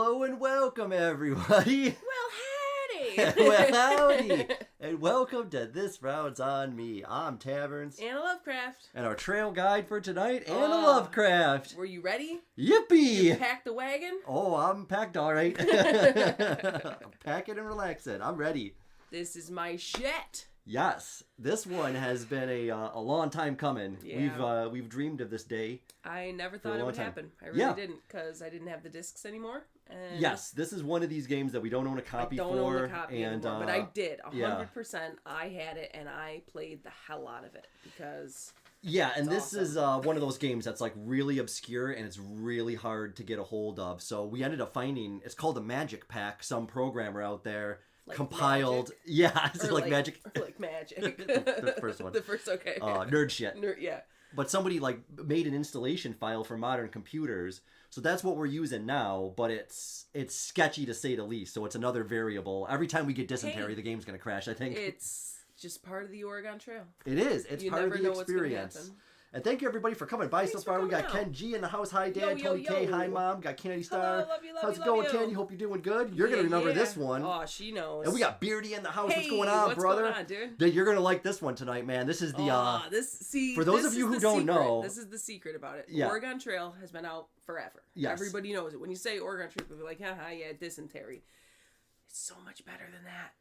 Hello and welcome, everybody. Well, howdy. Well, howdy. And welcome to This Round's on Me. I'm Taverns. Anna Lovecraft. And our trail guide for tonight, Anna Lovecraft. Were you ready? Yippee. You packed the wagon? Oh, I'm packed all right. Pack it and relax it. I'm ready. This is my shit. Yes, this one has been a long time coming. Yeah. We've dreamed of this day. I never thought it would happen. I really didn't, because I didn't have the discs anymore. And yes, this is one of these games that we don't own a copy for. I don't own the copy anymore, but I did. 100%. I had it, and I played the hell out of it, because... Yeah, and this awesome. is one of those games that's like really obscure and it's really hard to get a hold of. So we ended up finding, it's called a Magic Pack. Some programmer out there compiled. Magic? Yeah, it's like Magic. Or like Magic. the first one. The first, okay. Nerd shit. Yeah. But somebody like made an installation file for modern computers. So that's what we're using now, but it's sketchy to say the least. So it's another variable. Every time we get dysentery, the game's going to crash, I think. It's just part of the Oregon Trail. It is. It's part of the experience. And thank you everybody for coming by so far. We got Ken G in the house. Hi Dad, Tony K. Hi Mom. Got Kennedy Star. Hello, love you, how's it going, Candy? Hope you're doing good. You're gonna remember this one. Oh, she knows. And we got Beardy in the house. Hey, what's going on, brother? What's going on, dude? You're gonna like this one tonight, man. This is the for those of you who don't know, this is the secret about it. Yeah. Oregon Trail has been out forever. Yes. Everybody knows it. When you say Oregon Trail, people are like, haha, yeah, dysentery. It's so much better than that.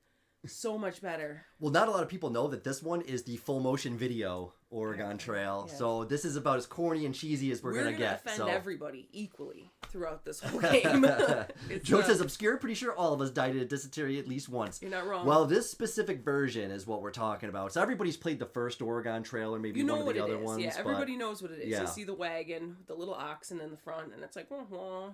So much better. Well, not a lot of people know that this one is the full motion video Oregon Trail. Yeah. So this is about as corny and cheesy as we're gonna get. Offend everybody equally throughout this whole game. Joe says obscure. Pretty sure all of us died of dysentery at least once. You're not wrong. Well, this specific version is what we're talking about. So everybody's played the first Oregon Trail or maybe one of the other ones. Yeah, everybody knows what it is. Yeah. You see the wagon, the little oxen in the front, and it's like,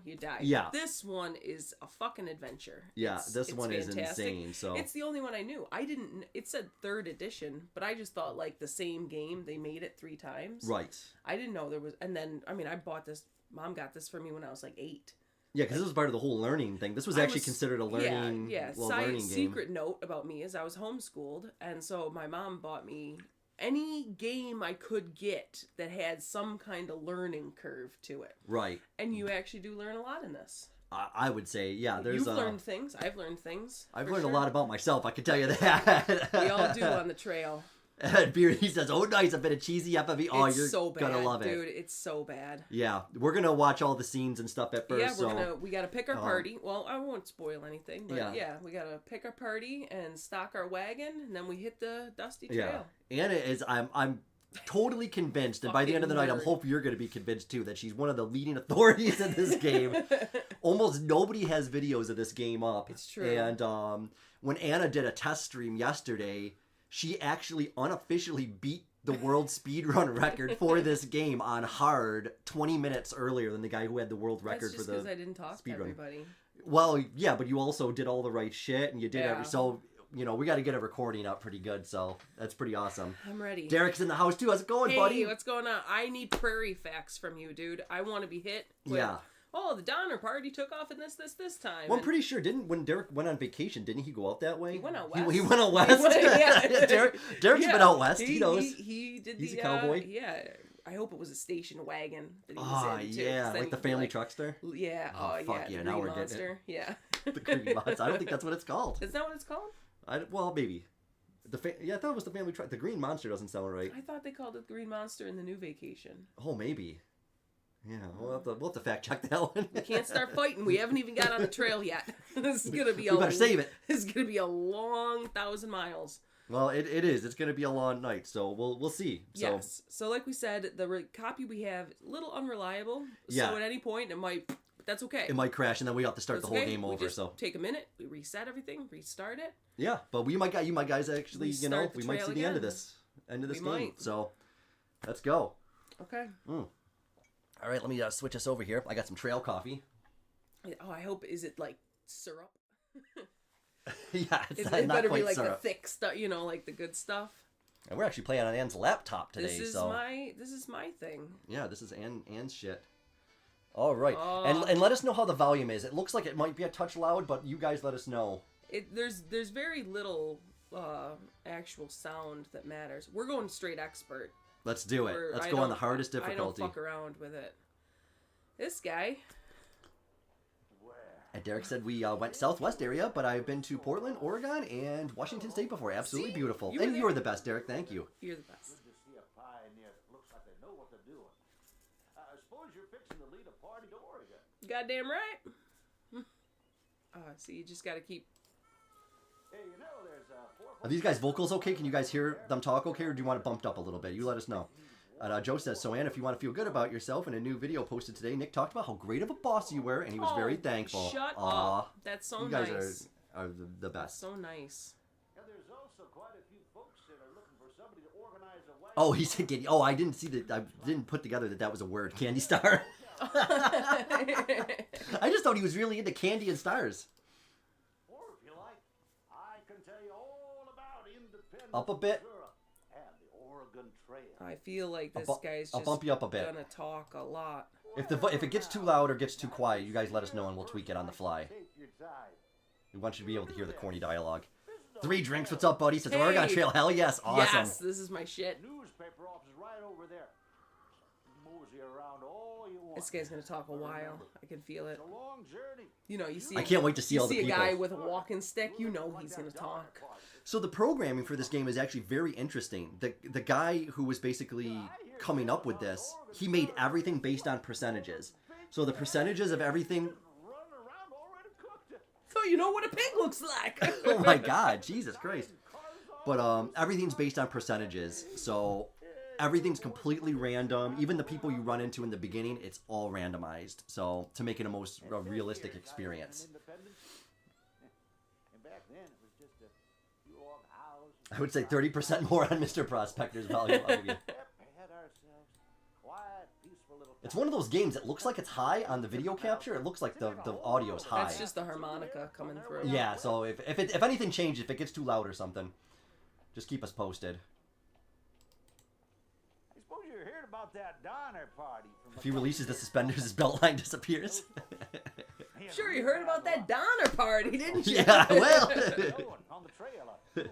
you die. Yeah. This one is a fucking adventure. Yeah, this one fantastic. is insane. So it's the only one I knew. I didn't. It said 3rd edition, but I just thought like the same game. They made it 3 times. Right. I didn't know there was. And then I bought this. Mom got this for me when I was like 8. Yeah, because this was part of the whole learning thing. This was actually considered a learning, learning game. Secret note about me is I was homeschooled, and so my mom bought me any game I could get that had some kind of learning curve to it. Right. And you actually do learn a lot in this. I would say, yeah. You've learned things. I've learned things. I've learned a lot about myself. I can tell you that. We all do on the trail. And Beardy says, "Oh, nice, a bit of cheesy FFV. Oh, you're so bad, gonna love it, dude. It's so bad." Yeah, we're gonna watch all the scenes and stuff at first. Yeah, we gotta pick our party. Well, I won't spoil anything, but yeah, we gotta pick our party and stock our wagon, and then we hit the dusty trail. Yeah, Anna is. I'm totally convinced, and by the end of the night, I hope you're gonna be convinced too that she's one of the leading authorities in this game. Almost nobody has videos of this game up. It's true. And when Anna did a test stream yesterday, she actually unofficially beat the world speedrun record for this game on hard 20 minutes earlier than the guy who had the world record for the because I didn't talk to everybody. Well, yeah, but you also did all the right shit, and you did so, you know, we got to get a recording up pretty good, so that's pretty awesome. I'm ready. Derek's in the house, too. How's it going, buddy? Hey, what's going on? I need prairie facts from you, dude. I want to be hit with... Yeah. Oh, the Donner Party took off in this time. Well, I'm pretty sure, when Derek went on vacation, didn't he go out that way? He went out west. He went out west? Derek's been out west. He knows. He's a cowboy. Yeah. I hope it was a station wagon that he was in, too. Yeah, like the family truckster? Yeah. Oh, fuck yeah. Now we're getting it. Yeah. The Green Monster. I don't think that's what it's called. Is that what it's called? Well, maybe. I thought it was the family truck. The Green Monster doesn't sound right. I thought they called it the Green Monster in the new vacation. Oh, maybe. Yeah, we'll have to fact check that one. We can't start fighting. We haven't even got on the trail yet. This is gonna be. We better save it. This is gonna be a long 1,000 miles. Well, it is. It's gonna be a long night, so we'll see. So. Yes. So like we said, the copy we have a little unreliable. Yeah. So at any point it might. But that's okay. It might crash, and then we have to start the whole game over. So take a minute. We reset everything. Restart it. Yeah, but you guys actually, we might see the end of this game. Might. So let's go. Okay. All right, let me switch us over here. I got some trail coffee. Oh, I hope, is it like syrup? Yeah, it's it not better quite be like syrup. the thick stuff, like the good stuff. And we're actually playing on Anne's laptop today. This is my thing. Yeah, this is Anne's shit. All right, and let us know how the volume is. It looks like it might be a touch loud, but you guys let us know. There's very little actual sound that matters. We're going straight expert. Let's do it. Let's go on the hardest difficulty. I don't fuck around with it. This guy. And Derek said we went Southwest area, but I've been to Portland, Oregon, and Washington State before. Absolutely beautiful. And you were the best, Derek. Thank you. You're the best. Good to see a pioneer that looks like they know what they're doing. I suppose you're fixing to lead a party to Oregon. Goddamn right. See, you just got to keep. Hey, you know, there's Are these guys' vocals okay? Can you guys hear them talk okay, or do you want it bumped up a little bit? You let us know. And Joe says, so Ann, if you want to feel good about yourself, in a new video posted today, Nick talked about how great of a boss you were, and he was very thankful. Shut up. That's so nice. You guys are the best. So nice. And there's also quite a few folks that are looking for somebody to organize a wedding. Oh, he's thinking, oh, I didn't see that. I didn't put together that was a word. Candy star. I just thought he was really into candy and stars. Or if you like, I can tell you all about independent Up a bit. and the Oregon Trail. I feel like this guy's I'll just bump you up a bit. gonna talk a lot. If it gets too loud or gets too quiet, you guys let us know and we'll tweak it on the fly. Take your time. We want you to be able to hear the corny dialogue. 3 drinks. What's up, buddy? Says Oregon Trail. Hell yes. Awesome. Yes, this is my shit. Newspaper office is right over there. Mosey around all you want. This guy's gonna talk a while. I can feel it. It's a long journey. You know, you see. I can't wait to see all the You see a people. guy with a walking stick. You know he's gonna talk. So the programming for this game is actually very interesting. The guy who was basically coming up with this, he made everything based on percentages. So the percentages of everything. Run around already cooked it. So you know what a pig looks like. Oh my God, Jesus Christ! But everything's based on percentages. So everything's completely random. Even the people you run into in the beginning, it's all randomized. So to make it a most realistic experience. And back then it was just a few log houses. I would say 30% more on Mr. Prospector's volume. Had ourselves quiet, peaceful little. It's one of those games that looks like it's high on the video capture. It looks like the audio's high. That's just the harmonica coming through. Yeah, so if anything changes, if it gets too loud or something, just keep us posted. I suppose you heard about that Donner party from. If he releases the suspenders, his belt line disappears. Sure, you heard about that Donner party, didn't you? Yeah, well. On the trail, the summer it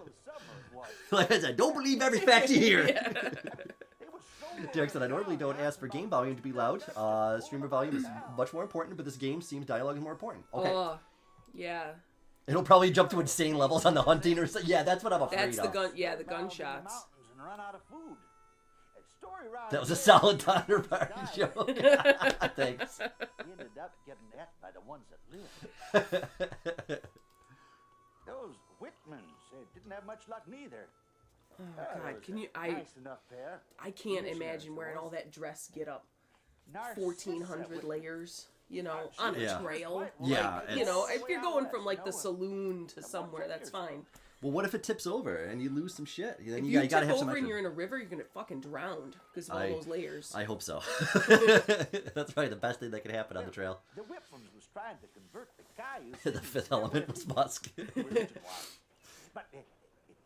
was. Like I said, don't believe every fact you hear. It was so Derek said, I normally don't ask for game volume to be loud. Streamer volume is much more important, but this game seems dialogue is more important. Okay. Yeah. It'll probably jump to insane levels on the hunting or something. Yeah, that's what I'm afraid That's the of. gun. Yeah, the mountains gunshots. and run out of food. Story around That was a here, solid Donner Party joke. Thanks. He ended up getting that by the ones that lived. Those Whitmans didn't have much luck neither. Oh God, can you? Nice enough pair. I can't imagine wearing all that dress get up. 1,400 layers. You know, on a Yeah. trail. Yeah, Like, you know, if you're going from like the saloon to somewhere, that's fine. Well, what if it tips over and you lose some shit? Then If you you gotta tip have some over and extra- you're in a river, you're gonna fucking drown because of all those layers. I hope so. That's probably the best thing that could happen on the trail. The Whitmans was trying to convert the Cayuse. The fifth element was Musk. But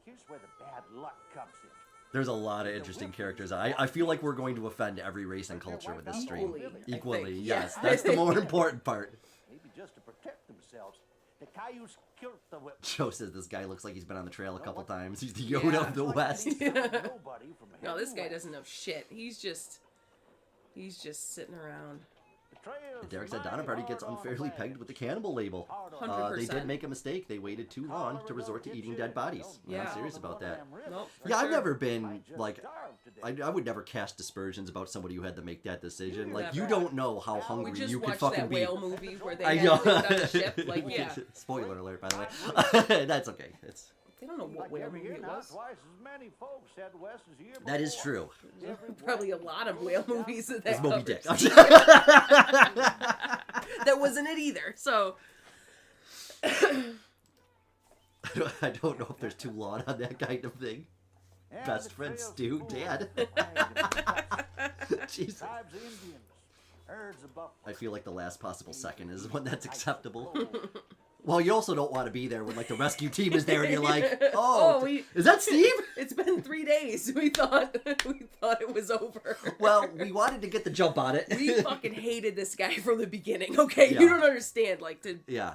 here's where the bad luck comes in. There's a lot of interesting characters. I feel like we're going to offend every race and culture with this stream. Equally, I think. Yes. Yeah. That's the more important part. Maybe just to protect themselves. The Cayuse killed the Whitmans. Joe says this guy looks like he's been on the trail a couple times. He's the Yoda of the West. Nobody from No, this guy heading doesn't know shit. He's just sitting around. west. Derek said Donner Party gets unfairly pegged with the cannibal label. 100%. They did make a mistake. They waited too long to resort to eating dead bodies. Yeah. I'm serious about that. Nope. for Yeah, I've sure. never been like I would never cast aspersions about somebody who had to make that decision. Like you Never. don't know how We hungry just you could watched fucking that be. whale movie where they I had know. to live on the ship. Like, yeah, Spoiler alert, by the way. That's okay. It's they don't know what whale movie it was. Twice as many folks head west as the year that is before. true. Probably a lot of whale movies that It's Moby covers. Dick. That wasn't it either. So I don't know if there's too long on that kind of thing. And Best the friend trail's Stu, full Dad. of Jesus. tribes of Indians, herds of buffalo. I feel like the last possible second is when that's acceptable. Well, you also don't want to be there when like the rescue team is there and you're like, oh, is that Steve? It's been 3 days. We thought it was over. Well, we wanted to get the jump on it. We fucking hated this guy from the beginning. Okay, Yeah. you don't understand. Like to Yeah.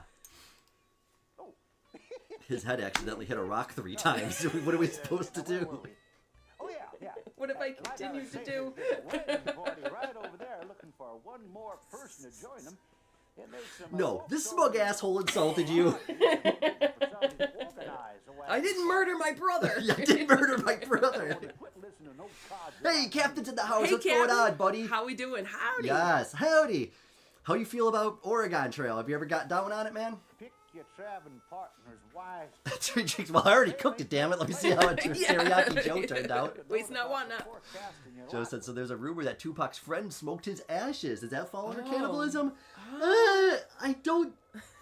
His head accidentally hit a rock 3 times. What are we supposed to do? Oh yeah, yeah. what if I Like continue was to saying, do? there's a wedding party right over there looking for one more person to join them. It makes them No, this smug asshole insulted you. I didn't murder my brother. You didn't murder my brother. Hey, Captain's in the house. Hey, What's Captain. going on, buddy? How we doing? Howdy. Yes, howdy. How you feel about Oregon Trail? Have you ever got down on it, man? Pick your traveling partners wisely. Well, I already cooked it, damn it. Let me see how Teriyaki Joe turned out. Waste not, want not. Joe said, so there's a rumor that Tupac's friend smoked his ashes. Does that fall under Oh. cannibalism? I don't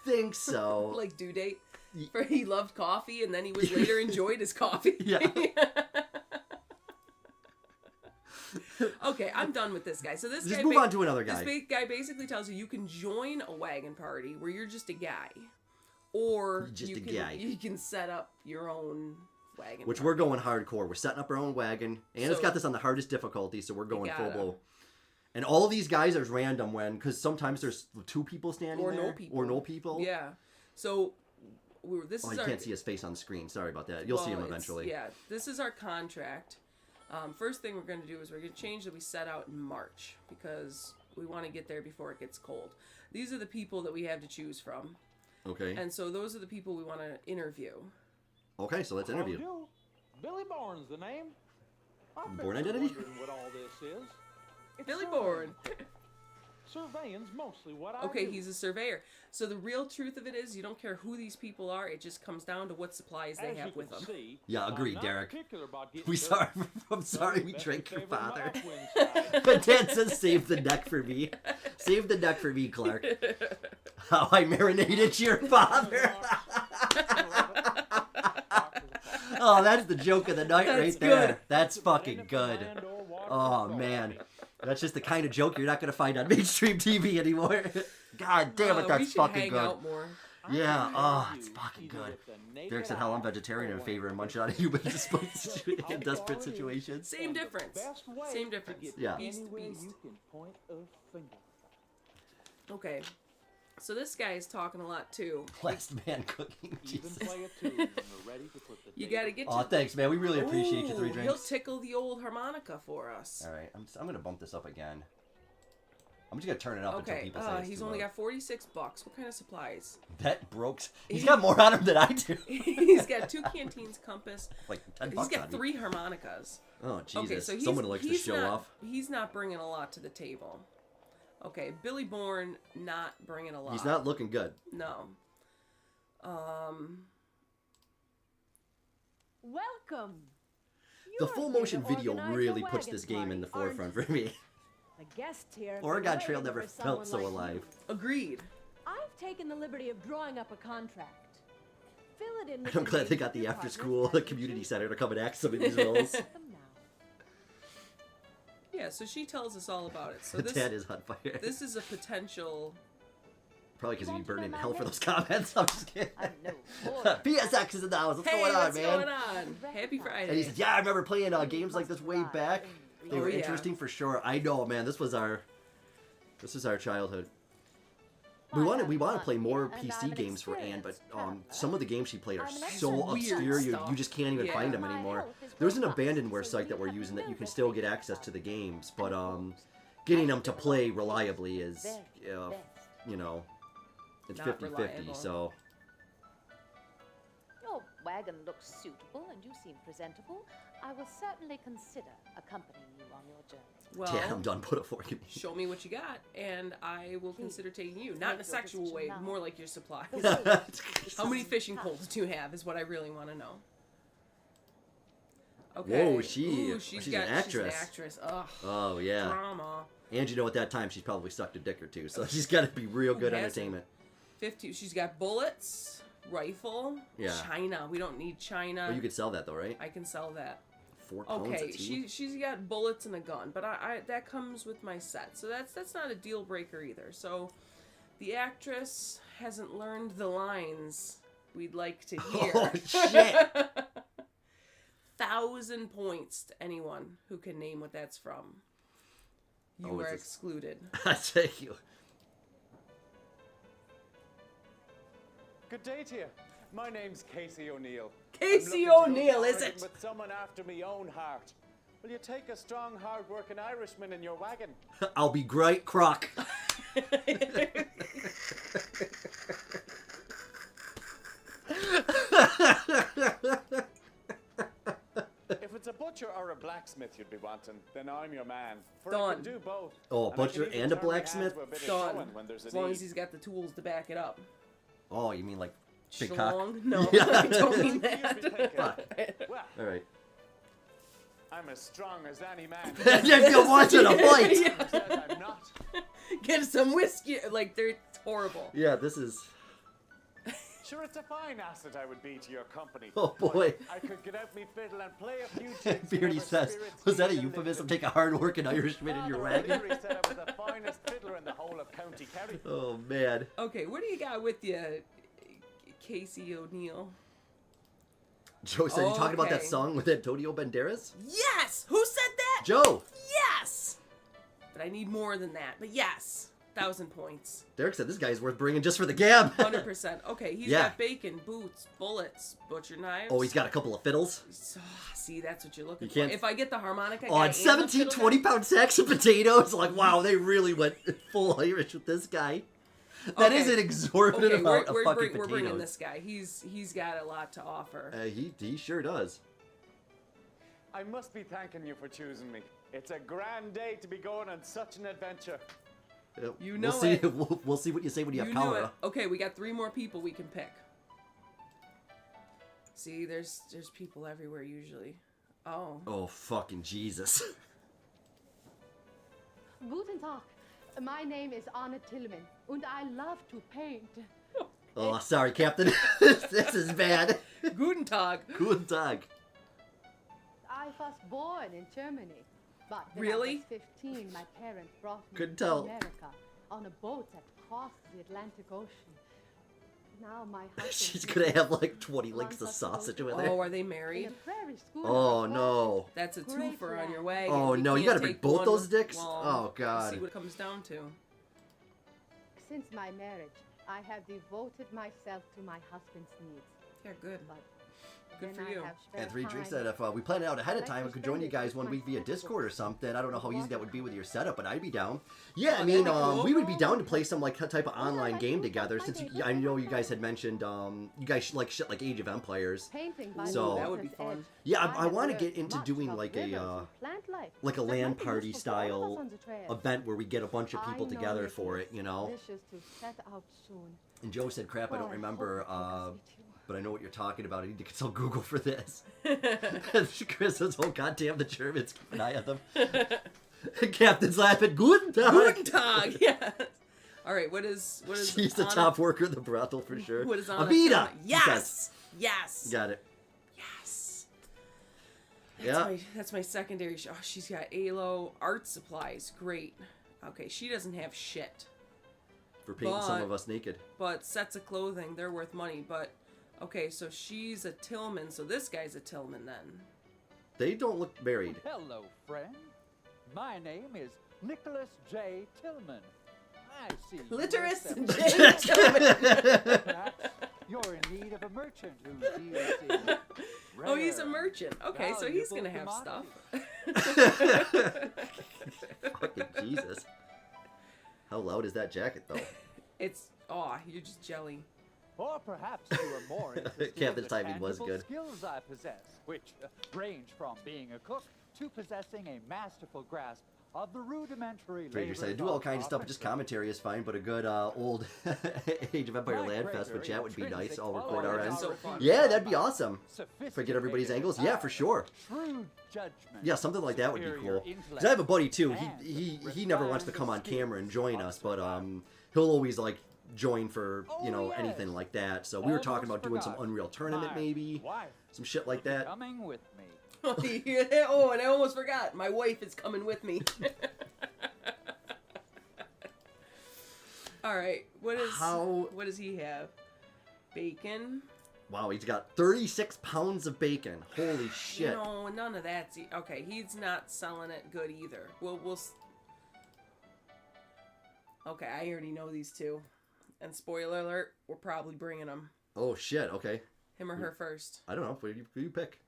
think so. Like due date. For he loved coffee and then he was later enjoyed his coffee. Yeah. Okay, I'm done with this guy. So this Just guy move on to another guy. This guy basically tells you can join a wagon party where you're just a guy, or you can set up your own wagon. Which party. we're going hardcore. We're setting up our own wagon. And it's got this on the hardest difficulty, so we're going full blow. And all these guys are random because sometimes there's 2 people standing or there. Or no people. Yeah. So this is you can't see his face on the screen. Sorry about that. You'll see him eventually. Yeah. This is our contract. First thing we're going to do is we're going to change that we set out in March because we want to get there before it gets cold. These are the people that we have to choose from. Okay. And so those are the people we want to interview. Okay, so let's interview. Billy Bourne's the name. Born identity? What all this is. It's Billy surveying. Bourne. Surveying's mostly what I Okay, do. he's a surveyor. So the real truth of it is you don't care who these people are. It just comes down to what supplies they As have you with can them. see, Yeah, I'm agreed, not Derek. particular about getting We dirty. sorry. I'm sorry we Best drank to your favor my father. upwind side. Dad says save the neck for me. Save the neck for me, Clark. How I marinated your father. Oh, that's the joke of the night That's right there. good. That's fucking good. Oh, man. That's just the kind of joke you're not going to find on mainstream TV anymore. God damn it, we that's should fucking hang good. out more. Yeah, oh, it's fucking good. Derek said, hell, I'm vegetarian in favor of munching on human in desperate situations. Same difference. Same difference. Yeah. Beast to Anywhere beast. you can point a finger. Okay. So this guy is talking a lot too. Last man cooking. Even Jesus. play a tune when they're ready to put the You table gotta get Oh, to. thanks, man. We really appreciate you. 3 Ooh, drinks. He'll tickle the old harmonica for us. All right, I'm going to bump this up again. I'm just going to turn it up until Okay. people say it's He's too only loud. got $46. What kind of supplies? That broke. He's got more on him than I do. He's got 2 canteens, compass. Like 10 He's bucks got on me. 3 harmonicas. Oh, Jesus. Okay, so Someone likes to show not, off. He's not bringing a lot to the table. Okay, Billy Bourne not bringing a lot. He's not looking good. No. Welcome. The You're full here to motion video organize a really puts wagon this game in the party, aren't forefront for me. The guest here. Oregon Trail never felt so alive. Agreed. I've taken the liberty of drawing up a contract. Fill it in. With I'm the glad they names got of the your after partners school as you community choose. center to come and act some of these roles. Come now. Yeah, so she tells us all about it. So Dad is on fire. this is a potential. Probably because he'd be Want to burning in know hell my for name? those comments. I'm just kidding. I'm no boy. PSX is in the house. What's Hey, going on, what's man? going on? Happy Friday. And he said, yeah, I remember playing games like this way back. They Oh, were yeah. interesting for sure. I know, man. This was our childhood. We want to play more PC games for Anne, but some of the games she played are so Weird obscure you stuff. just can't even Yeah. find them anymore. There's an abandonware site that we're using that you can still get access to the games, but getting them to play reliably is, you know, it's Not 50-50. reliable. So Your wagon looks suitable and you seem presentable. I will certainly consider accompanying you on your journey. Well, yeah, I'm done. Put it for you. show me what you got, and I will consider taking you. Not in a sexual way, more like your supplies. How many fishing poles do you have is what I really want to know. Okay. Whoa, Ooh, she's she's an an actress. actress. Ugh. Oh yeah. Drama. And you know, at that time, she's probably sucked a dick or two, so she's got to be real good Who hasn't? entertainment. 50. She's got bullets, rifle, Yeah. China. We don't need China. Well, you could sell that though, right? I can sell that. 4 pounds Okay, of tea. she's got bullets and a gun, but I that comes with my set, so that's not a deal breaker either. So, the actress hasn't learned the lines we'd like to hear. Oh shit! 1,000 points to anyone who can name what that's from. You Oh, are it's a- excluded. I thank you. Good day to you. My name's Casey O'Neill. Casey I'm looking to O'Neill, go is forward it? With someone after me own heart. Will you take a strong, hard-working Irishman in your wagon? I'll be great, Croc. If it's a butcher or a blacksmith you'd be wanting, then I'm your man. For I Done. can do both. Oh, a And I butcher can even and a turn my hand blacksmith? to a bit of Done. sewing when there's a As long as need. he's got the tools to back it up. Oh, you mean like big cock? Schlong? No, Yeah. I don't mean You'd be that. thinking, well, All right. I'm as strong as any man. If you wanted a fight. Yeah. Who said I'm not? Get some whiskey. Like, they're horrible. Yeah, this is. Sure, it's a fine asset I would be to your company. Oh, but boy. I could get out me fiddle and play a few tunes. Beardy whenever says, spirits was that a need euphemism? lifting. Take a hard-working Irishman in your Father wagon? O'Leary said I was the finest fiddler in the whole of County Kerry. Oh, man. Okay, what do you got with you, Casey O'Neill? Joe said, you talking about that Okay. song with Antonio Banderas? Yes! Who said that? Joe! Yes! But I need more than that. But yes, 1,000 points. Derek said this guy's worth bringing just for the gab. 100%. Okay, he's Yeah. got bacon, boots, bullets, butcher knives. Oh, he's got a couple of fiddles. So, see, that's what you're looking You for. can't- If I get the harmonica Oh, guy and 17, the fiddle 20-pound sacks of potatoes. Like, wow, they really went full Irish with this guy. That is Okay. an exorbitant okay, amount of fucking we're potatoes. bringing this guy. He's got a lot to offer. He sure does. I must be thanking you for choosing me. It's a grand day to be going on such an adventure. You know we'll see. it. We'll see what you say when you have You knew it. cholera. Okay, we got 3 more people we can pick. See, there's people everywhere usually. Oh. Oh, fucking Jesus. Guten Tag. My name is Anna Tillman, and I love to paint. Oh, sorry, Captain. This is bad. Guten Tag. Guten Tag. I was born in Germany, but when Really? I was 15, my parents brought me Couldn't to tell. America on a boat that crossed the Atlantic Ocean. Now my husband She's lives gonna in have like 20 links of Kansas sausage City. with it. Oh, are they in a married? prairie school. Oh, no. That's a Great twofer on your land. wagon. Oh, We no, you can't gotta bring take both one those with- dicks? well, Oh, God. See what it comes down to. Since my marriage, I have devoted myself to my husband's needs. Yeah, good. But Good then for you. I have spare And 3 drinks time. said if we planned it out ahead of I'd like time, to we could join spend you it guys with one week my via Discord or something. I don't know how easy that would be with your setup, but I'd be down. Yeah, I Oh, mean, that'd be cool. we would be down to play some like type of online like game you, together. my Since favorite. I know you guys had mentioned you guys like shit like Age of Empires. Painting by So- the That would be water's fun. edge, Yeah, I have want to learned get into much doing of like rivers a and plant life like a that LAN might be party useful for all of us style on the trail. event where we get a bunch of people I know together it for is it, you know. delicious to set out soon. And Joe said, "Crap, I don't Well, remember, hope I can see you. but I know what you're talking about. I need to consult Google for this." Chris says, "Oh goddamn, the Germans keep an eye on them." Captain's laughing. Guten Tag. Guten Tag. Yeah. All right. What is She's the Anna- top worker in the brothel for sure. What is Anna Avita. Tillman? he says. Yes. Yes. Got it. Yes. Yeah. That's my secondary. Oh, she's got ALO art supplies. Great. Okay, she doesn't have shit. For painting some But- of us naked. But sets of clothing, they're worth money. But okay, so she's a Tillman. So this guy's a Tillman then. They don't look married. Hello, friend. My name is Nicholas J. Tillman. I see. you Clitoris assemble- J. Tillman. Perhaps you're in need of a merchant who deals in Oh, he's a rare, merchant. Okay, so he's gonna have valuable stuff. Fucking Jesus. How loud is that jacket though? It's you're just jelly. Or perhaps you are more interested Captain's in the timing was tangible good. skills I possess, which range from being a cook to possessing a masterful grasp of the rudimentary Trader said, "I labors do all kinds of stuff, but carpentry." just commentary is fine. But a good old Age of Empire My Land Fest with greater chat would be nice. intrinsic I'll record Oh, our that'd end. be so fun. Yeah, that'd be awesome. If I get everybody's Sophisticated angles, yeah, for sure. Shrewd judgment. Yeah, something like that would be superior cool. intellect, Cause I have a buddy too. and He never wants to come on refined camera and join us, but skills. he'll always like join for you Oh, know yes. anything like that. So we were talking about Almost doing some forgot. Unreal Tournament My maybe, wife some shit like that. coming with me. Oh, and I almost forgot. My wife is coming with me. All right. What does he have? Bacon. Wow, he's got 36 pounds of bacon. Holy shit! No, none of that's okay. He's not selling it good either. Okay, I already know these two. And spoiler alert, we're probably bringing them. Oh shit! Okay, Him or her first. I don't know. Who you pick?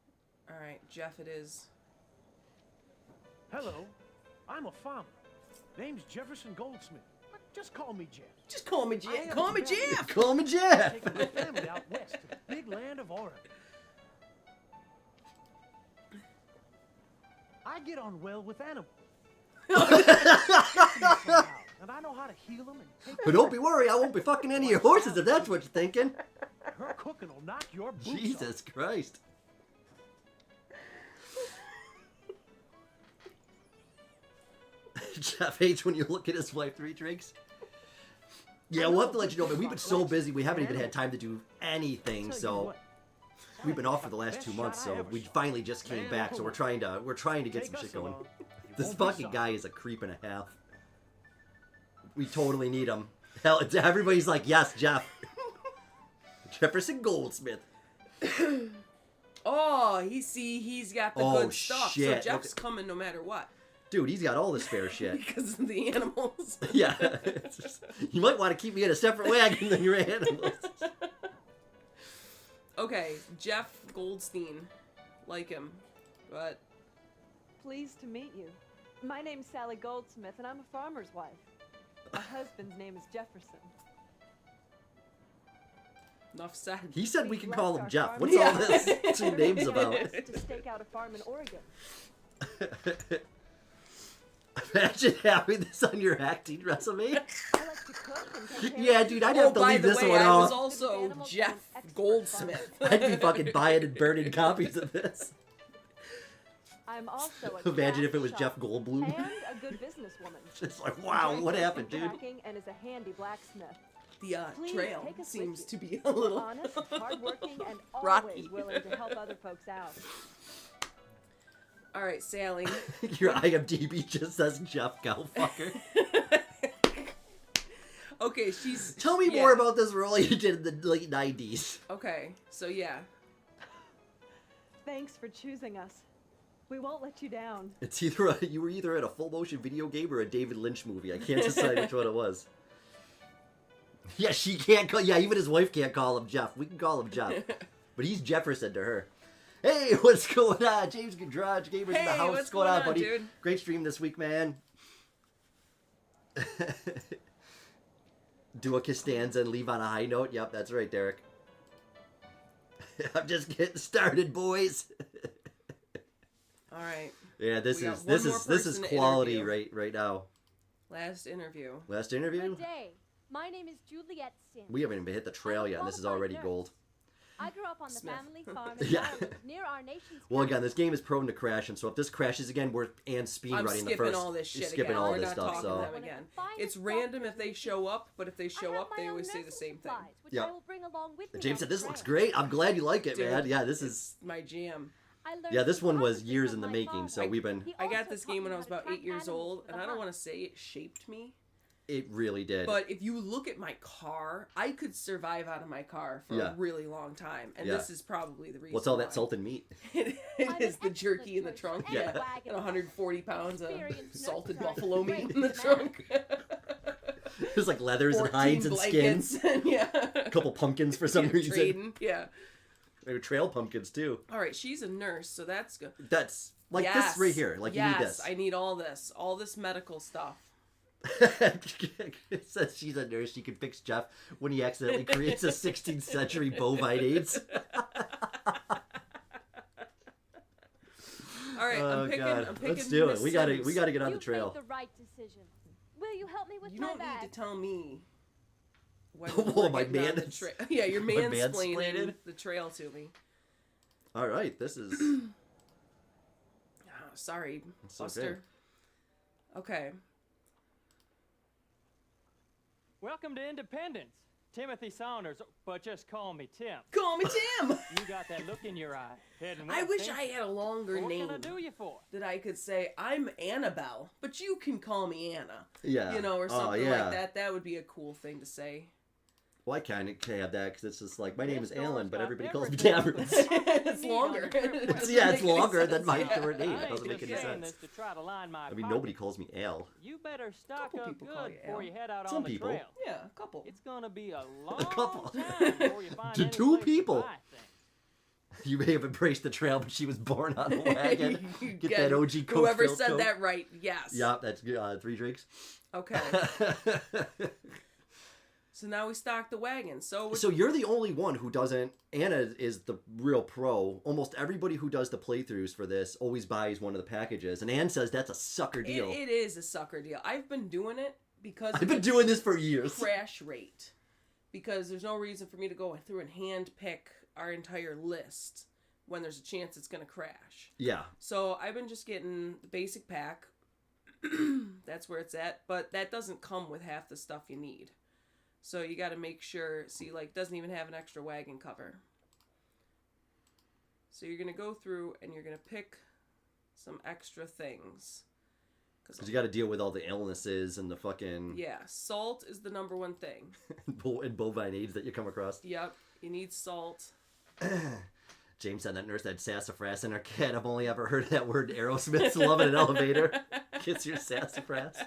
All right, Jeff. It is. Hello, I'm a farmer. Name's Jefferson Goldsmith. Just call me Jeff. Just call me I Jeff. have Call a me family. Jeff. Call me Jeff. Taking my family out west to the big land of Oregon. I get on well with animals. Somehow, and I know how to heal them and take But don't be worried, I won't be fucking any of your horses if that's what you're thinking. her cooking will knock your boots off. Jesus Christ. Jeff hates when you look at his wife 3 drinks. Yeah, we'll have to let you know, but we've been so busy, we haven't even had time to do anything, Tell you so what, we've been off for the last 2 months, so we finally just came back, so we're trying to get some take shit us going. along. You This won't be fucking sorry. guy is a creep and a half. We totally need him. Hell, everybody's like, yes, Jeff. Jefferson Goldsmith. Oh, he's got the Oh, good stuff. shit. So Jeff's Okay. coming no matter what. Dude, he's got all the spare shit. Because of the animals. Yeah. It's just- you might want to keep me in a separate wagon than your animals. Okay, Jeff Goldstein. Like him. But Pleased to meet you. My name's Sally Goldsmith, and I'm a farmer's wife. My husband's name is Jefferson. enough said. He said we can We've call left him our Jeff. farm What's all Yeah. this 2 names about? to stake out a farm in Oregon. Imagine having this on your acting resume. I like to cook and take care Yeah, of dude, I'd Oh, have to by leave the this way, one I was off. also Jeff Goldsmith. I'd be fucking buying and burning copies of this. I'm also a Imagine if it was craft Jeff shop Goldblum. and a good businesswoman. Just like, wow, what happened, dude? Packing and is a handy blacksmith. The Please trail take us with seems you. to be a little Honest, hardworking, and Rocky. always willing to help other folks out. All right, Sally. Your IMDb just says Jeff Goldfucker. Okay, she's. Tell me yeah. more about this role you did in the late 90s. Okay, so yeah. Thanks for choosing us. We won't let you down. It's either you were either in a full motion video game or a David Lynch movie. I can't decide which one it was. Yeah, she can't call. Yeah, even his wife can't call him Jeff. We can call him Jeff, but he's Jefferson to her. Hey, what's going on? James Garage Gamers in the Hey, house. what's going going on, on, buddy? dude? Great stream this week, man. Do a Costanza and leave on a high note. Yep, that's right, Derek. I'm just getting started, boys. All right. Yeah, this We got is one this more is this is person to quality interview. right now. Last interview. Last interview? Good day. My name is Juliet Sims. We haven't even hit the trail yet, and this is already gold. I grew up on the Smith. family farm in Yeah. Ireland, near our nation's Well, again, capital. this game is prone to crashing, so if this crashes again, we're speed I'm running the skipping first. all this shit skipping again. all We're this not stuff. talking So to them again. It's random if they show up, but if they show up, they always say the same thing. Which Yeah. I will bring along with me James on said, the "This looks trail. great. I'm glad you like it, Dude, man. Yeah, this is my jam. I learned yeah. This some one was practices years from in the my making, so father. we've been. He I got also this taught game when me I was how to about track 8 years animals old, with and a I don't hunt. want to say it shaped me, It really did. but if you look at my car, I could survive out of my car for Yeah. a really long time, and Yeah. this is probably the reason. What's all why. that salt and meat? It I'm is an the jerky in the excellent trunk, choice for yeah, any wagon and 140 pounds of Experienced salted nurse buffalo driver. meat in the Great trunk. There's like leathers and 14 hides and blankets, skins. and yeah, A couple pumpkins for some reason. trading, yeah. They were trail pumpkins too. All right, she's a nurse, so that's good. That's like Yes, this right here. Like yes, you need this. I need all this medical stuff. It says she's a nurse. She can fix Jeff when he accidentally creates a 16th century bovine AIDS. All right, Oh I'm picking. God, I'm picking. let's do it. Miss We gotta Sims. get on the You've trail. made the right decision. Will you help me with You my don't bag? need to tell me. When Oh, we're my getting on the man- yeah, you're my mansplaining mansplaining? the trail to me. All right, this is Oh, sorry, That's okay. Buster. Okay. Welcome to Independence. Timothy Saunders, but just call me Tim. Call me Tim. You got that look in your eye. Heading I west, wish ain't I you? had a longer What name can I do you for? that I could say I'm Annabelle, but you can call me Anna. yeah. You know, or Oh, something yeah. like that. That would be a cool thing to say. Well, I kind of have that because it's just like my name is This Alan, door's but got everybody calls me everything. Taverns. It's longer. It Yeah, doesn't it's make any longer than sense. my Yeah. short name. I It ain't doesn't make just any saying sense. this to try to line my I mean, pocket. nobody calls me Al. You better stock Couple up people call good you before Al. you head out Some on the people. trail. Yeah, a couple. It's gonna be a long couple. time before you find To any two place people. To buy things. You may have embraced the trail, but she was born on a wagon. You Get that OG Coke Whoever filled said Coke. that right, yes. Yeah, that's 3 drinks. Okay. So now we stock the wagon. So you're the only one who doesn't. Anna is the real pro. Almost everybody who does the playthroughs for this always buys one of the packages. And Ann says that's a sucker deal. It is a sucker deal. I've been doing it because I've been doing this for years. Crash rate. Because there's no reason for me to go through and hand pick our entire list when there's a chance it's going to crash. Yeah. So I've been just getting the basic pack. That's where it's at. But that doesn't come with half the stuff you need. So you got to make sure, see, like, doesn't even have an extra wagon cover. So you're going to go through and you're going to pick some extra things. Because you got to deal with all the illnesses and the fucking... Yeah, salt is the number one thing. and bovine AIDS that you come across. Yep, you need salt. James said that nurse had sassafras in her kid. I've only ever heard that word Aerosmith's Love in an Elevator. Kiss your sassafras.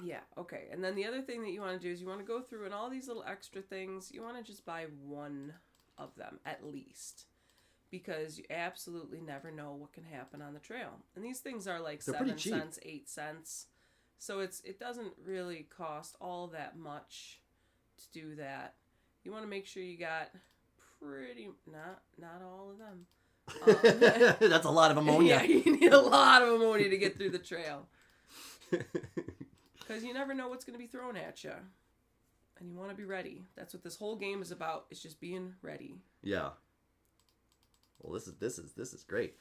Yeah, okay. And then the other thing that you want to do is you want to go through and all these little extra things, you want to just buy one of them at least. Because you absolutely never know what can happen on the trail. And these things are like 7 cents, 8 cents. So it doesn't really cost all that much to do that. You want to make sure you got not all of them. That's a lot of ammonia. Yeah, you need a lot of ammonia to get through the trail. Because you never know what's going to be thrown at you. And you want to be ready. That's what this whole game is about. It's just being ready. Yeah. Well, this is great.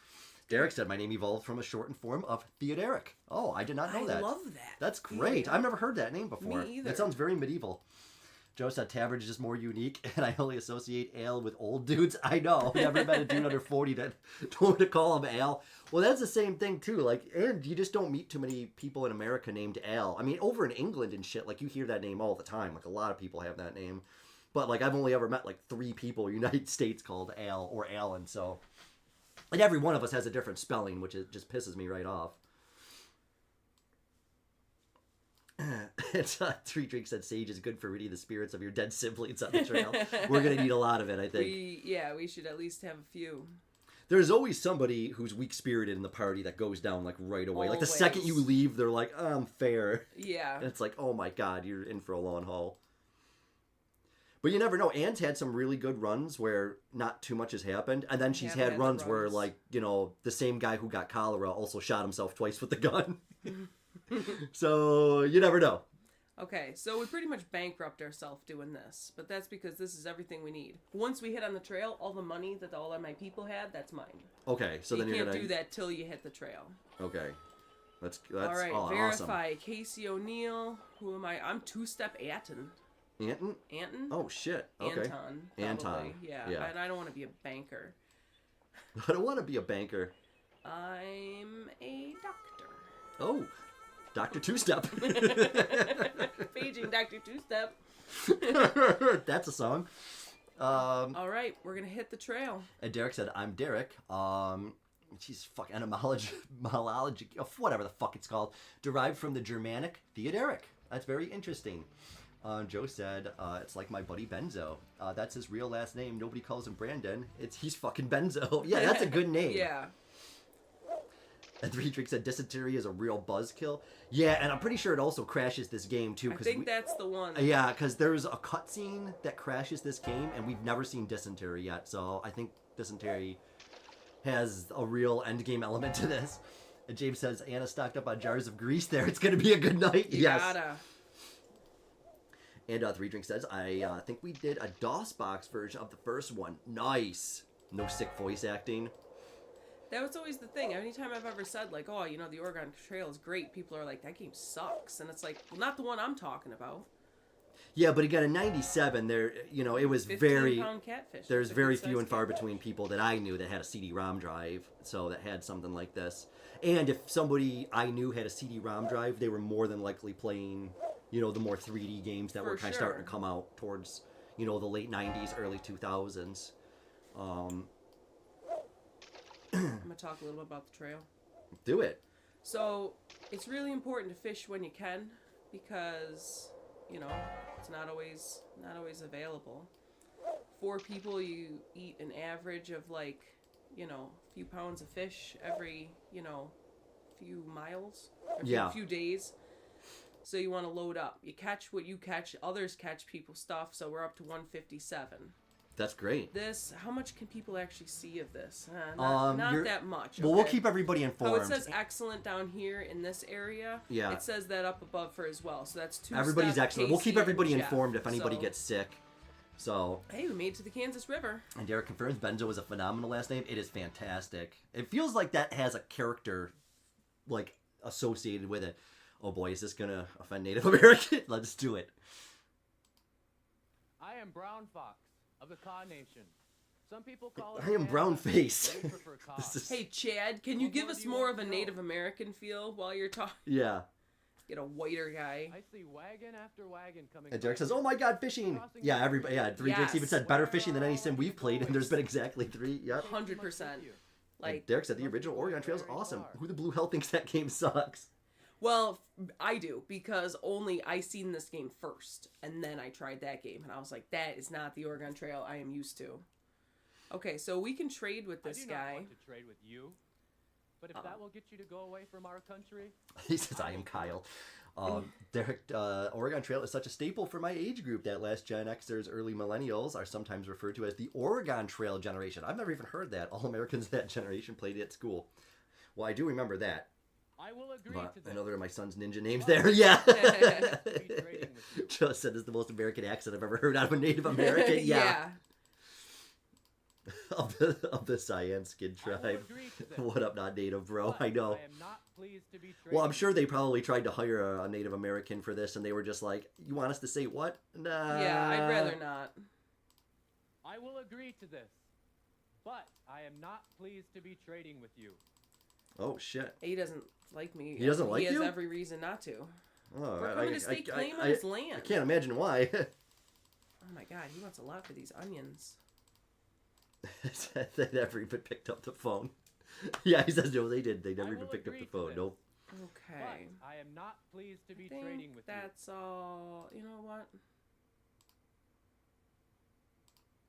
Derek said my name evolved from a shortened form of Theoderic. Oh, I did not know that. I love that. That's great. Yeah. I've never heard that name before. Me either. That sounds very medieval. Joe said Tavern is just more unique, and I only associate ale with old dudes. I know. Never met a dude under 40 that told me to call him Ale. Well, that's the same thing, too. Like, and you just don't meet too many people in America named Al. I mean, over in England and shit, like, you hear that name all the time. Like, a lot of people have that name. But, like, I've only ever met, like, 3 people in the United States called Al or Alan, so... And every one of us has a different spelling, which just pisses me right off. Three Drinks said sage is good for ridding the spirits of your dead siblings on the trail. We're going to need a lot of it, I think. We should at least have a few. There's always somebody who's weak-spirited in the party that goes down, like, right away. Like, the second you leave, they're like, I'm fair. Yeah. And it's like, oh my god, you're in for a long haul. But you never know. Anne's had some really good runs where not too much has happened. And then she's had runs where, like, you know, the same guy who got cholera also shot himself twice with the gun. So, you never know. Okay, so we pretty much bankrupt ourselves doing this. But that's because this is everything we need. Once we hit on the trail, all the money that all of my people had, that's mine. Okay, so then you're can't gonna... do that till you hit the trail. Okay. That's all right, verify. Awesome. Casey O'Neill. Who am I? I'm two-step Anton. Anton? Oh, shit. Okay. Anton. Yeah. And I don't want to be a banker. I don't want to be a banker. I'm a doctor. Oh. Dr. Two-Step. Paging Dr. Two-Step. That's a song. All right, we're going to hit the trail. And Derek said, I'm Derek. She's fuck etymology, whatever the fuck it's called. Derived from the Germanic Theoderic. That's very interesting. Joe said, it's like my buddy Benzo. That's his real last name. Nobody calls him Brandon. He's fucking Benzo. Yeah, that's a good name. Yeah. And Three Drink said dysentery is a real buzzkill. Yeah, and I'm pretty sure it also crashes this game too. I think that's the one. Yeah, because there's a cutscene that crashes this game, and we've never seen dysentery yet. So I think dysentery has a real endgame element to this. And James says, Anna stocked up on jars of grease there. It's going to be a good night. Yes. Gotta. And Three Drink says, I think we did a DOS-box version of the first one. Nice. No sick voice acting. That was always the thing. Anytime I've ever said, like, oh, you know, the Oregon Trail is great, people are like, that game sucks. And it's like, well, not the one I'm talking about. Yeah, but again, in 97, there, you know, it was very... catfish. There's very few and far between people that I knew that had a CD-ROM drive, so that had something like this. And if somebody I knew had a CD-ROM drive, they were more than likely playing, you know, the more 3D games that were kind of starting to come out towards, you know, the late 90s, early 2000s. I'm going to talk a little bit about the trail. Do it. So, it's really important to fish when you can, because, you know, it's not always available. 4 people, you eat an average of, like, you know, a few pounds of fish every, you know, few miles, a few days. So you want to load up. You catch what you catch. Others catch people's stuff. So we're up to 157. That's great. This, how much can people actually see of this? Not that much. Well, we'll keep everybody informed. Oh, it says excellent down here in this area. Yeah. It says that up above for as well. So that's 2. Everybody's excellent. We'll keep everybody Jeff, informed if anybody gets sick. So. Hey, we made it to the Kansas River. And Derek confirms Benzo is a phenomenal last name. It is fantastic. It feels like that has a character, like, associated with it. Oh boy, is this gonna offend Native American? Let's do it. I am Brown Fox of the Kaw Nation. Some people call it. I am Brown Face. Hey, Chad, can you give us more of a Native American feel while you're talking? Yeah. Get a whiter guy. I see wagon after wagon coming. And Derek says, "Oh my God, fishing!" Yeah, everybody. Yeah, 3 Drakes even said better fishing than any sim we've played, and there's been exactly 3. Yep. 100%. Like and Derek said, "The original Oregon Trail is awesome. Who the blue hell thinks that game sucks?" Well, I do, because only I seen this game first, and then I tried that game, and I was like, that is not the Oregon Trail I am used to. Okay, so we can trade with this I do guy. Not want to trade with you, but if that will get you to go away from our country. He says, "I am Kyle." Derek, Oregon Trail is such a staple for my age group that last Gen Xers, early millennials are sometimes referred to as the Oregon Trail generation. I've never even heard that. All Americans that generation played it at school. Well, I do remember that. I will agree But to this. I know there are my son's ninja names there. Yeah. Joe said this is the most American accent I've ever heard out of a Native American. Yeah. of the Cyan Skid tribe. What up, not native, bro? I know. I am not pleased to be Well, I'm sure they probably tried to hire a Native American for this, and they were just like, "You want us to say what?" Nah. Yeah, I'd rather not. I will agree to this, but I am not pleased to be trading with you. Oh shit. He doesn't like me. He doesn't like you? He has every reason not to. Oh, We're coming to stake claim on his land. I can't imagine why. Oh my God, he wants a lot for these onions. They never even picked up the phone. Yeah, he says no, they did. They never even picked up the phone. Nope. Okay. But I am not pleased to be I think trading with that's all. You know what?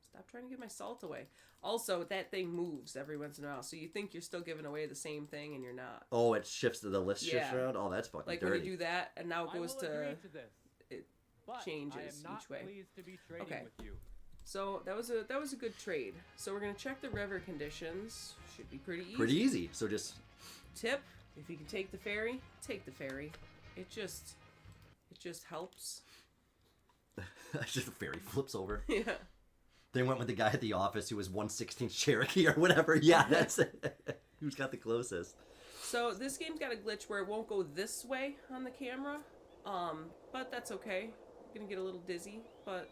Stop trying to give my salt away. Also, that thing moves every once in a while, so you think you're still giving away the same thing, and you're not. Oh, it shifts to the list shifts Yeah. around. Oh, that's fucking Like dirty. when you do that, and now it goes I will agree to this, it but changes I am not each way. pleased to be trading Okay. with you. So that was a good trade. So we're gonna check the river conditions. Should be pretty easy. Pretty easy. So just Tip: if you can take the ferry, take the ferry. It just helps. just the ferry flips over. Yeah. They went with the guy at the office who was 1/16 Cherokee or whatever. Yeah, that's it. Who's got the closest? So this game's got a glitch where it won't go this way on the camera, but that's okay. I'm gonna get a little dizzy, but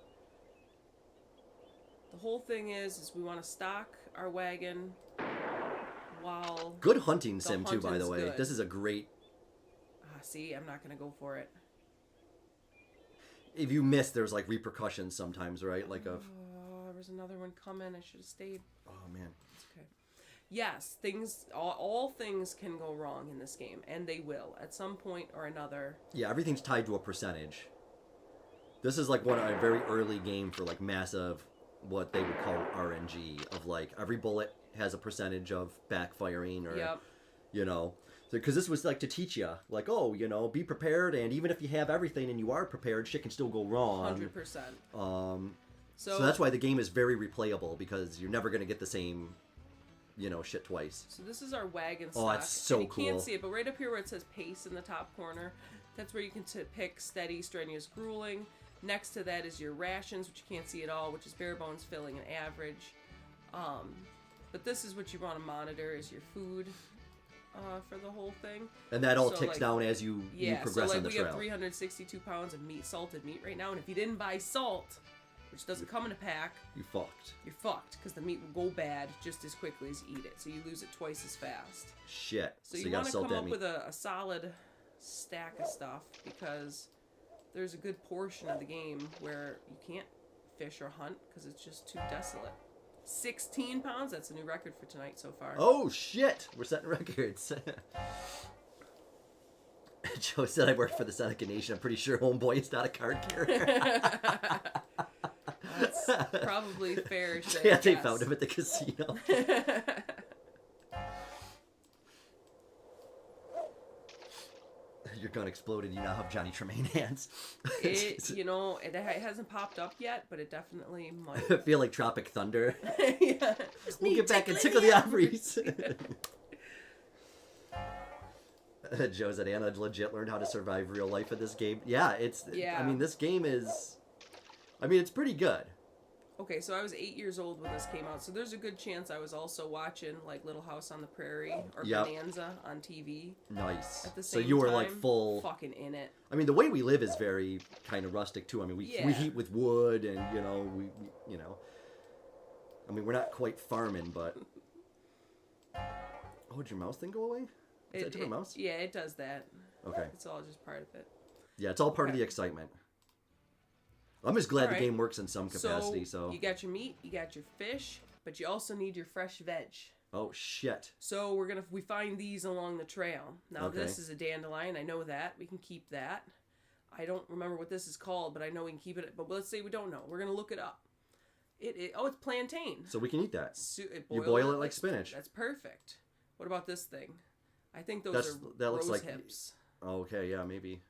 the whole thing is we want to stock our wagon while Good hunting the sim too, by the hunting's way. good. This is a great. See, I'm not gonna go for it. If you miss, there's like repercussions sometimes, right? Like a. Oh, there was another one coming. I should have stayed. Oh man. It's okay. Yes, all things can go wrong in this game, and they will at some point or another. Yeah, everything's tied to a percentage. This is like a very early game for like massive, what they would call RNG, of like every bullet has a percentage of backfiring or, Yep. you know, because this was like to teach you, like, oh, you know, be prepared, and even if you have everything and you are prepared, shit can still go wrong. 100%. So that's why the game is very replayable, because you're never gonna get the same, you know, shit twice. So this is our wagon stock. Oh, that's so and you cool. can't see it, but right up here where it says pace in the top corner, that's where you can pick steady, strenuous, grueling. Next to that is your rations, which you can't see at all, which is bare bones, filling, and average. But this is what you want to monitor is your food for the whole thing. And that all So, ticks like, down as you progress so on the we trail. have 362 pounds of salted meat right now, and if you didn't buy salt, which doesn't come in a pack, You fucked. you're fucked, because the meat will go bad just as quickly as you eat it, so you lose it twice as fast. Shit. So you you gotta want to salt come that up meat. with a solid stack of stuff, because there's a good portion of the game where you can't fish or hunt because it's just too desolate. 16 pounds, that's a new record for tonight so far. Oh shit! We're setting records. Joe said I worked for the Seneca Nation. I'm pretty sure Homeboy is not a card carrier. That's probably fair to say. Yeah, they yes. found him at the casino. Your gun exploded. You now have Johnny Tremaine hands. It, you know, it hasn't popped up yet, but it definitely might. I feel like Tropic Thunder. Yeah. We'll get back and tickle the ivories. Joe said Anna legit learned how to survive real life in this game. Yeah, Yeah. I mean, this game is... I mean, it's pretty good. Okay, so I was 8 years old when this came out, so there's a good chance I was also watching, like, Little House on the Prairie or Yep. Bonanza on TV. Nice. At the So same you were, time, like, full... fucking in it. I mean, the way we live is very kind of rustic, too. I mean, we Yeah. heat with wood and, you know, we you know... I mean, we're not quite farming, but... Oh, did your mouse thing go away? Is that a different mouse? Yeah, it does that. Okay. It's all just part of it. Yeah, it's all part of the excitement. I'm just glad the Alright. game works in some capacity, so... You got your meat, you got your fish, but you also need your fresh veg. Oh, shit. So we find these along the trail. Now Okay. this is a dandelion, I know that. We can keep that. I don't remember what this is called, but I know we can keep it. But let's say we don't know. We're going to look it up. It's plantain. So we can eat that. You boil it like spinach. That's perfect. What about this thing? I think those That are looks rose like hips. Oh, okay, yeah, maybe.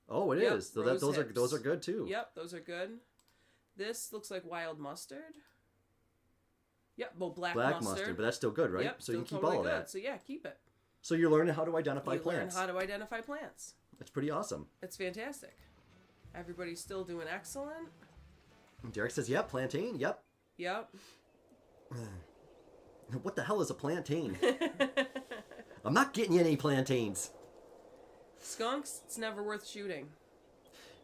Oh, it Yep, is. So rose those hips. are good too. Yep, those are good. This looks like wild mustard. Yep, well, black mustard. but that's still good, right? Yep, so you can still keep totally all of good. that. So yeah, keep it. So you're learning how to identify You plants. learn how to identify plants. That's pretty awesome. It's fantastic. Everybody's still doing excellent. Derek says, "Yep, plantain. Yep." Yep. What the hell is a plantain? I'm not getting you any plantains. Skunks, it's never worth shooting.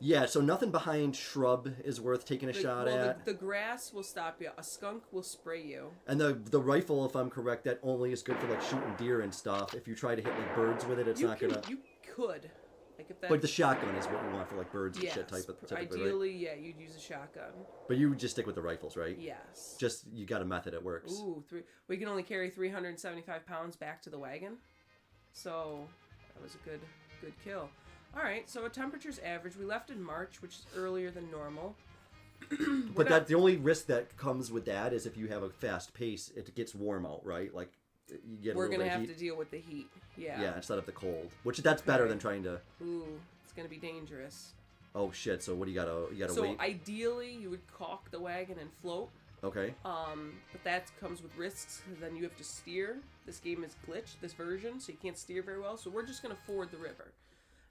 Yeah, so nothing behind shrub is worth taking a shot at. The grass will stop you. A skunk will spray you. And the rifle, if I'm correct, that only is good for like shooting deer and stuff. If you try to hit like birds with it, it's not gonna. You could, like if that. Like the shotgun is what you want for like birds and shit typically, ideally, right? yeah, you'd use a shotgun. But you would just stick with the rifles, right? Yes. Just you got a method it works. Ooh, we can only carry 375 pounds back to the wagon, so that was a good kill. All right, so a temperature's average. We left in March, which is earlier than normal. But the only risk that comes with that is if you have a fast pace, it gets warm out, right? Like you get. We're a little gonna bit of have heat. to deal with the heat. Yeah. Yeah, instead of the cold, which that's better than trying to. Ooh, it's gonna be dangerous. Oh shit! So what do you gotta So wait? ideally, you would caulk the wagon and float. Okay. But that comes with risks. Then you have to steer. This game is glitched, this version, so you can't steer very well. So we're just gonna ford the river.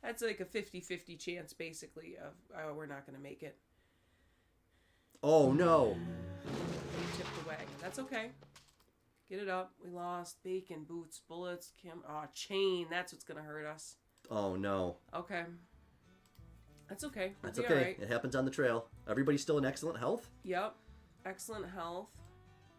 That's like a 50-50 chance, basically, of we're not gonna make it. Oh no! We tipped the wagon. That's okay. Get it up. We lost bacon, boots, bullets, chain. That's what's gonna hurt us. Oh no! Okay. That's okay. We'll That's be okay. all right. It happens on the trail. Everybody's still in excellent health. Yep. Excellent health.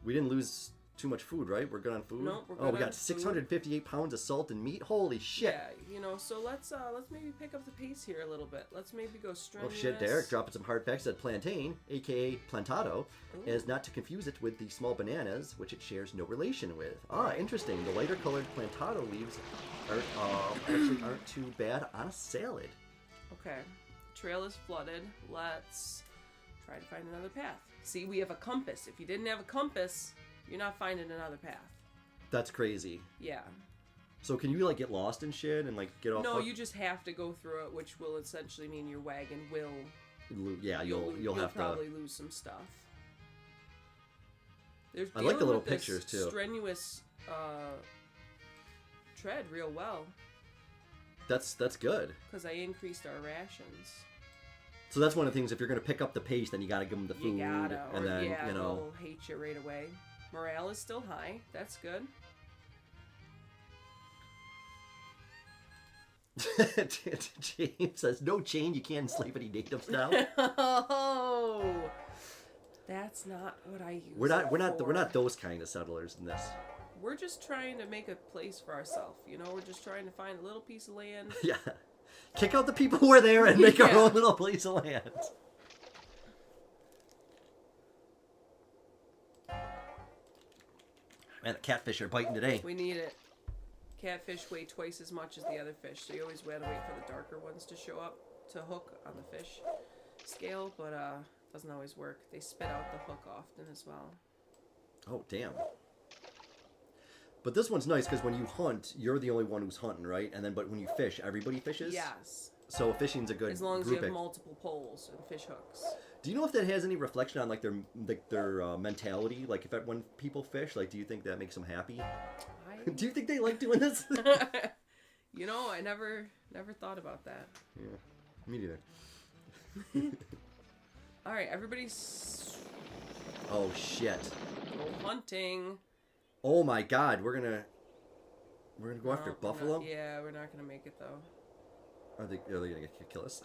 We didn't lose too much food, right? We're good on food. Nope, we're Oh, good we on got 658 pounds of salt and meat. Holy shit! Yeah, so let's maybe pick up the pace here a little bit. Let's maybe go Oh strenuous. shit, Derek dropping some hard facts that plantain, aka plantado, is not to confuse it with the small bananas, which it shares no relation with. Ah, interesting. The lighter colored plantado leaves actually aren't too bad on a salad. Okay, trail is flooded. Let's try to find another path. See, we have a compass. If you didn't have a compass, you're not finding another path. That's crazy. Yeah. So can you like get lost and shit and like get off? No, you just have to go through it, which will essentially mean your wagon will. Yeah, you'll have probably to lose some stuff. There's I like the little with this pictures, too. Strenuous tread real well That's good. because I increased our rations. So that's one of the things. If you're gonna pick up the pace, then you gotta give them the food, You gotta, and or then yeah, you know. they'll hate you right away. Morale is still high. That's good. James says, "No chain, you can't enslave any natives now." Oh, that's not what I use. We're not those kind of settlers in this. We're just trying to make a place for ourselves. You know, we're just trying to find a little piece of land. Yeah, kick out the people who are there and make our Yeah. own little piece of land. Man, the catfish are biting today. We need it. Catfish weigh twice as much as the other fish, so you always gotta wait for the darker ones to show up to hook on the fish scale, but it doesn't always work. They spit out the hook often as well. Oh damn. But this one's nice because when you hunt, you're the only one who's hunting, right? And then, but when you fish, everybody fishes. Yes. So fishing's a good as long as you have grouping. multiple poles and fish hooks. Do you know if that has any reflection on like their mentality? Like if when people fish, like do you think that makes them happy? Do you think they like doing this? You know, I never thought about that. Yeah, me neither. All right, everybody's Oh shit! go hunting. Oh my God, we're gonna go after No, buffalo. Yeah, we're not gonna make it though. Are they gonna kill us?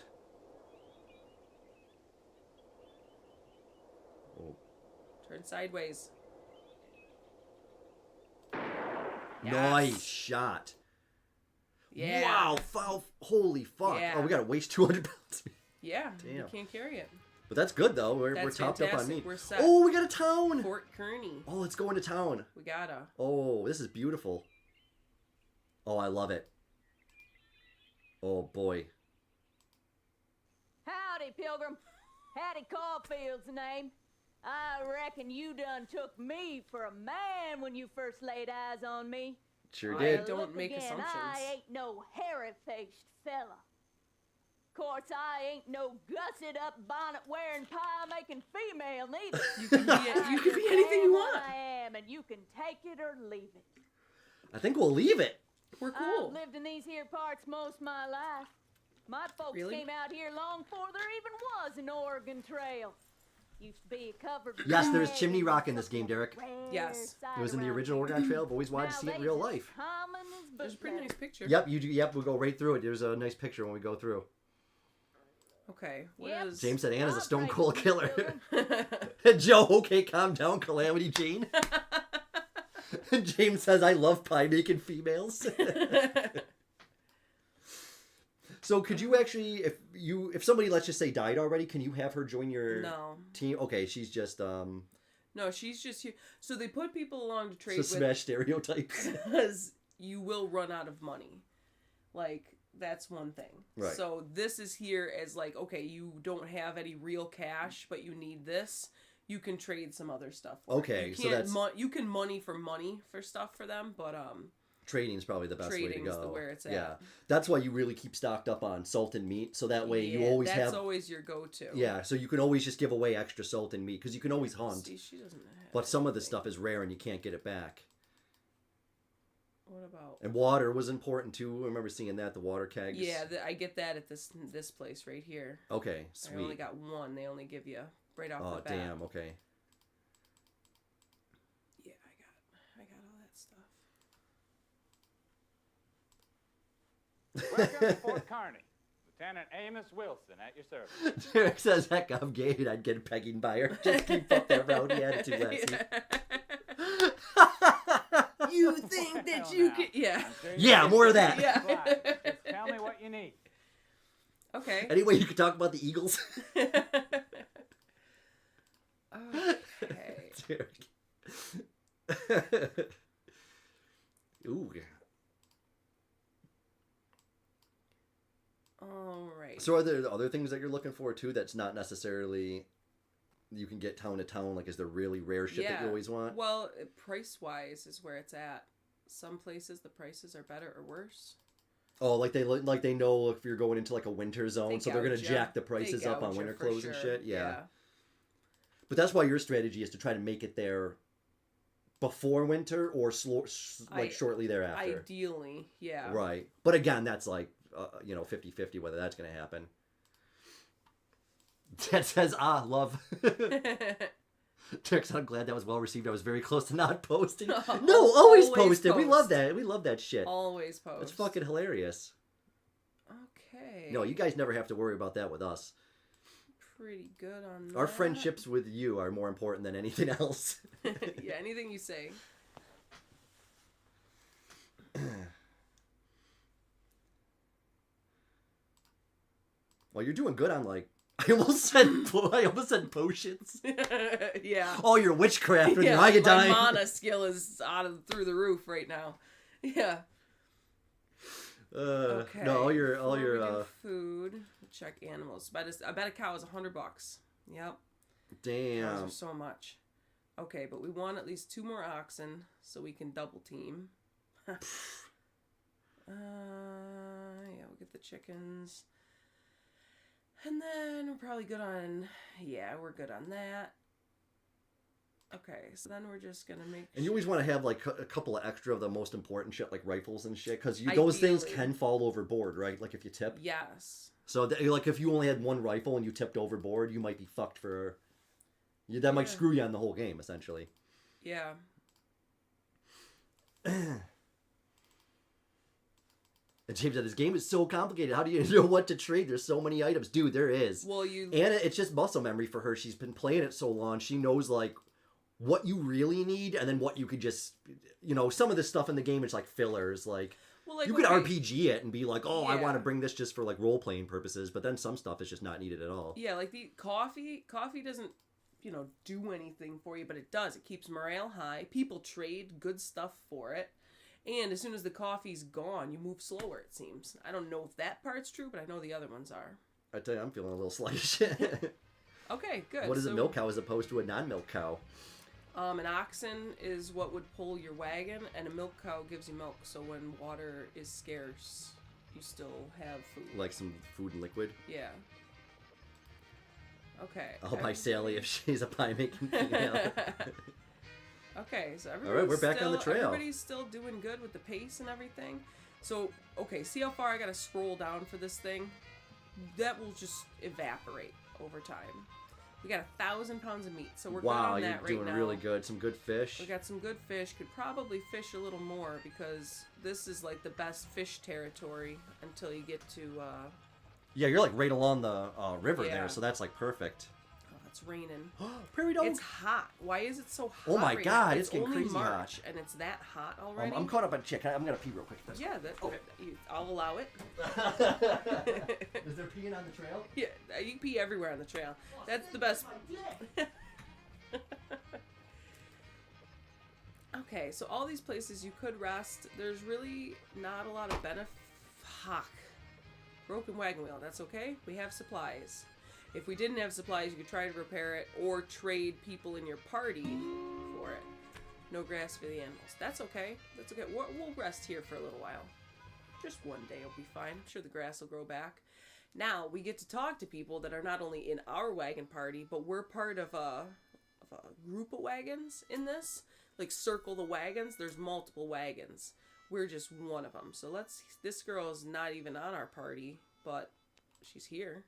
Oh. Turn sideways. Nice shot. Yeah. Wow, foul. Holy fuck. Yeah. Oh, we gotta waste 200 pounds. Yeah, Damn. you can't carry it. But that's good though. We're That's topped up on fantastic. meat. We're set. Oh, we got a town. Fort Kearney. Oh, let's go into town. We gotta. Oh, this is beautiful. Oh, I love it. Oh boy. Howdy, Pilgrim. Hattie Caulfield's the name. I reckon you done took me for a man when you first laid eyes on me. Sure I did. don't Look make again, assumptions. I ain't no hairy-faced fella. Course, I ain't no gusset-up, bonnet-wearing, pie-making female neither. You can be anything you want. I am, and you can take it or leave it. I think we'll leave it. We're cool. I've lived in these here parts most my life. My folks Really? came out here long before there even was an Oregon Trail. Used to be a covered. Yes, there's wagon chimney rock in with this game, Derek. rare Yes. It was in the sight original around Oregon Trail. I've always wanted to see it in real Nowadays, life. it's common as There's a pretty bootleg. nice picture. Yep, you do. Yep, we'll go right through it. There's a nice picture when we go through. Okay. What Yep. is... James said Anna's a I'll stone break cold you, killer. children. Joe, okay, calm down, Calamity Jane. James says, I love pie making females. So could you actually, if somebody, let's just say, died already, can you have her join your No. team? Okay, she's just No, she's just here. So they put people along to trade to with smash stereotypes. because you will run out of money. Like, that's one thing. Right. So this is here as like, okay, you don't have any real cash, but you need this. You can trade some other stuff. For it. Okay, You so can't that's you can money for stuff for them, but trading's probably the best way to trading's go. the where it's at. Yeah, that's why you really keep stocked up on salt and meat, so that way you Yeah, always that's have. always your go-to. Yeah, so you can always just give away extra salt and meat because you can always hunt. See, she doesn't have But some of the anything. stuff is rare and you can't get it back. What about? And water was important too. I remember seeing that, the water kegs. Yeah, I get that at this place right here. Okay, I only sweet. got one. They only give you right off Oh the bat. damn. Okay. Yeah, I got all that stuff. Welcome to Fort Kearney. Lieutenant Amos Wilson at your service. Derek says, "Heck, I'm gay and I'd get a pegging by her. Just keep up that rowdy attitude, lassie." You think that Hell you now. could? Yeah. I'm sure you Yeah, can more of do that. it. Yeah. Fine. Just tell me what you need. Okay. Anyway, you could talk about the Eagles. Okay. Derek. Ooh. All right. So are there other things that you're looking for too that's not necessarily you can get town to town? Like, is there really rare shit that you always want? Well, price-wise is where it's at. Some places the prices are better or worse. Oh, like they know if you're going into like a winter zone, They so they're gonna gouge ya. jack the prices They up on gouge ya winter for clothes and sure. shit. Yeah. But that's why your strategy is to try to make it there before winter or shortly thereafter. Ideally, yeah. Right. But again, that's like 50-50 whether that's gonna happen. Ted says, love. Derek said, I'm glad that was well received. I was very close to not posting. No, always post it. We love that. We love that shit. Always post. It's fucking hilarious. Okay. No, you guys never have to worry about that with us. Pretty good on that. Our friendships with you are more important than anything else. Yeah, anything you say. Well, you're doing good on like I almost said potions. Yeah. Oh, your witchcraft and your My iodine. mana skill is through the roof right now. Yeah. Okay. No, all your Before we do food. Check animals. I bet a cow is $100. Yep. Damn. Cows are so much. Okay, but we want at least 2 more oxen so we can double team. Yeah, we'll get the chickens. And then we're probably good on... Yeah, we're good on that. Okay, so then we're just going to make And you always want to have, like, a couple of extra of the most important shit, like rifles and shit, because Ideally. those things can fall overboard, right? Like, if you tip. Yes. So, like, if you only had one rifle and you tipped overboard, you might be fucked for... That might screw you on the whole game, essentially. Yeah. And James said, this game is so complicated. How do you know what to trade? There's so many items. Dude, there is. Well, and it's just muscle memory for her. She's been playing it so long. She knows, like, what you really need and then what you could just... You know, some of this stuff in the game is, like, fillers. Like, you could RPG it and be like, oh, I want to bring this just for, like, role-playing purposes. But then some stuff is just not needed at all. Yeah, like the coffee doesn't, you know, do anything for you, but it does. It keeps morale high. People trade good stuff for it. And as soon as the coffee's gone, you move slower, it seems. I don't know if that part's true, but I know the other ones are. I tell you, I'm feeling a little sluggish. Okay, good. What is a milk cow as opposed to a non-milk cow? An oxen is what would pull your wagon, and a milk cow gives you milk. So when water is scarce, you still have food. Like some food and liquid? Yeah. Okay. I'll buy Sally if she's a pie-making female. Okay, so all right, we're back on the trail. Everybody's still doing good with the pace and everything. So, okay, see how far I gotta scroll down for this thing? That will just evaporate over time. We got 1,000 pounds of meat, so we're good on that right now. Wow, you're doing really good. Some good fish. We got some good fish. Could probably fish a little more because this is like the best fish territory until you get to... Yeah, you're like right along the river there, so that's like perfect. Oh, it's raining. Prairie dog. It's hot. Why is it so hot? Oh my right God, now? it's getting only crazy March, hot. and it's that hot already. I'm caught up on chick. I'm gonna pee real quick. Yeah, I'll allow it. Is there peeing on the trail? Yeah, you can pee everywhere on the trail. That's the best. Okay, so all these places you could rest. There's really not a lot of benefit. Fuck. Broken wagon wheel. That's okay. We have supplies. If we didn't have supplies, you could try to repair it or trade people in your party for it. No grass for the animals. That's okay. That's okay. We'll rest here for a little while. Just one day will be fine. I'm sure the grass will grow back. Now, we get to talk to people that are not only in our wagon party, but we're part of a group of wagons in this. Like, circle the wagons. There's multiple wagons. We're just one of them. So this girl's not even on our party, but she's here.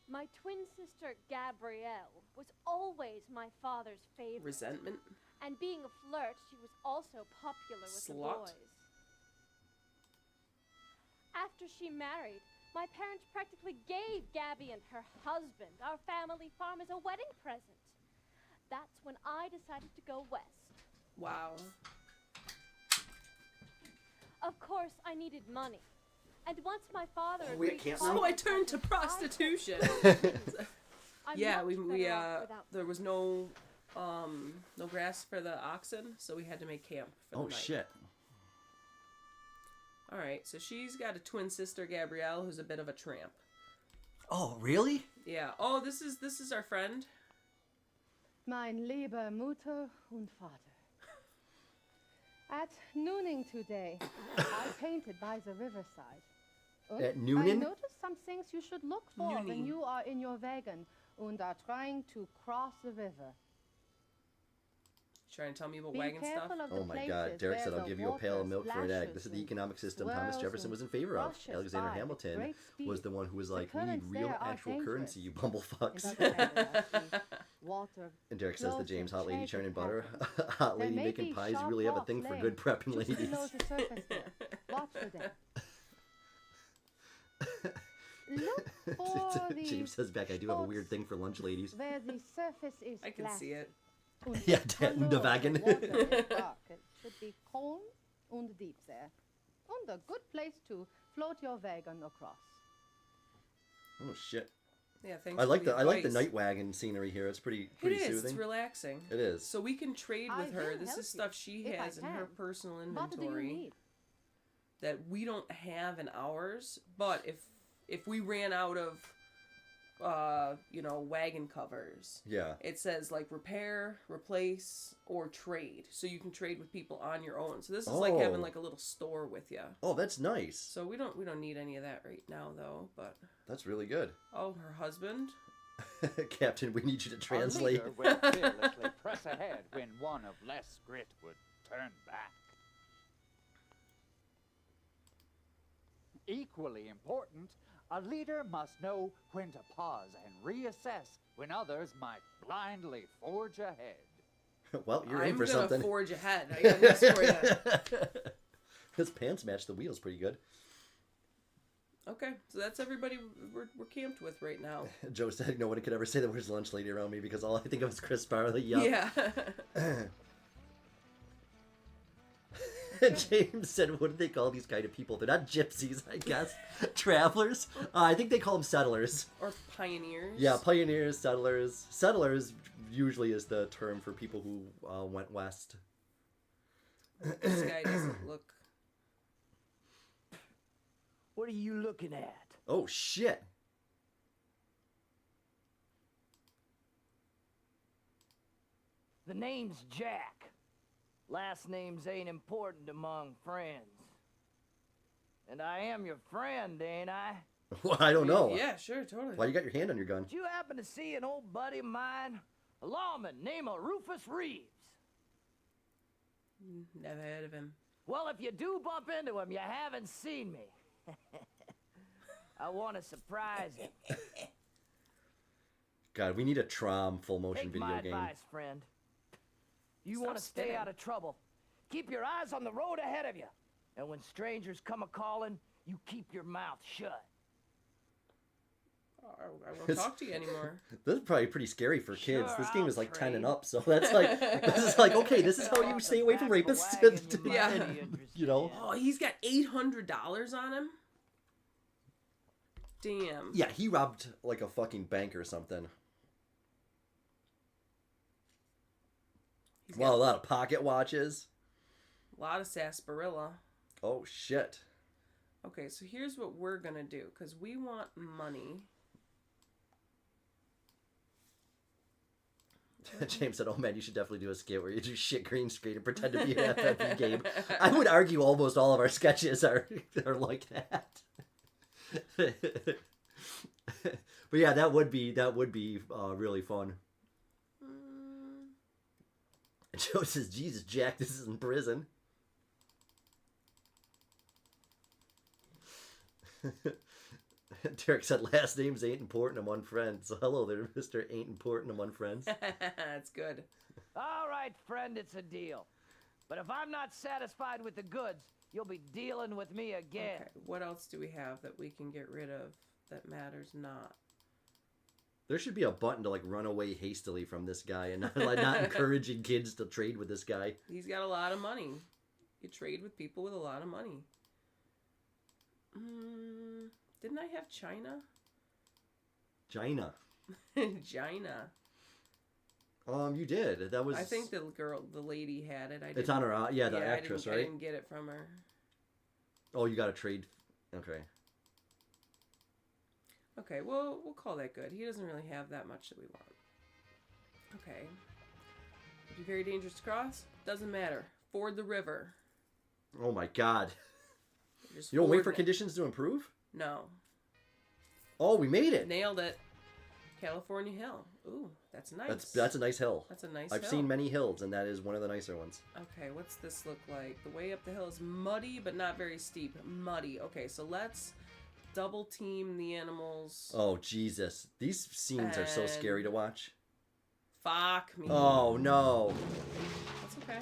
My twin sister, Gabrielle, was always my father's favorite. Resentment. And being a flirt, she was also popular with the boys. After she married, my parents practically gave Gabby and her husband our family farm as a wedding present. That's when I decided to go west. Wow. Of course, I needed money. And once my father So I turned to prostitution. Yeah, there was no grass for the oxen, so we had to make camp for the night. Shit. All right, so she's got a twin sister, Gabrielle, who's a bit of a tramp. Oh, really? Yeah. Oh, this is our friend. Mein lieber Mutter und Vater. At nooning today, I painted by the riverside. At nooning? I noticed some things you should look for when you are in your wagon and are trying to cross the river. Trying to tell me about wagon stuff? Oh my God. Derek said, I'll give you a pail of milk for an egg. This is the economic system Thomas Jefferson was in favor of. Alexander Hamilton was the one who was like, we need real actual currency, you bumblefucks. And Derek says, the James hot lady churning butter, hot lady making pies, you really have a thing for good prepping ladies. Watch for them. Look for the James says back, I do have a weird thing for lunch ladies. Where the surface is I can see it. Yeah, the wagon. It should be calm and deep there. And a good place to float your wagon across. Oh shit. Yeah, thanks. I like the night wagon scenery here. It's pretty soothing. It's relaxing. It is. So we can trade with her. This is stuff she has in her personal inventory that we don't have in ours. But if we ran out of wagon covers. Yeah. It says like repair, replace, or trade. So you can trade with people on your own. So this is like having like a little store with you. Oh, that's nice. So we don't need any of that right now though, but that's really good. Oh, her husband? Captain, we need you to translate. A leader will fearlessly press ahead when one of less grit would turn back. Equally important, a leader must know when to pause and reassess when others might blindly forge ahead. Well, you're in for I'm gonna something. forge ahead. I got this for you. His pants match the wheels pretty good. Okay, so that's everybody we're camped with right now. Joe said no one could ever say the words lunch lady around me because all I think of is Chris Farley. Yup. Yeah. James said, what do they call these kind of people? They're not gypsies, I guess. Travelers? I think they call them settlers. Or pioneers. Yeah, pioneers, settlers. Settlers usually is the term for people who went west. This guy doesn't look... What are you looking at? Oh, shit. The name's Jack. Last names ain't important among friends. And I am your friend, ain't I? Well, I don't know. Yeah, sure, totally. Why you got your hand on your gun? Did you happen to see an old buddy of mine? A lawman named Rufus Reeves. Never heard of him. Well, if you do bump into him, you haven't seen me. I want to surprise him. God, we need a Trom full motion Take video my game. advice, friend. You Stop want to stay spinning. out of trouble. Keep your eyes on the road ahead of you. And when strangers come a-calling, you keep your mouth shut. I won't talk to you anymore. This is probably pretty scary for kids. Sure, This game I'll is like 10 and trade. up, so that's like, this is like, okay, this is how you stay away from rapists. Yeah. You know? Oh, he's got $800 on him? Damn. Yeah, he robbed like a fucking bank or something. Well, a lot of pocket watches. A lot of sarsaparilla. Oh, shit. Okay, so here's what we're going to do, because we want money. James said, oh man, you should definitely do a skit where you do shit green screen and pretend to be an FFP game. I would argue almost all of our sketches are like that. But yeah, that would be really fun. Joe says, Jesus, Jack, this is in prison. Derek said, last names ain't important among friends. So hello there, Mr. Ain't Important Among Friends. That's good. All right, friend, it's a deal. But if I'm not satisfied with the goods, you'll be dealing with me again. Okay, what else do we have that we can get rid of that matters not? There should be a button to like run away hastily from this guy and not encouraging kids to trade with this guy. He's got a lot of money. You trade with people with a lot of money. Didn't I have China? China. China. You did. That was. I think the lady had it. It's on her. Yeah, the actress, right? I didn't get it from her. Oh, you got to trade. Okay. Okay, well, we'll call that good. He doesn't really have that much that we want. Okay. Would be very dangerous to cross? Doesn't matter. Ford the river. Oh my God. Just You don't wait ford for it. conditions to improve? No. Oh, we made it. Nailed it. California Hill. Ooh, that's nice. That's a nice hill. That's a nice I've hill. seen many hills, and that is one of the nicer ones. Okay, what's this look like? The way up the hill is muddy, but not very steep. Muddy. Okay, so let's double team the animals. Oh, Jesus. These scenes are so scary to watch. Fuck me. Oh, no. That's okay.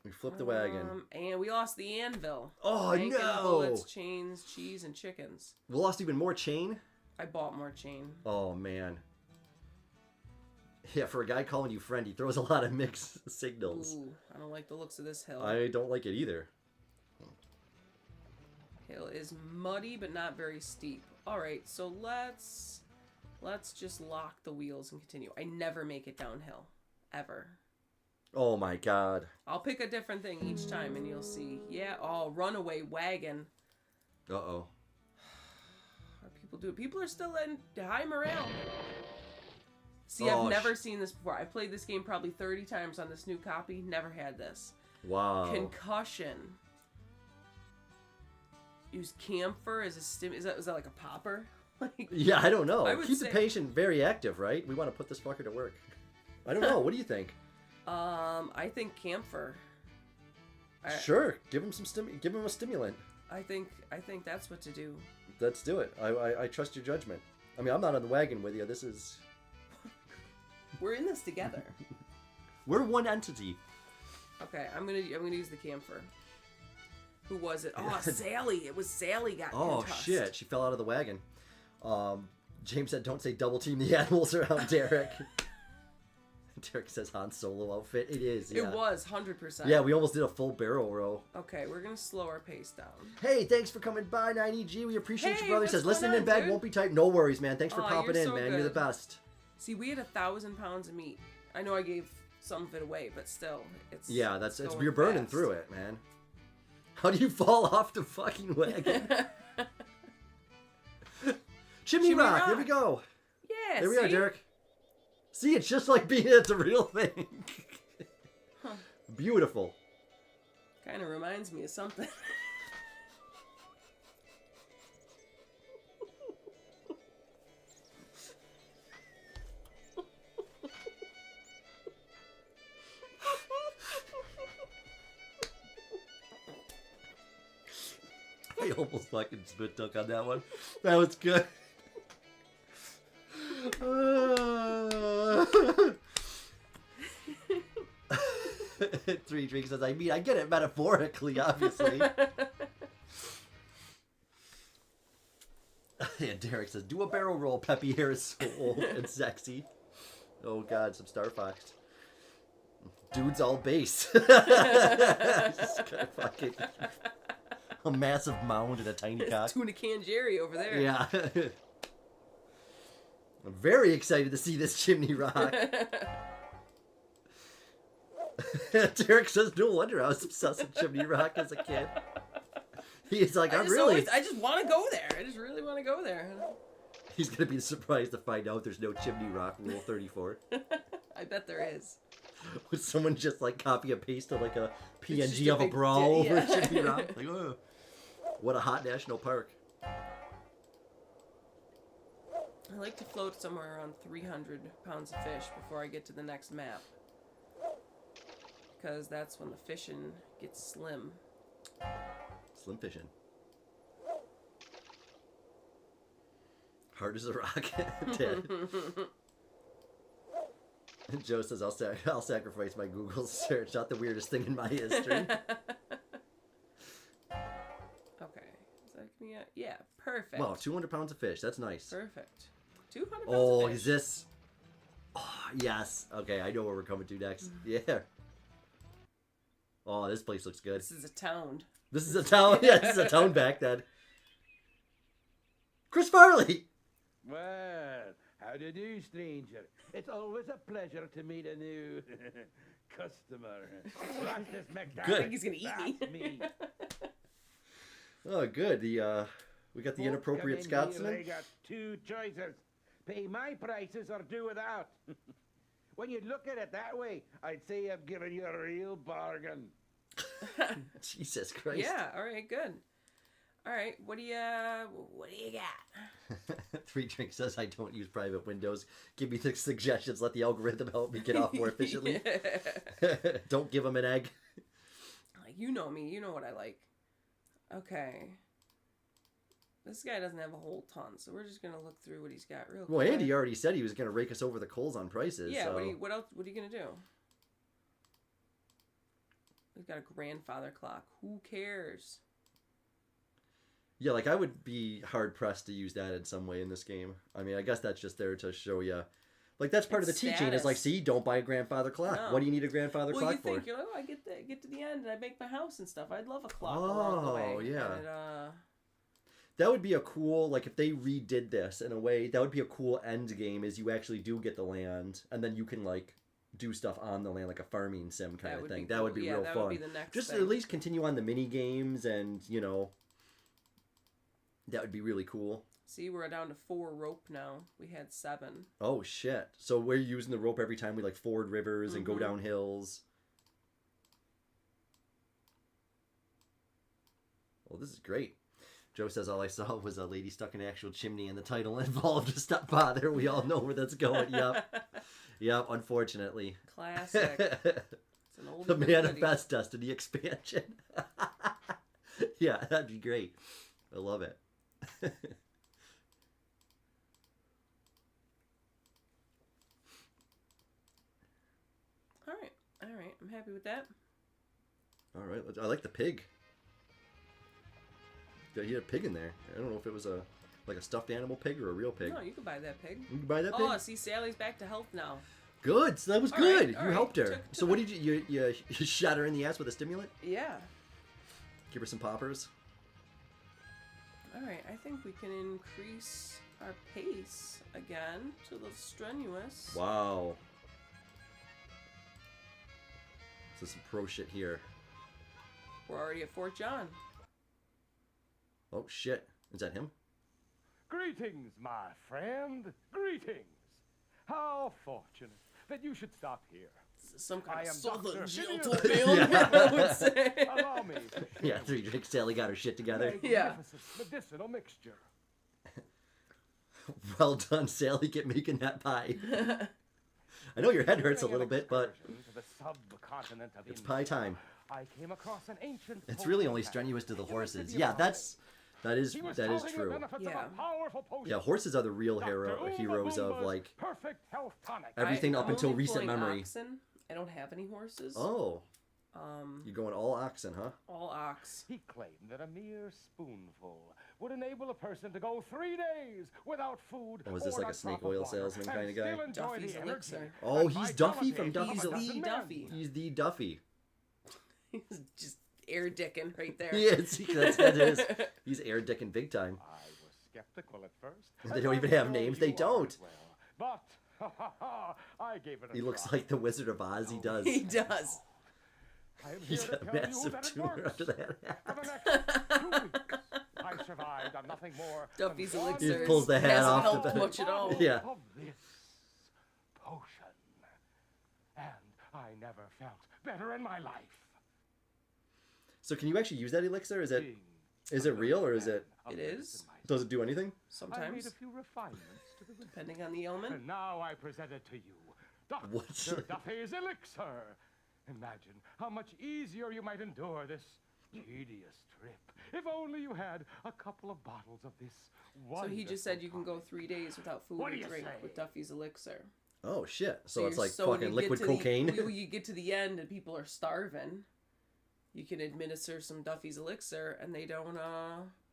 We flipped the wagon. And we lost the anvil. Oh, Bacon, no. Bullets, chains, cheese, and chickens. We lost even more chain? I bought more chain. Oh, man. Yeah, for a guy calling you friend, he throws a lot of mixed signals. Ooh, I don't like the looks of this hill. I don't like it either. Hill is muddy, but not very steep. Alright, so let's just lock the wheels and continue. I never make it downhill. Ever. Oh, my God. I'll pick a different thing each time and you'll see. Yeah, oh, runaway wagon. Uh-oh. Are people do it. People are still in high morale. See, Oh, I've never seen this before. I played this game probably 30 times on this new copy. Never had this. Wow. Concussion. Use camphor as a stim. Is that like a popper? Like, yeah, I don't know. I would Keep the say- patient very active, right? We want to put this fucker to work. I don't know. What do you think? I think camphor. Sure. Give him give him a stimulant. I think that's what to do. Let's do it. I trust your judgment. I mean, I'm not on the wagon with you. This is... We're in this together. We're one entity. Okay, I'm gonna use the camphor. Who was it? Oh, Sally. It was Sally got Oh concussed. shit! She fell out of the wagon. James said, "Don't say double team the animals around Derek." Derek says Han Solo outfit. It is. Yeah. It was 100%. Yeah, we almost did a full barrel roll. Okay, we're gonna slow our pace down. Hey, thanks for coming by, 9EG. We appreciate Hey, you, brother. what's Says, going listening in on, bed dude? won't be tight. No worries, man. Thanks for Aw, popping you're in, so man. You're the good. best. See, we had 1,000 pounds of meat. I know I gave some of it away, but still, it's Yeah, it's going you're burning fast. through it, man. How do you fall off the fucking wagon? Chimney Rock. There we go. Yeah. There we are, see? Derek. See, it's just like being at the real thing. Huh. Beautiful. Kind of reminds me of something. I almost fucking spit took on that one. That was good. Three Drinks says, I mean, I get it metaphorically, obviously. Yeah, Derek says, do a barrel roll. Peppy hair is so old and sexy. Oh, God, some Star Fox. Dude's all bass. Just kind of fucking... A massive mound and a tiny cock. Tuna can Jerry over there. Yeah. I'm very excited to see this chimney rock. Derek says, no wonder I was obsessed with chimney rock as a kid. He's like, I just want to go there. I just really want to go there. He's going to be surprised to find out there's no chimney rock rule 34. I bet there is. Would someone just like copy and paste like a It's just PNG a of a big brawl dick, over yeah. chimney rock? Like, oh, what a hot national park. I like to float somewhere around 300 pounds of fish before I get to the next map. Because that's when the fishing gets slim. Slim fishing. Hard as a rock. Dead. Joe says, I'll sacrifice my Google search. Not the weirdest thing in my history. Okay. Is that coming out? Yeah, perfect. Wow, 200 pounds of fish. That's nice. Perfect. 200 pounds Oh, of fish. is this... Oh, yes. Okay, I know where we're coming to next. Yeah. Oh, this place looks good. This is a town. This is a town. Yeah, this is a town back then. Chris Farley! Well, how do you do, stranger? It's always a pleasure to meet a new customer. Watch this McDonald's. Good. I think he's going to eat That's me. me. Oh, good. We got the inappropriate Folk come in Scotsman. here, they got two choices. Pay my prices or do without. When you look at it that way, I'd say I've given you a real bargain. Jesus Christ. Yeah, alright, good. Alright, what do you got? 3 Drink says, I don't use private windows. Give me the suggestions. Let the algorithm help me get off more efficiently. Don't give him an egg. Like, you know me, you know what I like. Okay. This guy doesn't have a whole ton, so we're just gonna look through what he's got real quick. Well, Andy already said he was going to rake us over the coals on prices. Yeah, so. what else? What are you gonna do? We've got a grandfather clock. Who cares? Yeah, like I would be hard pressed to use that in some way in this game. I mean, I guess that's just there to show you. Like that's part of the It's teaching is like, status. see, don't buy a grandfather clock. No. What do you need a grandfather Well, clock you for? think you're like, oh, I get to the end and I make my house and stuff. I'd love a clock along the way. Oh, yeah. And That would be a cool, like if they redid this in a way, that would be a cool end game is you actually do get the land and then you can like do stuff on the land like a farming sim kind That of would thing. be That would cool. be Yeah, real that fun. would be the next Just thing. at least continue on the mini games and, you know, that would be really cool. See, we're down to 4 rope now. We had 7. Oh shit! So we're using the rope every time we like ford rivers and go down hills. Well, this is great. Joe says all I saw was a lady stuck in an actual chimney, and the title involved a stepfather. We all know where that's going. Yep. Unfortunately. Classic. It's an old The Manifest Destiny expansion. Yeah, that'd be great. I love it. All right. I'm happy with that. All right. I like the pig. He had a pig in there. I don't know if it was a stuffed animal pig or a real pig. No, you can buy that pig. You can buy that pig? Oh, see, Sally's back to health now. Good. So that was All good. right, You helped her. Took So what did you shot her in the ass with a stimulant? Yeah. Give her some poppers? All right, I think we can increase our pace again to the strenuous. Wow. This is some pro shit here. We're already at Fort John. Oh shit. Is that him? Greetings, my friend. Greetings. How fortunate that you should stop here. Some kind I of am southern Dr. gentleman, I would say. Allow me to Yeah, 3 drinks. Sally got her shit together. magnificent medicinal mixture. Well done, Sally. Get making that pie. I know your head hurts a little bit, but To the subcontinent of it's India, pie time. I came across an ancient. It's really only strenuous to the horses. Yeah, that is true. Yeah, horses are the real heroes of like perfect health tonic. everything up until only recent pulling memory. Oxen. I don't have any horses. Oh. You're going all oxen, huh? All ox. He claimed that a mere spoonful would enable a person to go 3 days without food. Oh, is this or like a a snake drop of oil water, salesman and kind of guy? still enjoy Duffy's the elixir. energy Oh, and he's Duffy from vitality Duffy's He's Elixir. the Duffy. He's the Duffy. He's just air dicking right there. He is. That is. He's air dicking big time. I was skeptical at first. They don't even have names. They don't. But I gave it a He looks try. like the Wizard of Oz. He does. He does. I am He's here to got a tell you massive that it tumor works. under that hat. For the next 2 weeks, I survived on nothing more Duffy's than elixir. He pulls the hat hasn't off helped the much at all. Yeah. of this potion. And I never felt better in my life. So can you actually use that elixir? Is it real or is it? It is. Does it do anything? I made Sometimes, a few refinements to the recipe. depending on the ailment. And now I present it to you. Dr. What's- Duffy's elixir. Imagine how much easier you might endure this tedious trip if only you had a couple of bottles of this So he just said you can go tonic. 3 days without food What or do you drink say? with Duffy's elixir. Oh shit! So it's you're- like when fucking you get liquid to the- cocaine. you get to the end and people are starving. You can administer some Duffy's elixir and they don't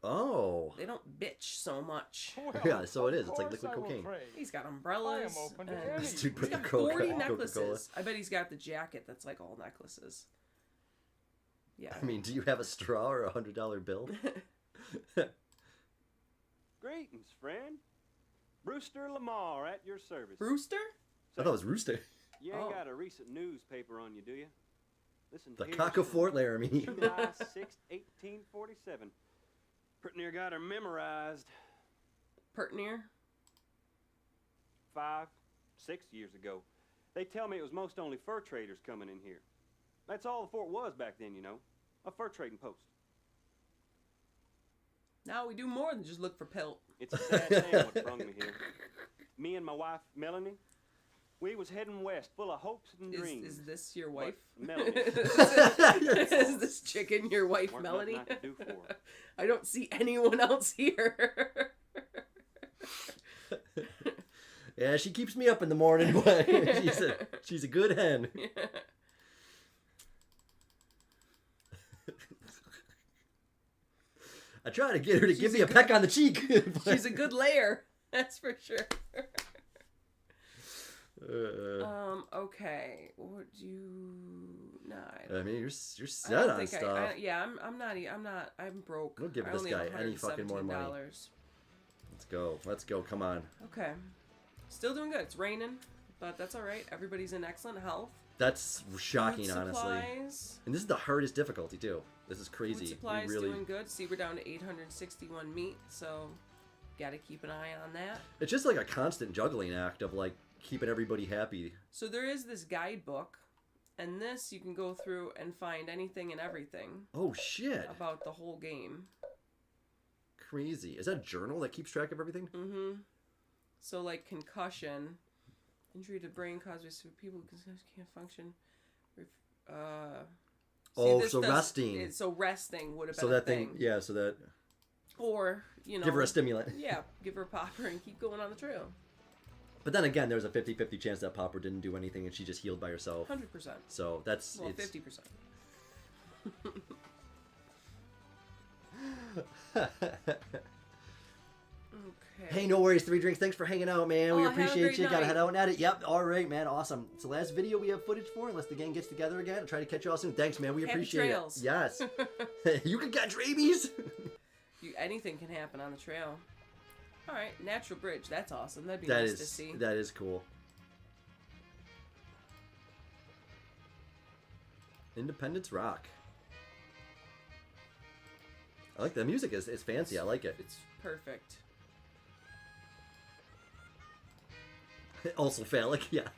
Oh. bitch so much. Yeah, so it is. It's like Of liquid course I will cocaine. pray. He's got umbrellas. I am open to and any. This dude put he's the got Coca- 40 Coca-Cola. necklaces. I bet he's got the jacket that's like all necklaces. Yeah. I mean, do you have a straw or $100 bill? Greetings, friend. Brewster Lamar at your service. Brewster? I thought it was Rooster. You ain't Oh. got a recent newspaper on you, do you? Listen, The here's cock of Fort Laramie. July 6, 1847. Pretty near got her memorized Pert near? 5, 6 years ago. They tell me it was most only fur traders coming in here. That's all the fort was back then, you know. A fur trading post. Now we do more than just look for pelt. It's a sad thing what brung me here. Me and my wife, Melanie, we was heading west full of hopes and dreams. Is this your wife? Melanie. Is this chicken your wife, Weren't Melanie? nothing I could do for her. I don't see anyone else here. Yeah, she keeps me up in the morning, but she's a good hen. I try to get her to give me a peck on the cheek. She's a good layer, that's for sure. Okay. What do you? No, I mean, you're set on stuff. I'm broke. We'll give I this only guy have any fucking more money. $117. Let's go. Come on. Okay. Still doing good. It's raining, but that's all right. Everybody's in excellent health. That's shocking, Food honestly. supplies. And this is the hardest difficulty too. This is crazy. Food supplies We really... doing good. See, we're down to 861 meat, so Got to keep an eye on that. It's just like a constant juggling act of like keeping everybody happy. So there is this guidebook, and this you can go through and find anything and everything. Oh shit! About the whole game. Crazy. Is that a journal that keeps track of everything? Mm-hmm. So like concussion, injury to brain caused by people who can't function. So resting. So resting would have been so a that thing. Yeah, so that. Or, you know. Give her a stimulant. Yeah, give her a popper and keep going on the trail. But then again, there's a 50-50 chance that Popper didn't do anything and she just healed by herself. 100%. So that's... Well, it's... 50%. Okay. Hey, no worries, 3 Drinks. Thanks for hanging out, man. We have a appreciate great you. night. Gotta head out and at it. Yep. All right, man. Awesome. It's the last video we have footage for, unless the gang gets together again. I'll try to catch you all soon. Thanks, man. We Happy appreciate trails. it. Yes. You can catch rabies. Anything can happen on the trail. All right, natural bridge. That's awesome. That'd be nice to see. That is cool. Independence Rock. I like the music. Is fancy. I like it. It's perfect. Also phallic, yeah.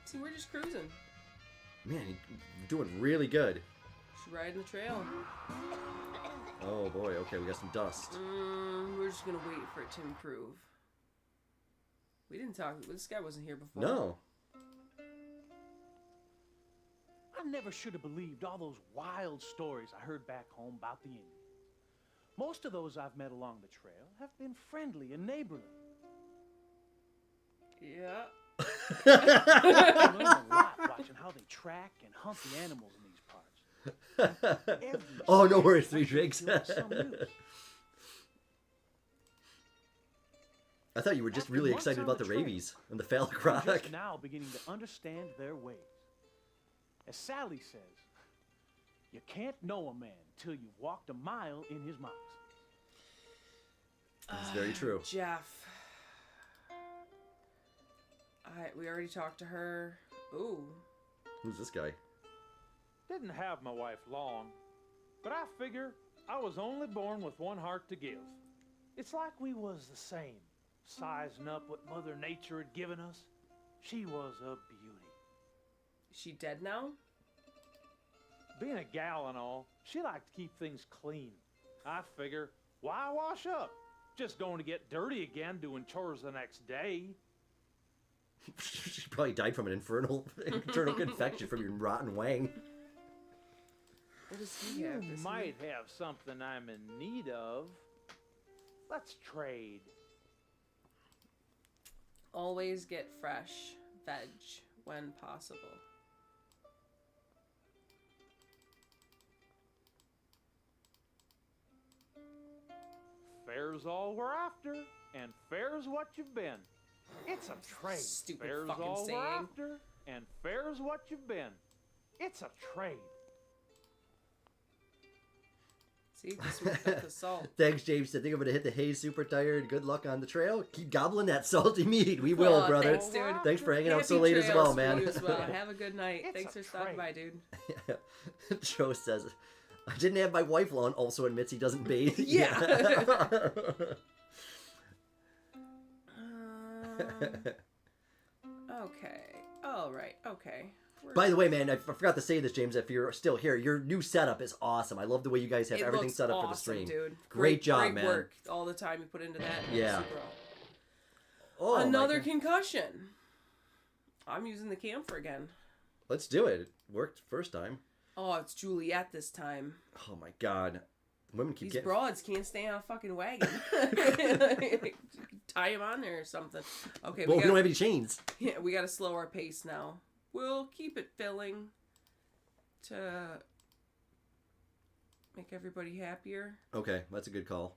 See, we're just cruising. Man, you're doing really good. Just riding the trail. Oh boy, okay, we got some dust. We're just gonna wait for it to improve. We didn't talk. This guy wasn't here before. No. I never should have believed all those wild stories I heard back home about the Indians. Most of those I've met along the trail have been friendly and neighborly. Yeah. I learned a lot watching how they track and hunt the animals in these parts. Oh, no worries, 3 Drinks. I thought you were just really excited about the rabies and the phallic rock. I'm just now beginning to understand their ways. As Sally says, you can't know a man till you've walked a mile in his miles. It's very true. Jeff. We already talked to her. Ooh. Who's this guy? Didn't have my wife long, but I figure I was only born with one heart to give. It's like we was the same, sizing up what Mother Nature had given us. She was a beauty. Is she dead now? Being a gal and all, she liked to keep things clean. I figure, why wash up? Just going to get dirty again doing chores the next day. She probably died from an internal infection from your rotten wang. What does he have? You might have something I'm in need of. Let's trade. Always get fresh veg when possible. Fair's all we're after, and fair's what you've been. It's a trade. Stupid Fair's fucking all saying. we're after, and fair's what you've been. It's a trade. See, just worked up the salt. Thanks, James. I think I'm going to hit the hay super tired. Good luck on the trail. Keep gobbling that salty meat. We will, brother. Thanks, dude. Thanks for hanging out Happy so late as well, trails man. for you as well. Have a good night. Thanks for stopping by, dude. Joe says, I didn't have my wife long. Also admits he doesn't bathe. Yeah. Okay. All right. Okay. By the way, man, I forgot to say this, James. If you're still here, your new setup is awesome. I love the way you guys have It everything looks set up awesome, for the stream. Dude. Great job, great man. Work. All the time you put into that. Yeah. Super Oh, another my God. concussion. I'm using the camphor again. Let's do it. It worked first time. Oh, it's Juliet this time. Oh my God. Women keep These getting... broads can't stay on a fucking wagon. Tie them on there or something. Okay, Well, we don't have any chains. Yeah, we got to slow our pace now. We'll keep it filling to make everybody happier. Okay, that's a good call.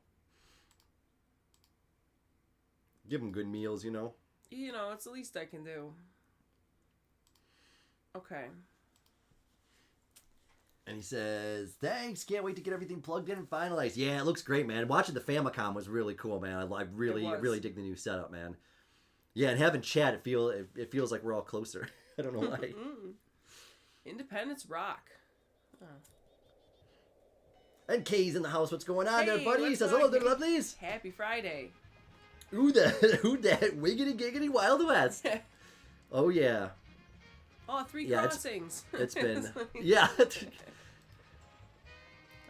Give them good meals, you know. You know, it's the least I can do. Okay. And he says, thanks, can't wait to get everything plugged in and finalized. Yeah, it looks great, man. Watching the Famicom was really cool, man. I really dig the new setup, man. Yeah, and having chat, it feels like we're all closer. I don't know why. Independence Rock. Oh. And Kay's in the house. What's going on there, Hey, buddy? what's Says going hello on, there, Kay? lovelies. Happy Friday. Who that wiggity giggity Wild West. Oh, yeah. Oh, three Yeah, crossings. It's been... yeah.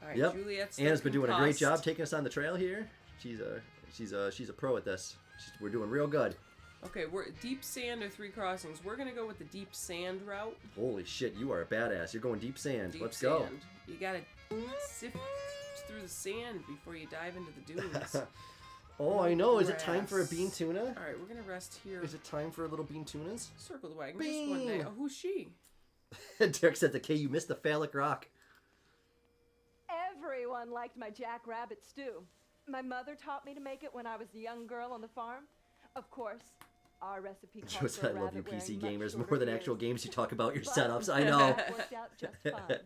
All right, Yep. Juliet's Anna's been doing a great concussed. job taking us on the trail here. She's a pro at this. We're doing real good. Okay, we're deep sand or three crossings. We're gonna go with the deep sand route. Holy shit, you are a badass. You're going deep sand. Deep Let's sand. go. You gotta sift through the sand before you dive into the dunes. Oh, I know. Is it time for a Grass. bean tuna? All right, we're gonna rest here. Is it time for a little bean tunas? Circle the wagon. Bing. Just one day. Oh, who's she? Derek said to Kay, you missed the phallic rock. Everyone liked my jackrabbit stew. My mother taught me to make it when I was a young girl on the farm. Of course, our recipe calls Just, for I a love you rabbit PC wearing much gamers more shorter than actual ears. games you talk about your But setups. I know. it worked out just fine.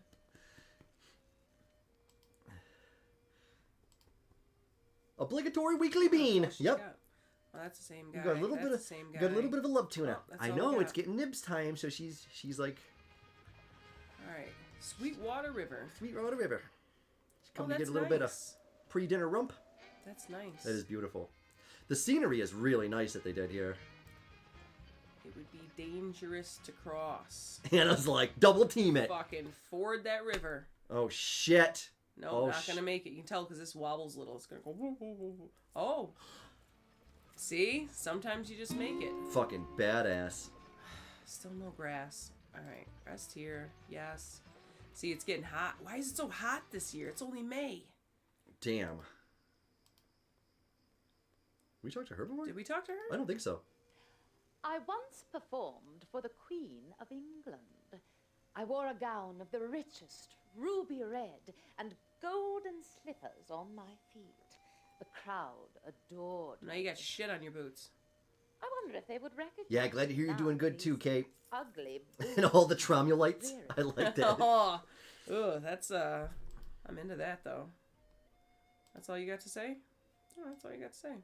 Obligatory weekly bean. Oh, she's Yep. got- Oh, that's the same guy. You got a little That's bit the of same you got a little guy. bit of a love tuna. Oh, that's I all know we it's got. getting nibs time, so she's like All right, Sweetwater River. Sweetwater River. She's come to that's get a little bit of nice. pre-dinner rump. That's nice. That is beautiful. The scenery is really nice that they did here. It would be dangerous to cross. Anna's like, double team it. Fucking ford that river. Oh shit. No, Oh, not gonna make it. You can tell because this wobbles a little. It's gonna go. Woo, woo, woo, woo. Oh. See, sometimes you just make it. Fucking badass. Still no grass. All right, rest here. Yes. See, it's getting hot. Why is it so hot this year? It's only May. Damn. We talked to her before? Did we talk to her? I don't think so. I once performed for the Queen of England. I wore a gown of the richest, ruby red, and golden slippers on my feet. The crowd adored Now me. you got shit on your boots. I wonder if they would recognize Yeah, glad to hear you're doing good too, Kate. ugly And all the Tromulites. I like that. Oh, ugh, that's I'm into that though. That's all you got to say? Oh, that's all you got to say.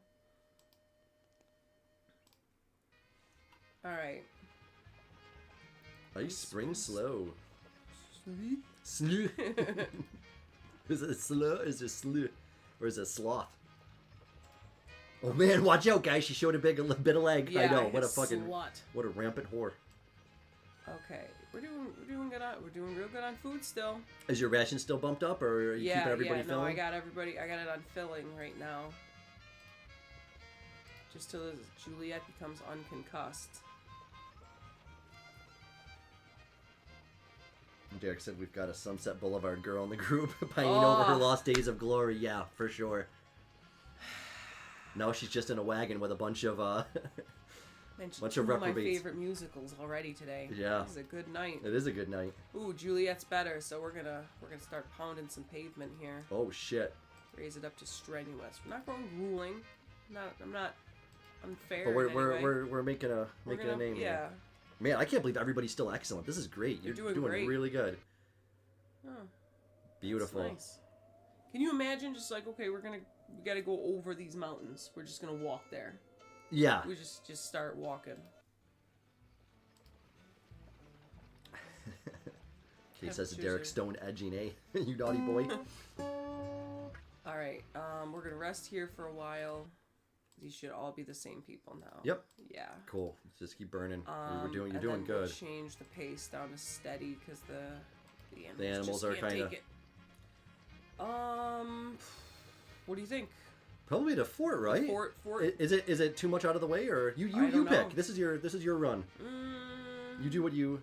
All right. Ice spring slow. Slew. Is it slow? Is it slew? Or is it sloth? Oh man, watch out, guys! She showed a bit of leg. I Yeah, know. What a fucking slut. what a rampant whore. Okay, we're doing good on real good on food still. Is your ration still bumped up, or are you keeping everybody no, I filling? got it on filling right now. Just till Juliet becomes unconcussed. Derek said we've got a Sunset Boulevard girl in the group pining over her lost days of glory. Yeah, for sure. Now she's just in a wagon with a bunch of Mentioned bunch two of of my reprobates. favorite musicals already today. Yeah. This is a good night. It is a good night. Ooh, Juliet's better, so we're gonna start pounding some pavement here. Oh shit. Raise it up to strenuous. We're not going grueling. I'm not unfair. But we're in any way. we're making a name. Yeah. Here. Man, I can't believe everybody's still excellent. This is great. You're doing great. really good. Oh, Beautiful. that's nice. Can you imagine just like, okay, we gotta go over these mountains. We're just gonna walk there. Yeah. We just start walking. Kay says to Derek Stone edging, eh? You naughty boy. All right, we're gonna rest here for a while. These should all be the same people now. Yep. Yeah. Cool. Let's just keep burning. You're and doing then we'll good. change the pace down to steady because the The animals just are can't kind of. take it. What do you think? Probably the fort, right? Fort. Is it too much out of the way, or you I don't pick? know. This is your run. You do what you.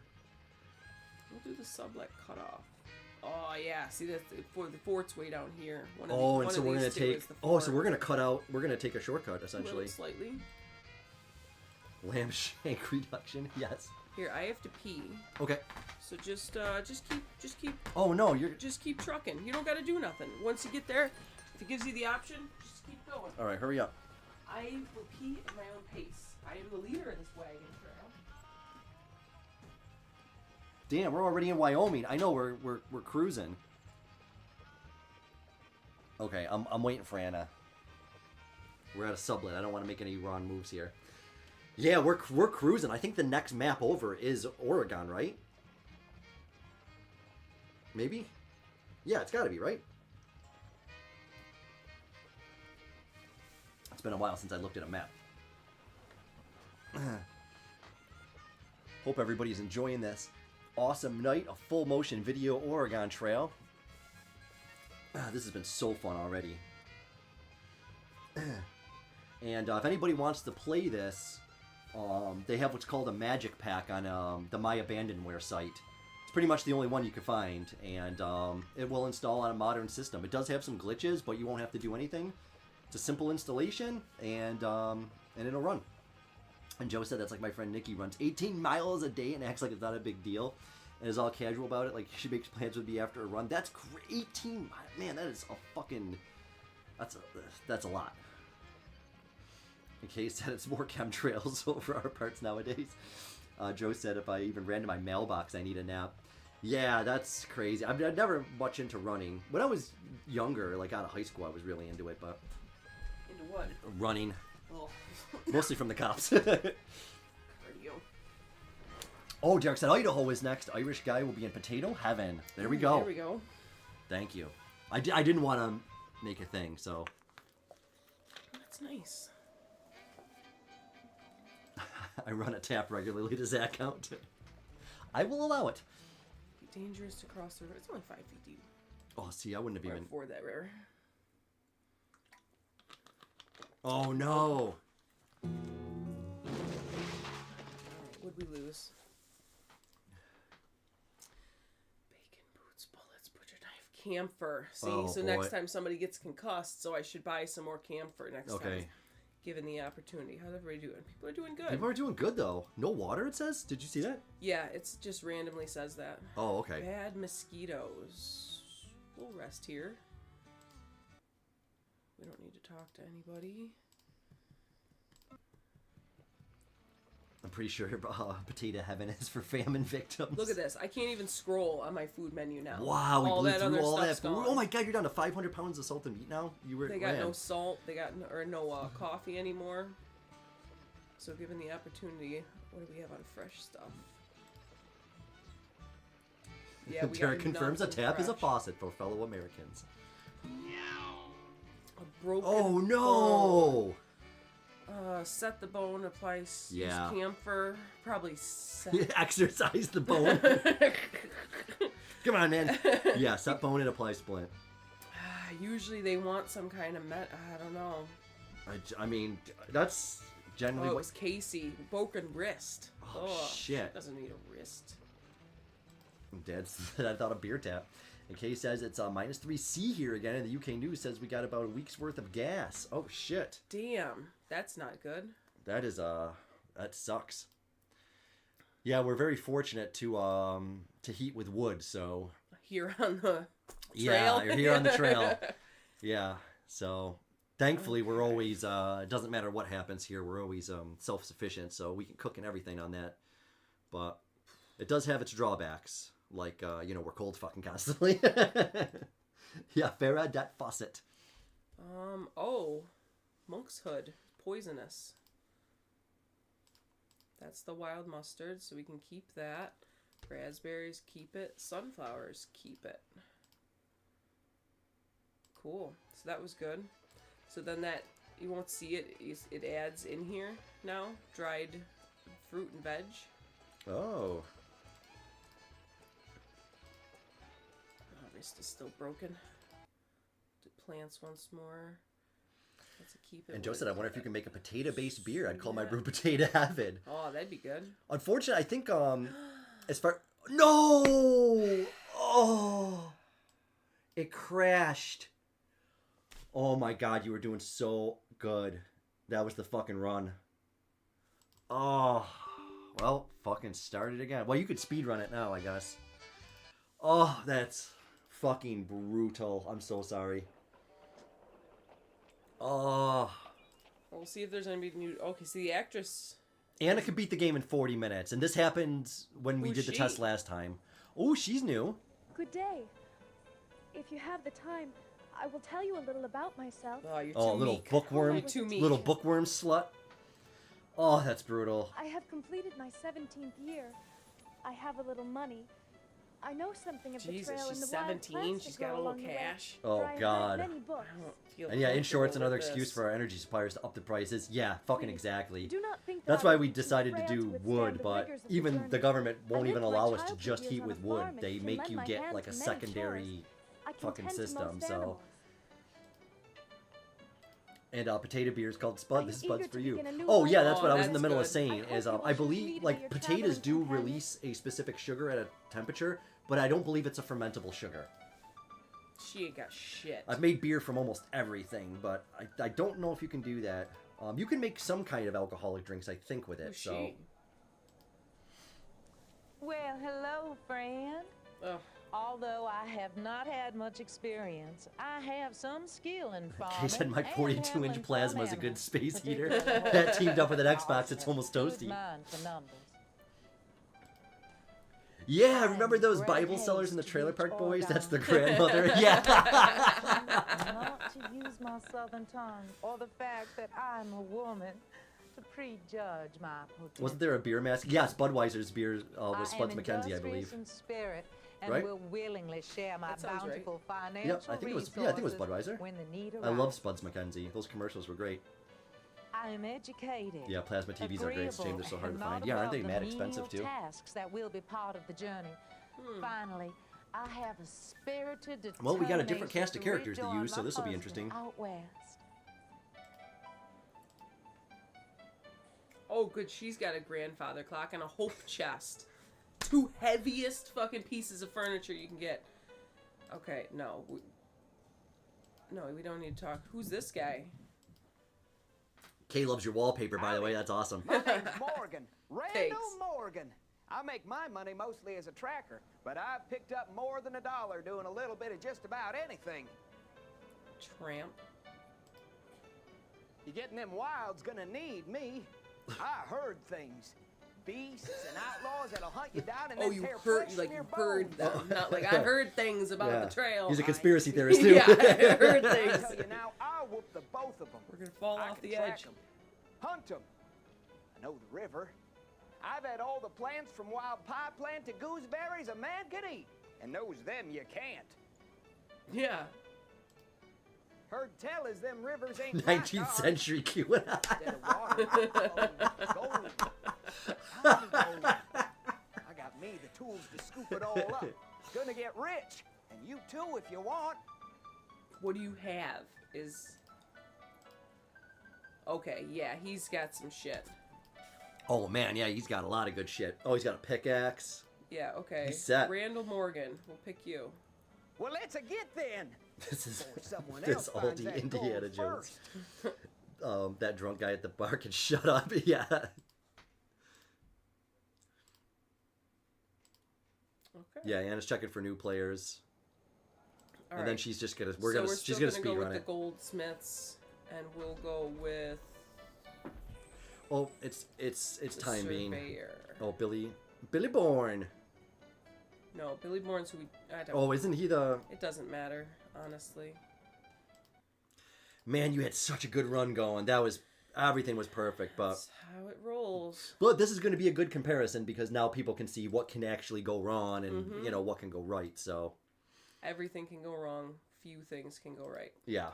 We'll do the sublet cutoff. Oh yeah, see that's the fort's way down here. And so we're gonna take. Oh, so we're gonna cut out. We're gonna take a shortcut essentially. Slightly. Lamb shank reduction. Yes. Here, I have to pee. Okay. So just keep. Oh no, you're. Just keep trucking. You don't got to do nothing. Once you get there, if it gives you the option, just keep going. All right, hurry up. I will pee at my own pace. I am the leader of this wagon trail. Damn, we're already in Wyoming. I know we're cruising. Okay, I'm waiting for Anna. We're at a sublet. I don't want to make any wrong moves here. Yeah, we're cruising. I think the next map over is Oregon, right? Maybe? Yeah, it's got to be, right? been a while since I looked at a map. Hope everybody's enjoying this awesome night of full motion video Oregon Trail. This has been so fun already. And if anybody wants to play this, they have what's called a magic pack on the My Abandonware site. It's pretty much the only one you can find, and it will install on a modern system. It does have some glitches, but you won't have to do anything. It's a simple installation, and it'll run. And Joe said that's like my friend Nikki runs 18 miles a day and acts like it's not a big deal, and is all casual about it. Like she makes plans with me after a run. That's 18 miles, man. That is a fucking. That's a lot. In case that it's more chemtrails over our parts nowadays. Joe said if I even ran to my mailbox, I need a nap. Yeah, that's crazy. I'm never much into running. When I was younger, like out of high school, I was really into it, but... Into what? Running. Oh. Mostly from the cops. Cardio. Oh, Derek said Idaho is next. Irish guy will be in potato heaven. There we go. There we go. Thank you. I didn't want to make a thing, so... That's nice. I run a tap regularly. Does that count? I will allow it. Be dangerous to cross the river. It's only 5 feet deep. Oh, see, I wouldn't have even... Ford that river. Oh, no. Would we lose? Bacon, boots, bullets, butcher knife, camphor. See, Oh, so boy. next time somebody gets concussed, so I should buy some more camphor next time. Okay. Given the opportunity. How's everybody doing? People are doing good. People are doing good, though. No water, it says? Did you see that? Yeah, it's just randomly says that. Oh, okay. Bad mosquitoes. We'll rest here. We don't need to talk to anybody. I'm pretty sure potato heaven is for famine victims. Look at this. I can't even scroll on my food menu now. Wow, we blew through all that food. Gone. Oh my god, you're down to 500 pounds of salt and meat now? They got no salt. They got no coffee anymore. So given the opportunity, what do we have on fresh stuff? Yeah, we Derek got confirms a nothing tap is a fresh. faucet for fellow Americans. A broken Oh no! bone. Set the bone, apply use Yeah. camphor, probably set. Exercise the bone. Come on, man. Yeah, set bone and apply splint. Usually they want some kind of I don't know. I mean, that's generally Oh, it what... was Casey. Broken wrist. Oh, shit. Doesn't need a wrist. Dad's I thought a beer tap. And Kay says it's -3C here again, and the UK News says we got about a week's worth of gas. Oh shit. Damn, that's not good. That is that sucks. Yeah, we're very fortunate to heat with wood, so Here on the trail. yeah, you're here on the trail. Yeah, so thankfully we're always it doesn't matter what happens here, we're always self-sufficient, so we can cook and everything on that. But it does have its drawbacks. Like, we're cold fucking constantly. Yeah, Farah dat faucet. Oh. Monk's hood. Poisonous. That's the wild mustard, so we can keep that. Raspberries, keep it. Sunflowers, keep it. Cool. So that was good. So then that, you won't see it, it adds in here now. Dried fruit and veg. Oh. Wrist is still broken. Do plants once more. Let's keep it. And Joe said, I wonder if you can make a potato-based beer. I'd call my brew Potato Heaven. Oh, that'd be good. Unfortunately, I think, as far... No! Oh! It crashed. Oh my god, you were doing so good. That was the fucking run. Oh. Well, fucking start it again. Well, you could speed run it now, I guess. Oh, that's fucking brutal. I'm so sorry. Oh. We'll see if there's anybody new. Okay, so the actress. Anna could beat the game in 40 minutes, and this happened when we did the test last time. Oh, she's new. Good day. If you have the time, I will tell you a little about myself. Oh, you're Oh, little bookworm. You're too meek. Little bookworm slut. Oh, that's brutal. I have completed my 17th year. I have a little money. I know something of the Jesus, trail and she's the wild 17. plants She's that grow got a little along the way, cash. for Oh, I have read God. many books. And yeah, in shorts, another excuse for our energy suppliers to up the prices. Yeah, fucking exactly. do not think That's that I why would we be too decided to frail do to withstand wood, the but rigors of the even journey. the government won't I even lived my allow us to childhood just years heat on a with wood. farm and They can make lend you my get hand like a to many secondary chores. I can fucking tend to system, most so... animals. And potato beer is called Spud. This is Spud's eager for to you. begin a new Oh life? yeah, that's what Oh, I was in the that's middle of good. saying. I Is hope you I will show believe me to like be your potatoes do traveling companion. release a specific sugar at a temperature, but I don't believe it's a fermentable sugar. She ain't got shit. I've made beer from almost everything, but I don't know if you can do that. You can make some kind of alcoholic drinks, I think, with it. Who's So. she? Well, hello, friend. Oh. Although I have not had much experience, I have some skill in farming. They said my and 42-inch handling plasma farm is a good animals, space heater. particularly That teamed up with an horses. Xbox, it's almost Good toasty. mind for numbers. Yeah, remember those Bible sellers in the Trailer Park Boys? That's the grandmother. Yeah. Not to use my southern tongue or the fact that I'm a woman to prejudge my potential. Wasn't there a beer mask? Yes, Budweiser's beer was Spuds McKenzie, I believe. In spirit and Right? will willingly share my That sounds right. bountiful financial Yep, I think it was. Yeah, I think it was Budweiser. when the need I love arises. Spuds McKenzie. Those commercials were great. I am educated. Yeah, plasma TVs are great. It's a shame they're so hard to agreeable, find. and Yeah, aren't not they above mad the expensive menial too? tasks that will be part of the journey. Finally, I have a spirited determination. Well, we got a different cast of to characters to rejoin use, so my this will be husband interesting. Out west. Oh, good. She's got a grandfather clock and a hope chest. Two heaviest fucking pieces of furniture you can get. Okay, no. We don't need to talk. Who's this guy? Kay loves your wallpaper, by the way. That's awesome. My name's Morgan. Randall Thanks. Morgan. I make my money mostly as a tracker, but I've picked up more than $1 doing a little bit of just about anything. Tramp. You getting them wilds gonna need me. I heard things. Beasts and outlaws that'll hunt you down and Oh, then you tear heard, flesh like from your you heard bones. them. Not like I heard things about Yeah. the trail. He's a conspiracy theorist too. Yeah, I heard I things. tell you now, I'll whoop the both of them. We're gonna fall I off can the track edge. 'em, hunt them. I know the river. I've had all the plants from wild pie plant to gooseberries a man can eat, and knows them you can't. Yeah. Heard tell is them rivers ain't 19th century QAnon. instead of water. Gold. Tiny gold. I got me the tools to scoop it all up. Gonna get rich, and you too if you want. What do you have? Is okay. Yeah, he's got some shit. Oh man, yeah, he's got a lot of good shit. Oh, he's got a pickaxe. Yeah. Okay. He's set. Randall Morgan. We'll pick you. Well, let's get then. This is Before someone this else finds oldie that Indiana gold Jones. first. That drunk guy at the bar can shut up. Yeah. Okay. Yeah, Anna's checking for new players. All And then right. she's just gonna So she's gonna speed go with run the it. goldsmiths, and we'll go with Oh, it's the time being. surveyor. Oh, Billy Bourne. No, Billy Bourne's who we. I don't. Oh, isn't he the? It doesn't matter, honestly. Man, you had such a good run going. Everything was perfect, but That's how it rolls. but this is going to be a good comparison because now people can see what can actually go wrong and Mhm. what can go right. So Everything can go wrong. Few things can go right. yeah.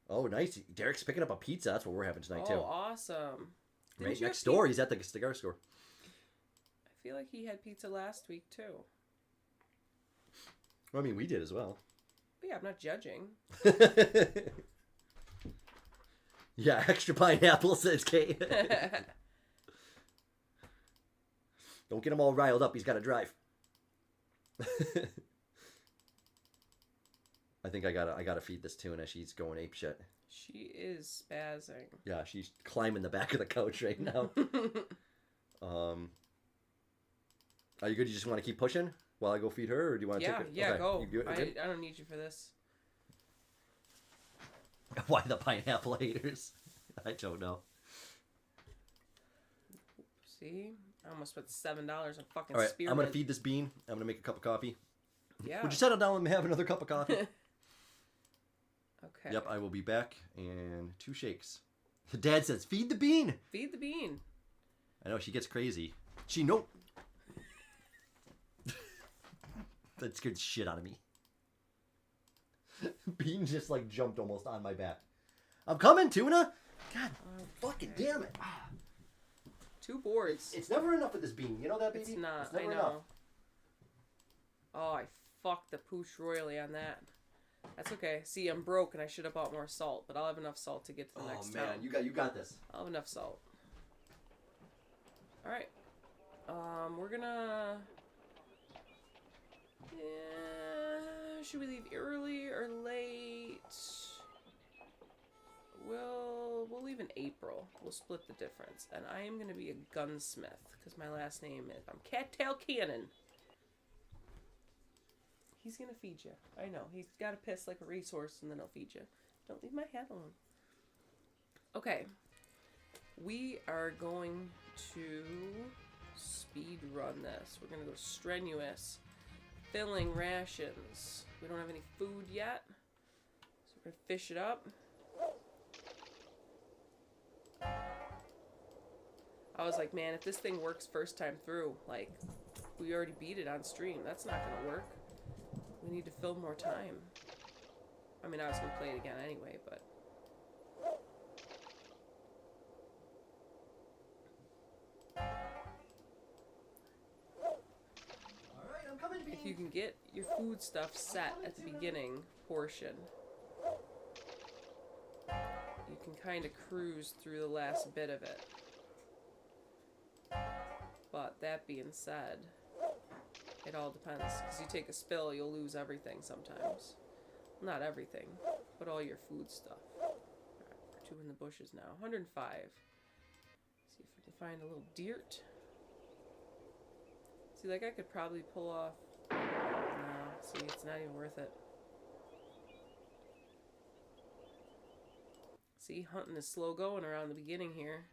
Oh, nice. Derek's picking up a pizza. That's what we're having tonight, Oh, too. awesome! Didn't Right you next have door. pizza? He's at the cigar store. I feel like he had pizza last week too. I mean, we did as well. But yeah, I'm not judging. Yeah, extra pineapple, says Kate. Don't get him all riled up. He's got to drive. I think I gotta feed this tuna. She's going ape shit. She is spazzing. Yeah, she's climbing the back of the couch right now. Are you good? You just want to keep pushing while I go feed her, or do you want to Yeah, take it? yeah, Okay, go. you good? I don't need you for this. Why the pineapple haters? I don't know. See, I almost spent $7 on fucking All right, spearmint. I'm gonna feed this bean. I'm gonna make a cup of coffee. Yeah. Would you settle down and have another cup of coffee? Okay. Yep, I will be back in 2 shakes. Dad says, feed the bean. Feed the bean. I know, she gets crazy. Nope. That scared the shit out of me. Bean just like jumped almost on my back. I'm coming, Tuna. God fucking damn it. 2 boards. It's never enough of this bean. You know that, baby? It's not. It's never I know. enough. Oh, I fucked the pooch royally on that. That's okay. See, I'm broke and I should have bought more salt, but I'll have enough salt to get to the next town. You got this. I'll have enough salt. All right. We're gonna. Yeah. Should we leave early or late? We'll leave in April. We'll split the difference, and I am gonna be a gunsmith because my last name is Cattail Cannon. He's gonna feed you. I know. He's got to piss like a racehorse, and then he'll feed you. Don't leave my hat alone. Okay. We are going to speed run this. We're gonna go strenuous. Filling rations. We don't have any food yet, so we're gonna fish it up. I was like, man, if this thing works first time through, like, we already beat it on stream. That's not gonna work. We need to fill more time. I mean, I was gonna play it again anyway, but. Alright, I'm coming, Bean. If you can get your food stuff set at the beginning portion, you can kind of cruise through the last bit of it. But that being said, it all depends. Because you take a spill, you'll lose everything sometimes. Not everything, but all your food stuff. Alright, we're 2 in the bushes now. 105. See if we can find a little dirt. See, like I could probably pull off. No, see, it's not even worth it. See, hunting is slow going around the beginning here.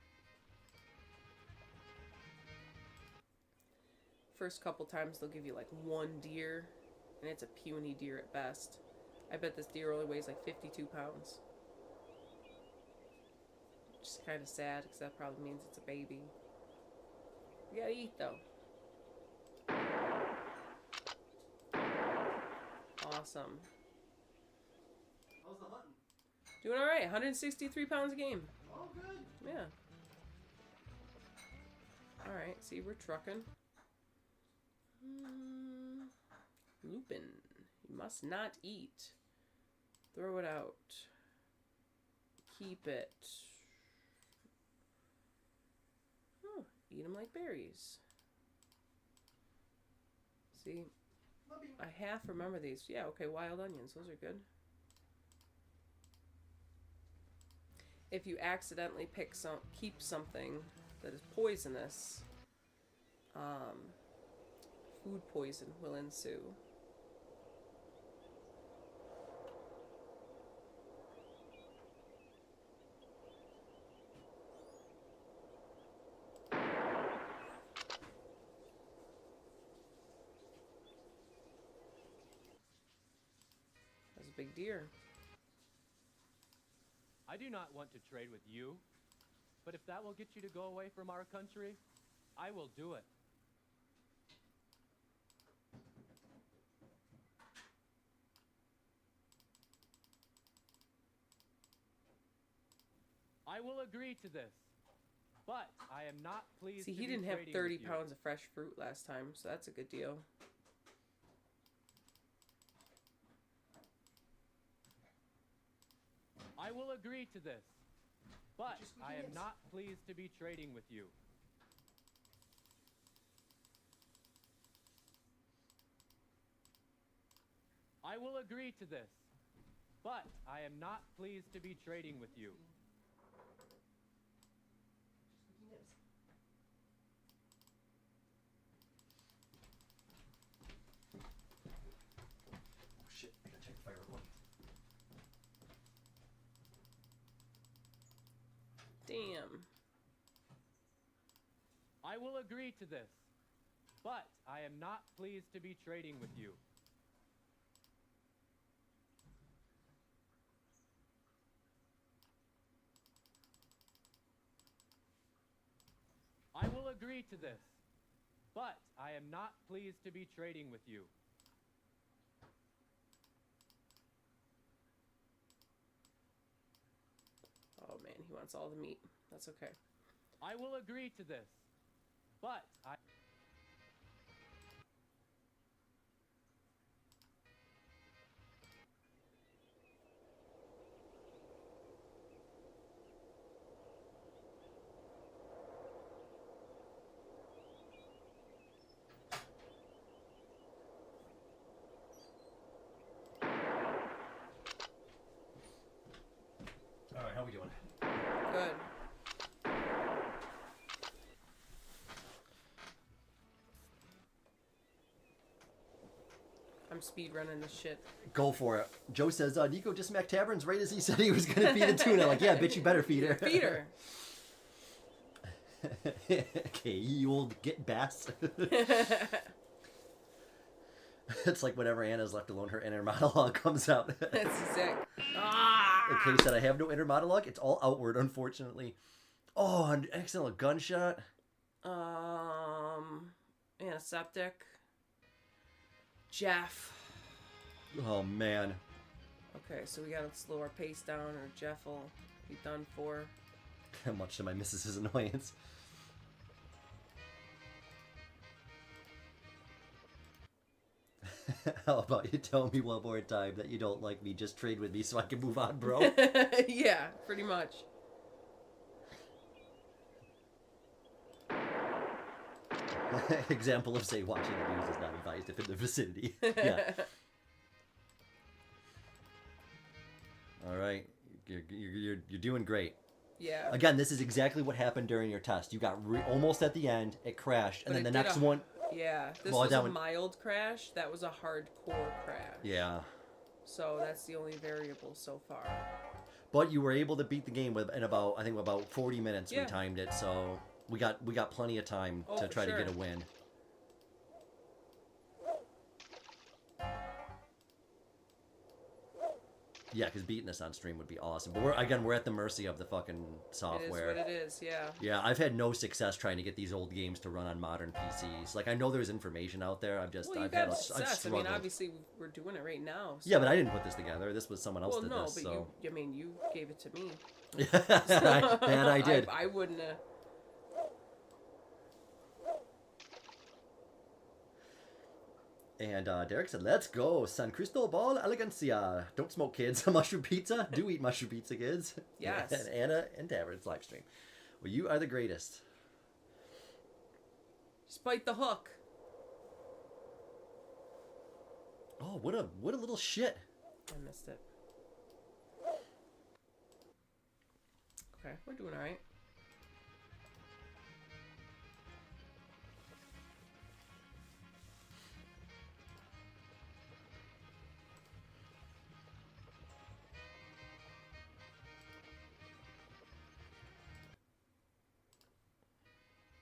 First couple times they'll give you like 1 deer, and it's a puny deer at best. I bet this deer only weighs like 52 pounds. Which is kind of sad, because that probably means it's a baby. You gotta eat though. Awesome. How's the hunting? Doing alright, 163 pounds a game. Oh, good. Yeah. Alright, see, we're trucking. Lupin. You must not eat. Throw it out. Keep it. Oh, eat them like berries. See? I half remember these. Yeah, okay, wild onions. Those are good. If you accidentally keep something that is poisonous, food poison will ensue. That's a big deer. I do not want to trade with you, but if that will get you to go away from our country, I will do it. I will agree to this, but I am not pleased See, to he be didn't have trading 30 with you. pounds of fresh fruit last time, so that's a good deal. I will agree to this, but I am not pleased to be trading with you. I will agree to this, but I am not pleased to be trading with you. Oh shit, I gotta check the fire one. Damn. I will agree to this, but I am not pleased to be trading with you. agree to this, but I am not pleased to be trading with you. Oh man, he wants all the meat. That's okay. I will agree to this, but I... All right, how we doing? Good. I'm speed running this shit. Go for it. Joe says, Nico just smacked Taverns right as he said he was going to feed a tuna. Like, yeah, bitch, you better feed her. Feed her. Okay, you old get bass. It's like whenever Anna's left alone, her inner monologue comes out. That's sick. Okay, said I have no inner monologue. It's all outward, unfortunately. Oh, an excellent gunshot. Antiseptic. Jeff. Oh, man. Okay, so we gotta slow our pace down or Jeff will be done for. Much to my missus's annoyance. How about you tell me one more time that you don't like me? Just trade with me so I can move on, bro. Yeah, pretty much. Example of, say, watching the news is not advised if in the vicinity. Yeah. All right. You're doing great. Yeah. Again, this is exactly what happened during your test. You got almost at the end, it crashed, and But then the it did next one... Yeah, this Well, was that a one- mild crash. That was a hardcore crash. Yeah. So that's the only variable so far. But you were able to beat the game in about 40 minutes. Yeah. We timed it, so we got plenty of time Oh, to for try to sure. get a win. Yeah, because beating this on stream would be awesome. But we're at the mercy of the fucking software. It is what it is, yeah. Yeah, I've had no success trying to get these old games to run on modern PCs. Like, I know there's information out there. I've Well, had success. I've I struggled. mean, obviously we're doing it right now. So. Yeah, but I didn't put this together. This was someone else Well, did no, this. but So. you gave it to me. That I did. I wouldn't have. And Derek said, "Let's go, San Cristobal Elegancia. Don't smoke, kids. Mushroom pizza. Do eat mushroom pizza, kids." Yes. And Anna and Taverns live stream. Well, you are the greatest. Just bite the hook. Oh, what a little shit. I missed it. Okay, we're doing all right.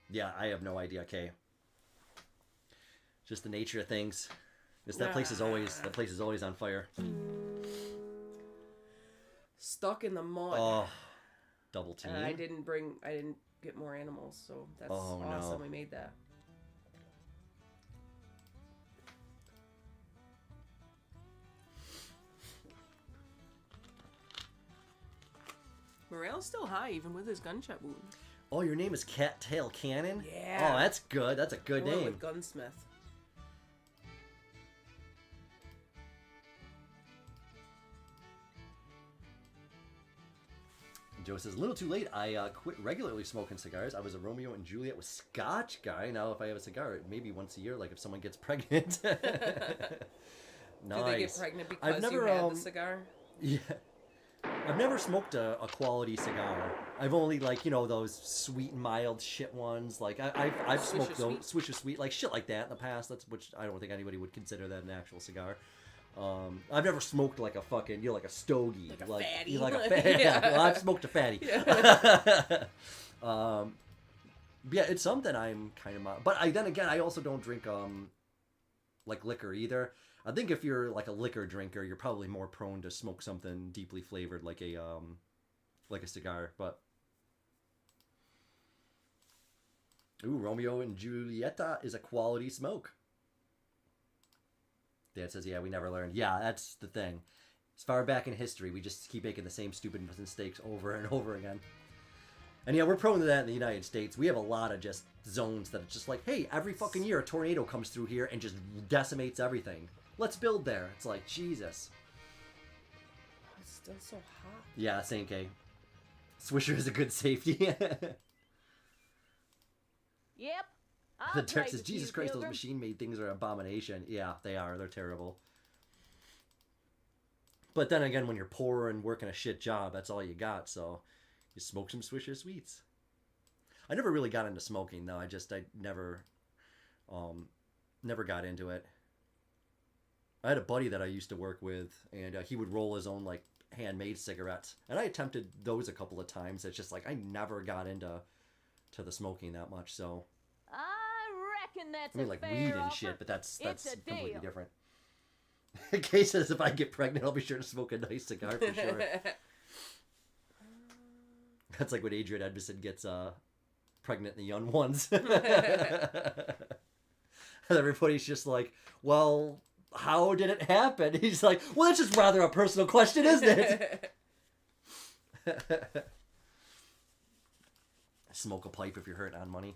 Yeah, I have no idea, Kay. Just the nature of things. That place is always on fire. Stuck in the mud. Oh, double team. And I didn't get more animals, so that's Oh, no. awesome. We made that. Morale's still high, even with his gunshot wound. Oh, your name is Cattail Cannon? Yeah. Oh, that's good. That's a good I went name. with Gunsmith. Joe says, a little too late. I quit regularly smoking cigars. I was a Romeo and Juliet with Scotch guy. Now, if I have a cigar, maybe once a year, like if someone gets pregnant. Nice. Do they get pregnant because I've never, you had the cigar? Yeah. I've never smoked a quality cigar. I've only, like, those sweet and mild shit ones. Like, I've Swish smoked of those, Sweet? Swish of Sweet, like shit like that in the past. Which I don't think anybody would consider that an actual cigar. I've never smoked like a fucking, like a stogie. Like a fatty. Like a fatty. Yeah. Well, I've smoked a fatty. Yeah. Yeah, it's something I'm kind of... But then again, I also don't drink, like liquor either. I think if you're like a liquor drinker, you're probably more prone to smoke something deeply flavored like a cigar. But Ooh, Romeo and Julieta is a quality smoke. Dad says, yeah, we never learned. Yeah, that's the thing. As far back in history, we just keep making the same stupid mistakes over and over again. And yeah, we're prone to that in the United States. We have a lot of just zones that it's just like, hey, every fucking year a tornado comes through here and just decimates everything. Let's build there. It's like, Jesus. It's still so hot. Yeah, same K. Swisher is a good safety. Yep. The Derek says, Jesus Christ, those machine-made things are an abomination. Yeah, they are. They're terrible. But then again, when you're poor and working a shit job, that's all you got, so you smoke some Swisher Sweets. I never really got into smoking, though. I never got into it. I had a buddy that I used to work with, and he would roll his own, like, handmade cigarettes. And I attempted those a couple of times. It's just like, I never got into the smoking that much, so... I reckon that's I mean, like a weed fair and offer. shit, but that's It's a completely deal. different. Kay says, if I get pregnant, I'll be sure to smoke a nice cigar for sure. That's like when Adrian Edmondson gets pregnant in the young ones. And everybody's just like, well, how did it happen? He's like, well, that's just rather a personal question, isn't it? Smoke a pipe if you're hurting on money.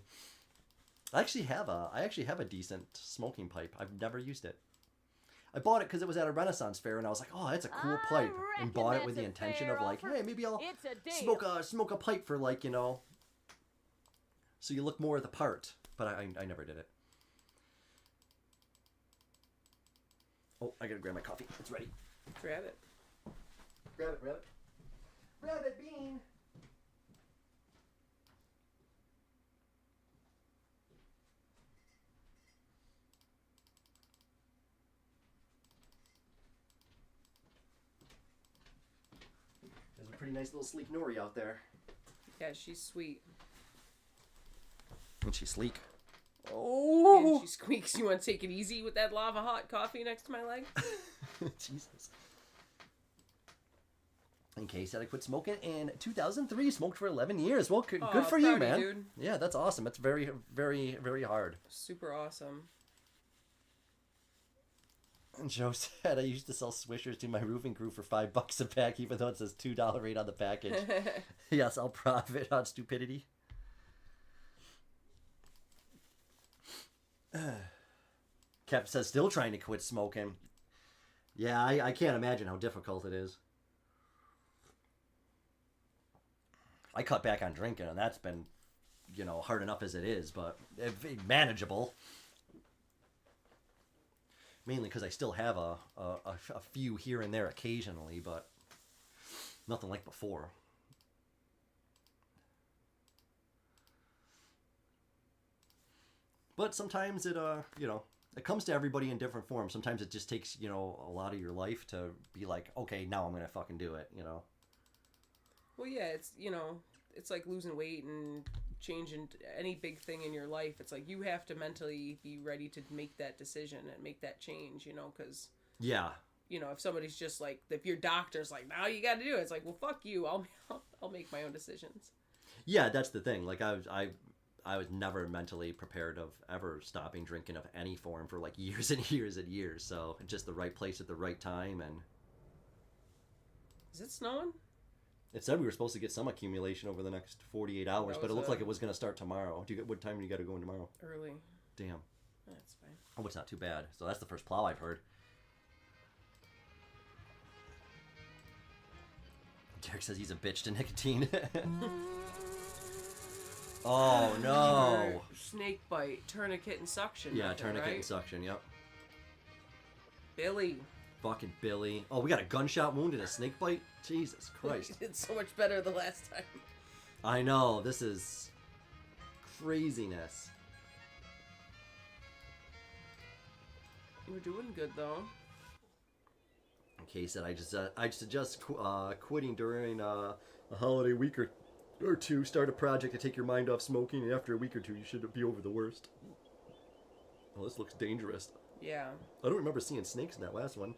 I actually have a decent smoking pipe. I've never used it. I bought it because it was at a Renaissance fair, and I was like, "Oh, it's a cool pipe," and bought it with the intention of like, "Hey, maybe I'll smoke a pipe for like, you know, so you look more the part." But I never did it. Oh, I gotta grab my coffee. It's ready. Grab it. Grab it, rabbit. Rabbit bean. There's a pretty nice little sleek Nori out there. Yeah, she's sweet. And she's sleek. Oh! And she squeaks. You want to take it easy with that lava hot coffee next to my leg? Jesus. In case that I quit smoking in 2003, smoked for 11 years. Well, good for you, proud of man. you, dude. Yeah, that's awesome. That's very, very, very hard. Super awesome. And Joe said, I used to sell Swishers to my roofing crew for $5 a pack, even though it says $2 rate on the package. Yes, I'll profit on stupidity. Cap says, still trying to quit smoking. Yeah, I can't imagine how difficult it is. I cut back on drinking, and that's been, you know, hard enough as it is, but manageable. Mainly because I still have a few here and there occasionally, but nothing like before. But sometimes it, you know, it comes to everybody in different forms. Sometimes it just takes, you know, a lot of your life to be like, okay, now I'm going to fucking do it, you know. Well, yeah, it's, you know, it's like losing weight and changing any big thing in your life. It's like you have to mentally be ready to make that decision and make that change, you know, because... Yeah. You know, if somebody's just like, if your doctor's like, now you got to do it, it's like, well, fuck you. I'll make my own decisions. Yeah, that's the thing. Like, I was never mentally prepared of ever stopping drinking of any form for like years and years and years. So just the right place at the right time. And is it snowing? It said we were supposed to get some accumulation over the next 48 hours, but it looks like it was going to start tomorrow. What time do you got to go in tomorrow? Early. Damn. That's fine. Oh, it's not too bad. So that's the first plow I've heard. Derek says he's a bitch to nicotine. Oh, no. Snake bite, tourniquet, and suction. Yeah, method, tourniquet right? and suction, yep. Billy. Fucking Billy. Oh, we got a gunshot wound and a snake bite? Jesus Christ. You did so much better the last time. I know. This is craziness. You were doing good, though. Okay, said I suggest quitting during a holiday week or two. Start a project to take your mind off smoking, and after a week or two, you should be over the worst. Oh, this looks dangerous. Yeah. I don't remember seeing snakes in that last one.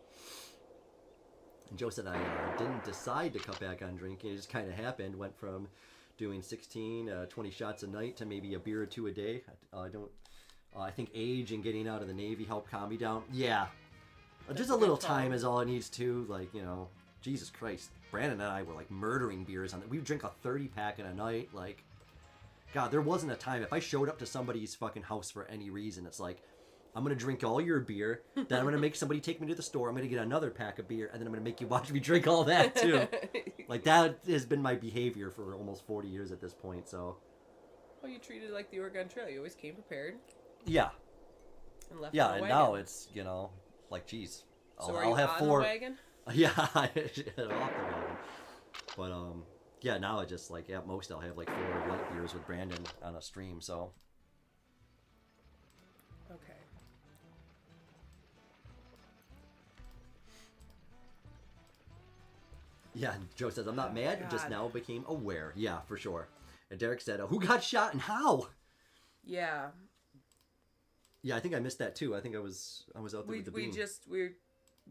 And Joe said I didn't decide to cut back on drinking. It just kind of happened. Went from doing 16, 20 shots a night to maybe a beer or two a day. I think age and getting out of the Navy helped calm me down. Yeah. Just a little time is all it needs to. Like, you know, Jesus Christ. Brandon and I were like murdering beers on it. We would drink a 30-pack in a night. Like, God, there wasn't a time. If I showed up to somebody's fucking house for any reason, it's like, I'm going to drink all your beer, then I'm going to make somebody take me to the store, I'm going to get another pack of beer, and then I'm going to make you watch me drink all that, too. Like, that has been my behavior for almost 40 years at this point, so... Well, you treated it like the Oregon Trail. You always came prepared. Yeah. And left yeah, the and wagon. now it's, you know, like, geez. So I'll have on 4... the wagon? Yeah, off the wagon. But, yeah, now I just, like, at most I'll have, like, 4 light beers with Brandon on a stream, so... Okay. Yeah, and Joe says, I'm not mad, God. just now became aware. Yeah, for sure. And Derek said, who got shot and how? Yeah. Yeah, I think I missed that too. I think I was out there with the beam.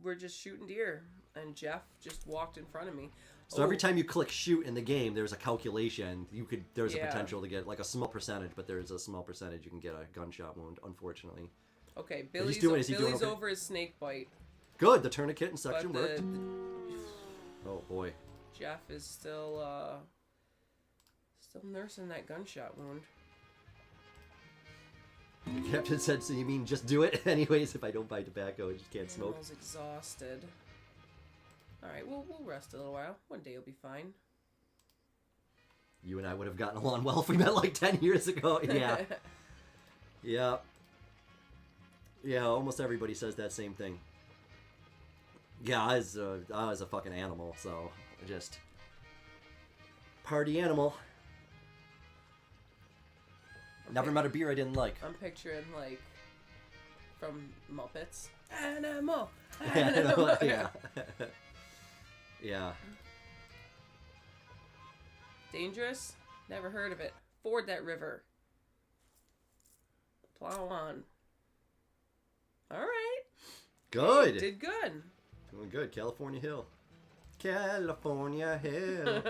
We're just shooting deer, and Jeff just walked in front of me. So every time you click shoot in the game, there's a calculation. There's a Yeah. potential to get like a small percentage, but there's a small percentage you can get a gunshot wound, unfortunately. Okay, But Billy's is he doing okay? over his snake bite. Good, the tourniquet and section But worked. Oh boy. Jeff is still nursing that gunshot wound. The captain said, so you mean just do it anyways? If I don't buy tobacco, I just can't smoke. Animal's exhausted. Alright, we'll rest a little while. One day you'll be fine. You and I would have gotten along well if we met like 10 years ago. Yeah. Yeah. Yeah, almost everybody says that same thing. Yeah, I was a fucking animal, so just party animal. Never met a beer I didn't like. I'm picturing like from Muppets. Animal. Yeah. Yeah. Dangerous? Never heard of it. Ford that river. Plow on. Alright. Good. Hey, did good. Doing good. California Hill. California Hill.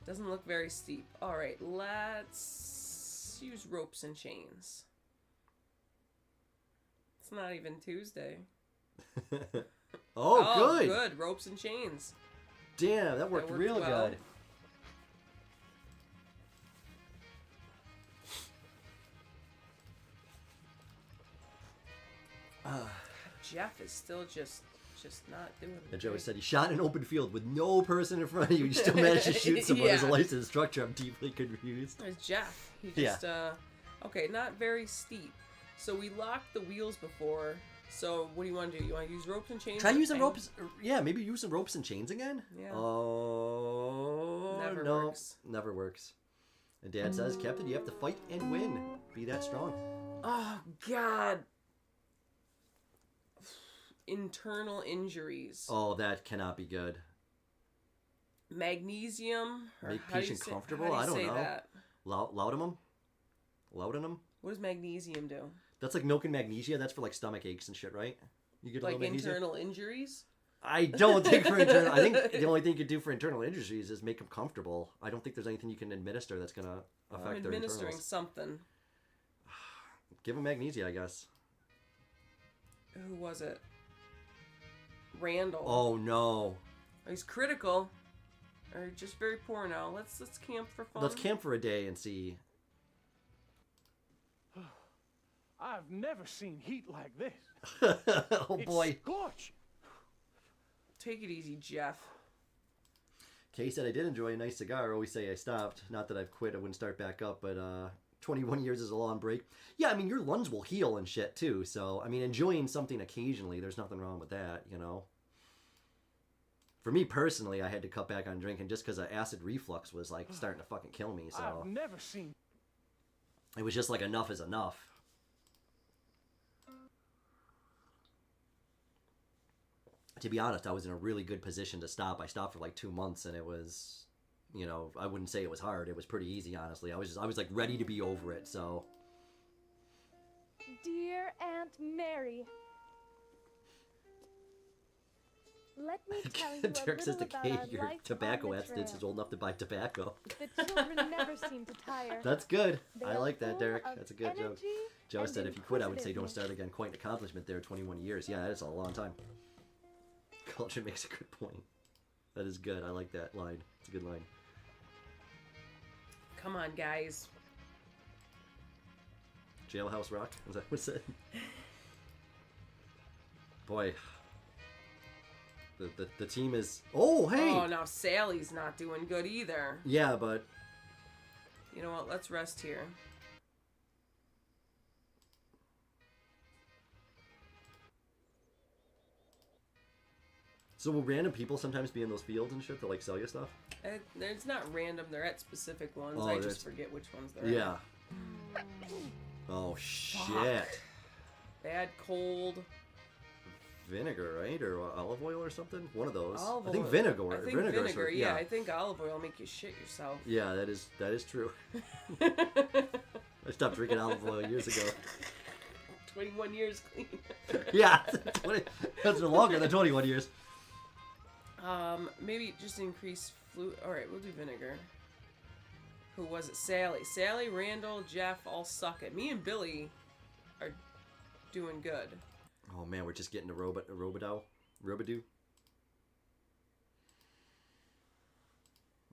Doesn't look very steep. Alright, let's use ropes and chains. It's not even Tuesday. Oh, good. Good. Ropes and chains. Damn, that worked real well. good. Jeff is still just not doing it. And Joe said he shot in an open field with no person in front of you. You still managed to shoot someone as a Yeah. licensed structure. I'm deeply confused. There's Jeff. He just okay, not very steep. So we locked the wheels before. So what do you want to do? You want to use ropes and chains? Try using ropes. Yeah, maybe use some ropes and chains again. Yeah. Oh, Never no, works. never works. And Dad says, Captain, you have to fight and win. Be that strong. Oh God. Internal injuries. Oh, that cannot be good. Magnesium. Or Make how do you patient say- comfortable. How do you I don't say know. that? Laudanum. Laudanum. What does magnesium do? That's like milk and magnesia. That's for like stomach aches and shit, right? You get a Like little magnesium. internal injuries? I don't think for internal. I think the only thing you could do for internal injuries is make them comfortable. I don't think there's anything you can administer that's gonna affect I'm their administering internals. something. Give them magnesia, I guess. Who was it? Randall. Oh no. He's critical. Or just very poor now. Let's camp for fun. Let's camp for a day and see. I've never seen heat like this. Oh boy. It's scorching. Take it easy, Jeff. Kay said I did enjoy a nice cigar. I always say I stopped. Not that I've quit. I wouldn't start back up, but 21 years is a long break. Yeah, I mean, your lungs will heal and shit too. So, I mean, enjoying something occasionally, there's nothing wrong with that, you know. For me personally, I had to cut back on drinking just because acid reflux was like starting to fucking kill me. So I've never seen. it was just like enough is enough. To be honest, I was in a really good position to stop. I stopped for like 2 months, and it was, you know, I wouldn't say it was hard. It was pretty easy, honestly. I was like ready to be over it. So Dear Aunt Mary, Let me tell you a Derek says little to about Kate, our your life tobacco on the abstinence trail. is old enough to buy tobacco. The children never seem to tire. That's good. They I are like that, full Derek. of That's a good joke. energy Joe and said if you quit, I would say don't inquisitiveness. start again. Quite an accomplishment there, 21 years. Yeah, that is a long time. Culture makes a good point. That is good. I like that line. It's a good line. Come on, guys. Jailhouse Rock? Is that what's it? Boy. The team is... Oh, hey! Oh, now Sally's not doing good either. Yeah, but... You know what? Let's rest here. So will random people sometimes be in those fields and shit to like sell you stuff? It's not random. They're at specific ones. Oh, I there's- just forget which ones they're Yeah. at. Oh, shit. Fuck. Bad cold. Vinegar, right? Or olive oil or something? One of those. Olive I think oil. vinegar. I think Vinegar's vinegar. for- Yeah, I think olive oil will make you shit yourself. Yeah, that is true. I stopped drinking olive oil years ago. 21 years clean. Yeah, 20, that's longer than 21 years. Maybe just increase fluid. All right, we'll do vinegar. Who was it? Sally. Sally, Randall, Jeff all suck it. Me and Billy are doing good. Oh man, we're just getting to Robadoo.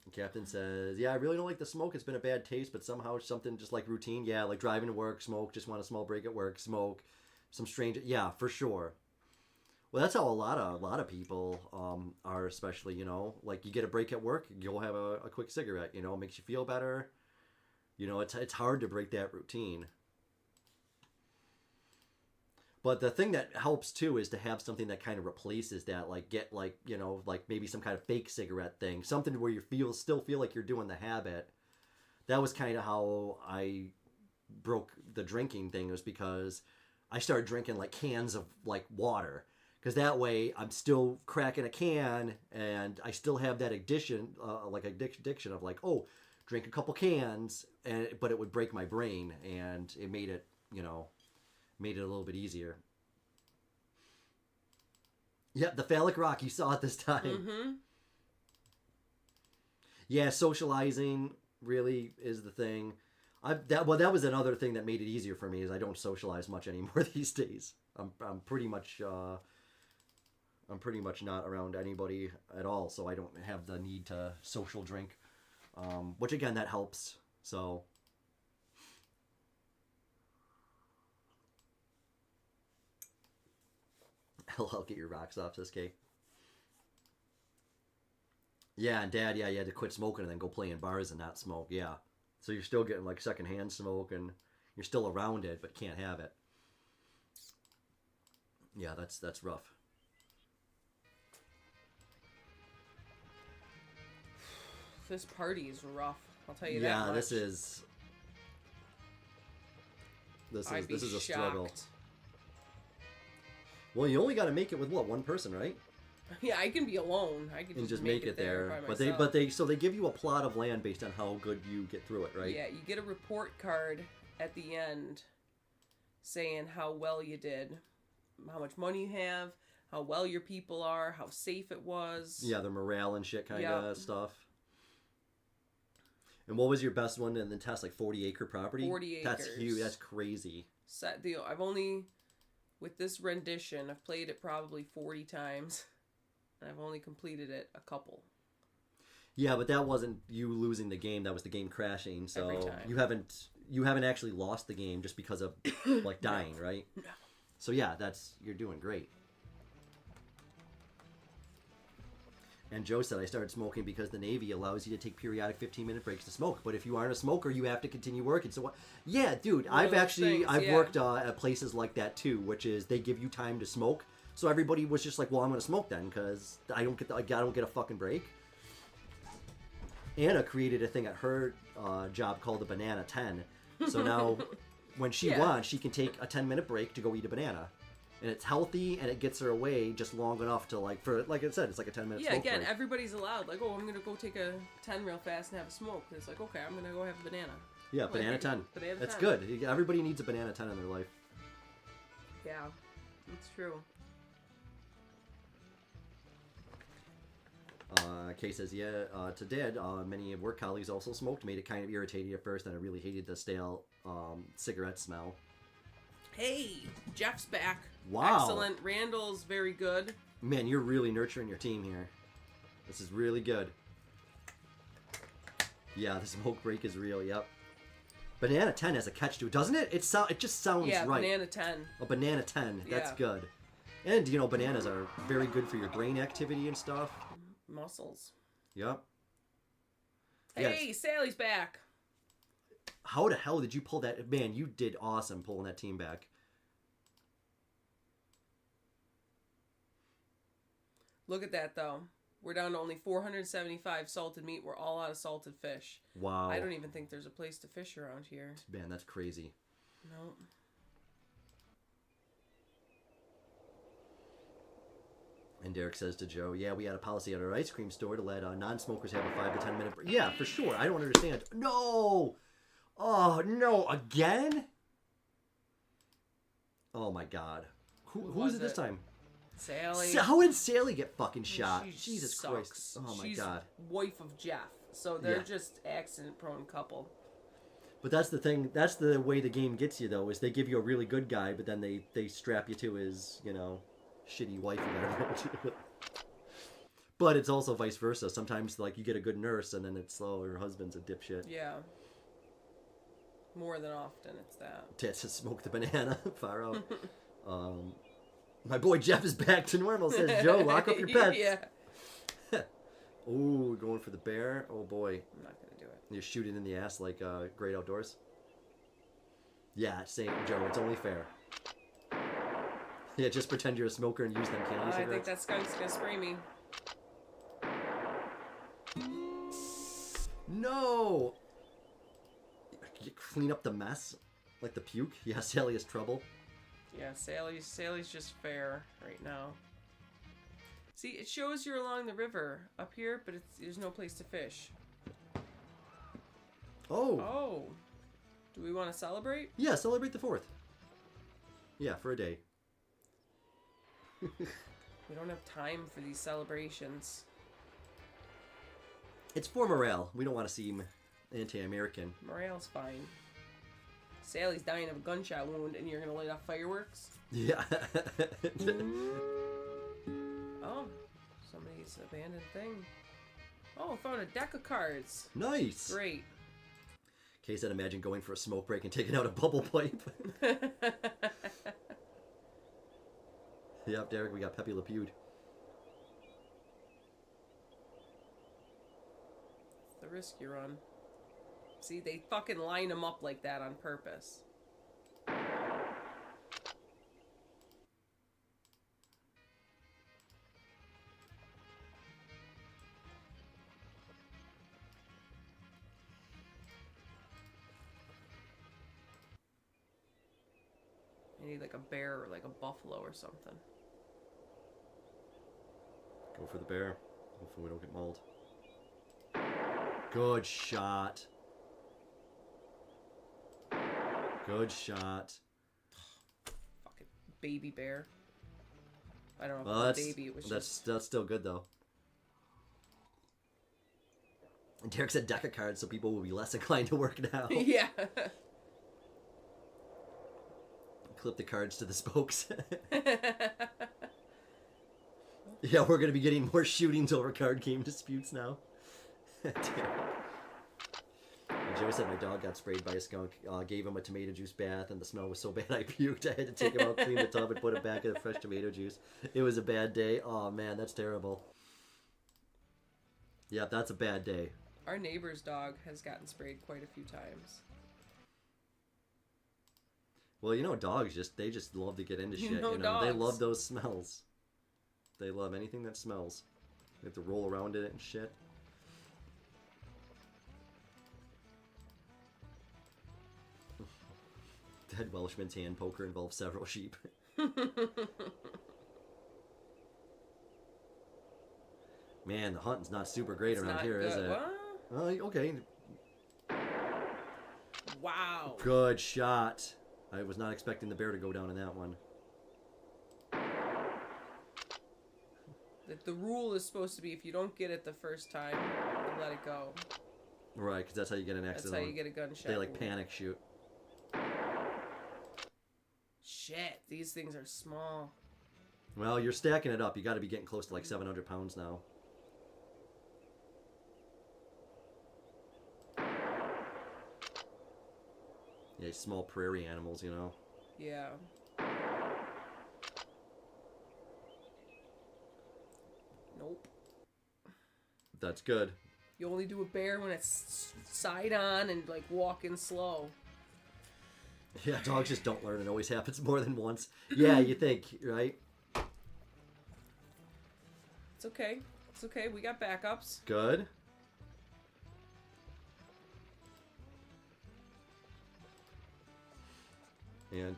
The captain says, yeah, I really don't like the smoke. It's been a bad taste, but somehow something just like routine. Yeah, like driving to work, smoke. Just want a small break at work, smoke. Some strange. Yeah, for sure. Well, that's how a lot of people are, especially, you know, like you get a break at work, you'll have a quick cigarette, you know, it makes you feel better. You know, it's hard to break that routine. But the thing that helps too is to have something that kind of replaces that, like get like, you know, like maybe some kind of fake cigarette thing, something where you still feel like you're doing the habit. That was kind of how I broke the drinking thing, was because I started drinking like cans of like water. Because that way I'm still cracking a can and I still have that addiction of like, oh, drink a couple cans, but it would break my brain, and it made it, you know, made it a little bit easier. Yep, the phallic rock, you saw it this time. Mm-hmm. Yeah, socializing really is the thing. That was another thing that made it easier for me, is I don't socialize much anymore these days. I'm pretty much not around anybody at all, so I don't have the need to social drink, which again, that helps. So I'll get your rocks off, says Kay. Yeah, and Dad, yeah, you had to quit smoking and then go play in bars and not smoke. Yeah, so you're still getting like secondhand smoke, and you're still around it but can't have it. Yeah, that's rough. This party is rough. I'll tell you that much. Yeah, this is a struggle. Well, you only got to make it with what, one person, right? Yeah, I can be alone. I can And just make it there. By myself. But they give you a plot of land based on how good you get through it, right? Yeah, you get a report card at the end saying how well you did, how much money you have, how well your people are, how safe it was. Yeah, the morale and shit kind of stuff. And what was your best one in the test? Like 40-acre property? 40 acres. That's huge. That's crazy. I've only, with this rendition, I've played it probably 40 times. And I've only completed it a couple. Yeah, but that wasn't you losing the game. That was the game crashing. So Every time. you haven't actually lost the game just because of like dying, right? No. So yeah, you're doing great. And Joe said, I started smoking because the Navy allows you to take periodic 15-minute breaks to smoke. But if you aren't a smoker, you have to continue working. So what? Yeah, dude, I've worked at places like that too, which is they give you time to smoke. So everybody was just like, well, I'm going to smoke then because I don't get a fucking break. Anna created a thing at her job called the Banana 10. So now when she wants, she can take a 10-minute break to go eat a banana. And it's healthy, and it gets her away just long enough to, like I said, it's like a 10-minute Yeah, smoke again, break. everybody's allowed. Like, oh, I'm going to go take a 10 real fast and have a smoke. And it's like, okay, I'm going to go have a banana. Yeah, Like, banana 10. Banana That's 10. good. Everybody needs a banana 10 in their life. Yeah, it's true. Kay says, yeah, to Dad, many work colleagues also smoked, made it kind of irritating at first, and I really hated the stale cigarette smell. Hey, Jeff's back. Wow. Excellent. Randall's very good. Man, you're really nurturing your team here. This is really good. Yeah, the smoke break is real, yep. Banana 10 has a catch to it, doesn't it? It just sounds yeah, right. Banana 10. A Banana 10, that's Yeah. good. And, you know, bananas are very good for your brain activity and stuff. Muscles. Yep. Hey, Sally's back. How the hell did you pull that? Man, you did awesome pulling that team back. Look at that, though. We're down to only 475 salted meat. We're all out of salted fish. Wow. I don't even think there's a place to fish around here. Man, that's crazy. Nope. And Derek says to Joe, yeah, we had a policy at our ice cream store to let non-smokers have a 5 to 10 minute break. Yeah, for sure. I don't understand. No! Oh, no. Again? Oh, my God. Who was it this time? Sally. How did Sally get fucking shot? She Jesus sucks. Christ. Oh, my She's God. wife of Jeff. So they're Yeah. just accident-prone couple. But that's the thing. That's the way the game gets you, though, is they give you a really good guy, but then they strap you to his, you know, shitty wife or whatever. But it's also vice versa. Sometimes, like, you get a good nurse, and then it's, oh, her husband's a dipshit. Yeah. More than often, it's that. Tits to smoke the banana. Far out. My boy Jeff is back to normal, says Joe. Lock up your pets. Yeah. Ooh, going for the bear. Oh, boy. I'm not going to do it. You're shooting in the ass like Great Outdoors. Yeah, same, Joe. It's only fair. Yeah, just pretend you're a smoker and use them candy I think cigarettes. that skunk's going to spray me. No! You clean up the mess? Like the puke? Yeah, Sally has trouble. Yeah, Sally's just fair right now. See, it shows you're along the river up here, but there's no place to fish. Oh! Oh. Do we want to celebrate? Yeah, celebrate the 4th. Yeah, for a day. We don't have time for these celebrations. It's for morale. We don't want to seem anti-American. Morale's fine. Sally's dying of a gunshot wound, and you're gonna light off fireworks? Yeah. Oh, somebody's abandoned thing. Oh, found a deck of cards. Nice. Great. Kay said, imagine going for a smoke break and taking out a bubble pipe. Yep, Derek, we got Pepe Le Pew. It's the risk you run. See, they fucking line them up like that on purpose. I need like a bear or like a buffalo or something. Go for the bear. Hopefully we don't get mauled. Good shot. Good shot. Fucking baby bear. I don't know if Well, it was a baby. It was just... that's still good though. And Derek said deck of cards, so people will be less inclined to work now. Yeah. Clip the cards to the spokes. Yeah, we're gonna be getting more shootings over card game disputes now. And Joe said my dog got sprayed by a skunk. Gave him a tomato juice bath, and the smell was so bad I puked. I had to take him out, clean the tub, and put it back in the fresh tomato juice. It was a bad day. Oh man, that's terrible. Yeah, that's a bad day. Our neighbor's dog has gotten sprayed quite a few times. Well, you know, dogs they just love to get into shit. know You know, they dogs. love those smells. They love anything that smells. They have to roll around in it and shit. Dead Welshman's hand poker involves several sheep. Man, the hunting's not super great It's around not here, is good. it? What? Okay. Wow. Good shot. I was not expecting the bear to go down in that one. The rule is supposed to be if you don't get it the first time, you let it go. Right, because that's how you get an accident. That's how you get a gunshot. They like panic shoot. Shit, these things are small. Well, you're stacking it up. You got to be getting close to like 700 pounds now. Yeah, small prairie animals, you know. Yeah. Nope. That's good. You only do a bear when it's side on and like walking slow. Yeah, dogs just don't learn. It always happens more than once. Yeah, you think, right? It's okay. It's okay. We got backups. Good. And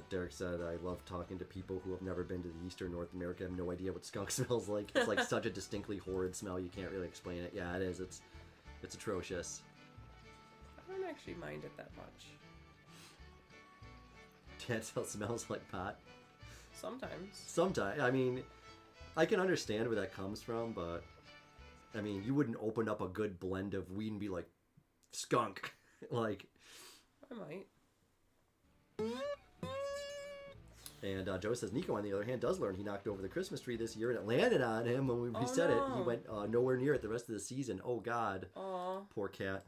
Derek said, I love talking to people who have never been to the Eastern North America. I have no idea what skunk smells like. It's like such a distinctly horrid smell. You can't really explain it. Yeah, it is. It's atrocious. I don't actually mind it that much. Can't tell smells like pot. Sometimes. Sometimes. I mean, I can understand where that comes from, but I mean, you wouldn't open up a good blend of weed and be like, skunk. Like, I might. And Joe says, Nico, on the other hand, does learn. He knocked over the Christmas tree this year, and it landed on him when we reset it. He went nowhere near it the rest of the season. Oh, God. Aww. Poor cat.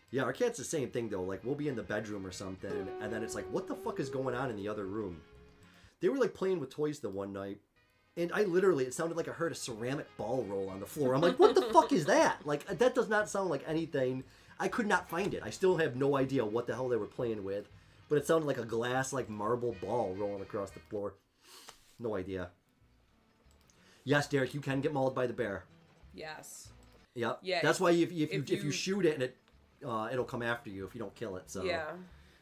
Yeah, our cat's the same thing, though. Like, we'll be in the bedroom or something, and then it's like, what the fuck is going on in the other room? They were, like, playing with toys the one night, and I literally, it sounded like I heard a ceramic ball roll on the floor. I'm like, what the fuck is that? Like, that does not sound like anything. I could not find it. I still have no idea what the hell they were playing with. But it sounded like a glass, like, marble ball rolling across the floor. No idea. Yes, Derek, you can get mauled by the bear. Yes. Yep. Yeah. That's why if you shoot it and it it'll come after you if you don't kill it. So yeah.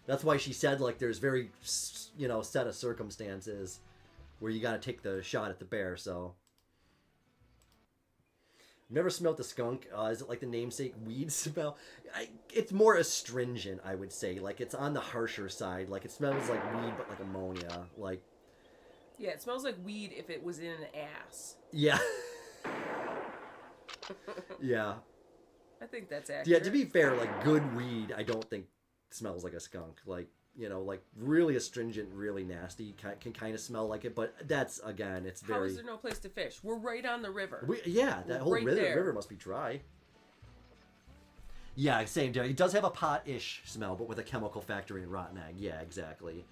That's why she said, like, there's very, set of circumstances where you got to take the shot at the bear. So never smelled the skunk. Is it like the namesake weed smell? It's more astringent, I would say. Like, it's on the harsher side. Like, it smells like weed, but like ammonia. Like, yeah, it smells like weed if it was in an ass. Yeah. Yeah. I think that's accurate. Yeah, to be fair, like, good weed, I don't think smells like a skunk. Like, like really astringent, really nasty, can kind of smell like it. But that's, again, it's very... How is there no place to fish? We're right on the river. That whole river must be dry. Yeah, same. It does have a pot-ish smell, but with a chemical factory and rotten egg. Yeah, exactly.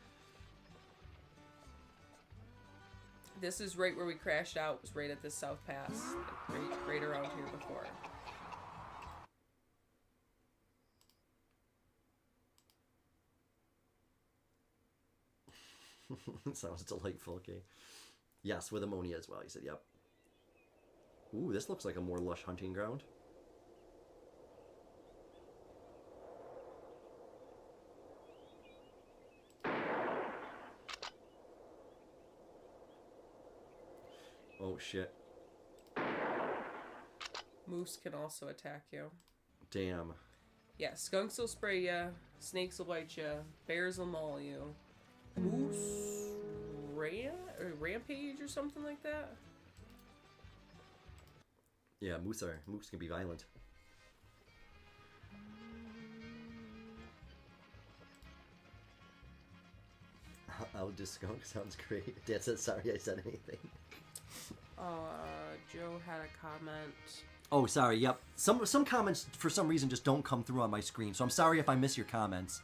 This is right where we crashed out. It was right at this South Pass. Right around here before. Sounds delightful. Okay. Yes, with ammonia as well. He said, yep. Ooh, this looks like a more lush hunting ground. Oh, shit. Moose can also attack you. Damn. Yeah, skunks will spray you. Snakes will bite you. Bears will maul you. Moose rampage or something like that. Yeah, moose can be violent. I'll do skunk sounds great. Dad said sorry I said anything. Joe had a comment. Oh, sorry. Yep. Some comments for some reason just don't come through on my screen, so I'm sorry if I miss your comments.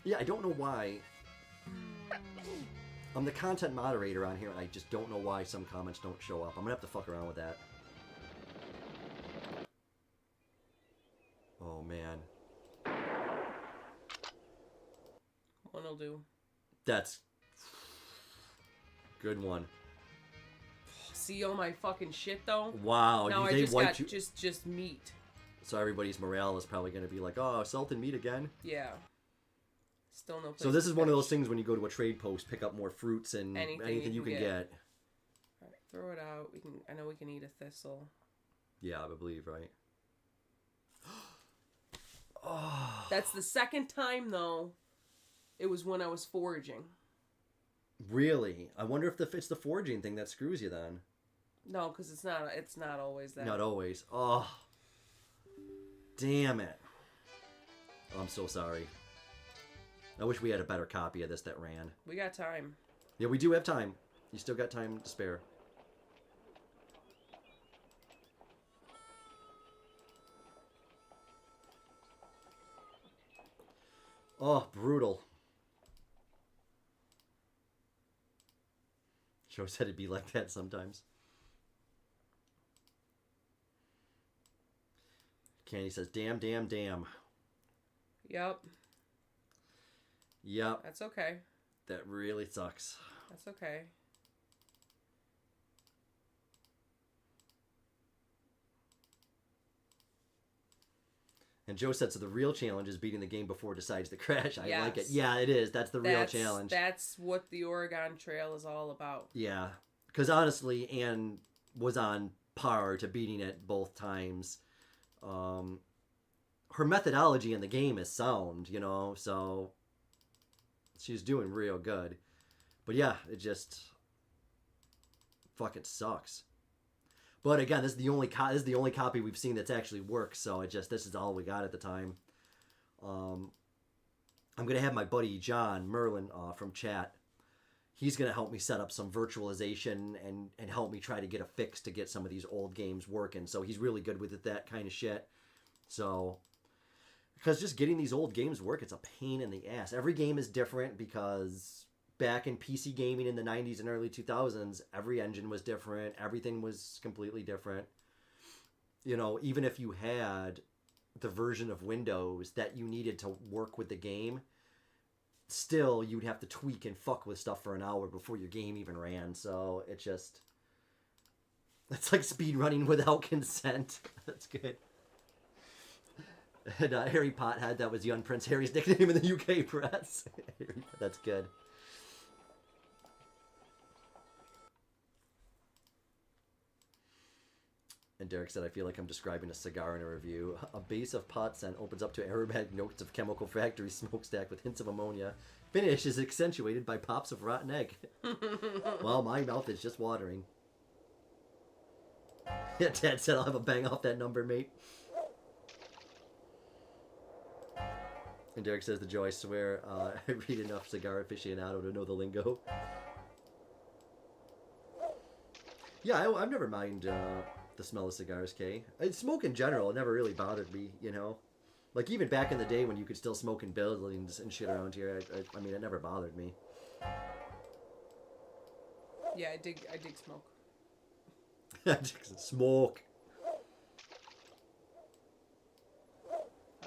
Yeah, I don't know why. I'm the content moderator on here, and I just don't know why some comments don't show up. I'm gonna have to fuck around with that. Oh, man. One'll do. That's... Good one. See all my fucking shit, though? Wow. Now I just got just meat. So everybody's morale is probably going to be like, oh, salt and meat again? Yeah. Still no place. So this is one of those things when you go to a trade post, pick up more fruits and anything you can get. All right, throw it out. I know we can eat a thistle. Yeah, I believe, right? Oh. That's the second time, though. It was when I was foraging. Really? I wonder if it's the foraging thing that screws you then. No, because it's not always that. Not always. Oh. Damn it. Oh, I'm so sorry. I wish we had a better copy of this that ran. We got time. Yeah, we do have time. You still got time to spare. Oh, brutal. Joe said it'd be like that sometimes. Candy says, damn, damn, damn. Yep. Yep. That's okay. That really sucks. That's okay. And Joe said, so the real challenge is beating the game before it decides to crash. I like it. Yes. Yeah, it is. That's the real challenge. That's what the Oregon Trail is all about. Yeah. Because honestly, Anne was on par to beating it both times. Her methodology in the game is sound, you know, so she's doing real good. But yeah, it just fucking sucks. But again, this is the only copy we've seen that's actually works. So this is all we got at the time. I'm gonna have my buddy John Merlin from chat. He's gonna help me set up some virtualization and help me try to get a fix to get some of these old games working. So he's really good with that kind of shit. So because just getting these old games work, it's a pain in the ass. Every game is different because back in PC gaming in the 90s and early 2000s, every engine was different. Everything was completely different. You know, even if you had the version of Windows that you needed to work with the game, still you'd have to tweak and fuck with stuff for an hour before your game even ran. So it's like speed running without consent. That's good. And Harry Pothead, that was young Prince Harry's nickname in the UK press. That's good. And Derek said, I feel like I'm describing a cigar in a review. A base of pot scent opens up to aromatic notes of chemical factory smokestack with hints of ammonia. Finish is accentuated by pops of rotten egg. Well, my mouth is just watering. Yeah, Dad said I'll have a bang off that number, mate. And Derek says to Joe, I swear, I read enough cigar aficionado to know the lingo. Yeah, I've never mind the smell of cigars, Kay. Smoke in general, it never really bothered me, you know? Like, even back in the day when you could still smoke in buildings and shit around here, I mean, it never bothered me. Yeah, I dig smoke. I dig smoke.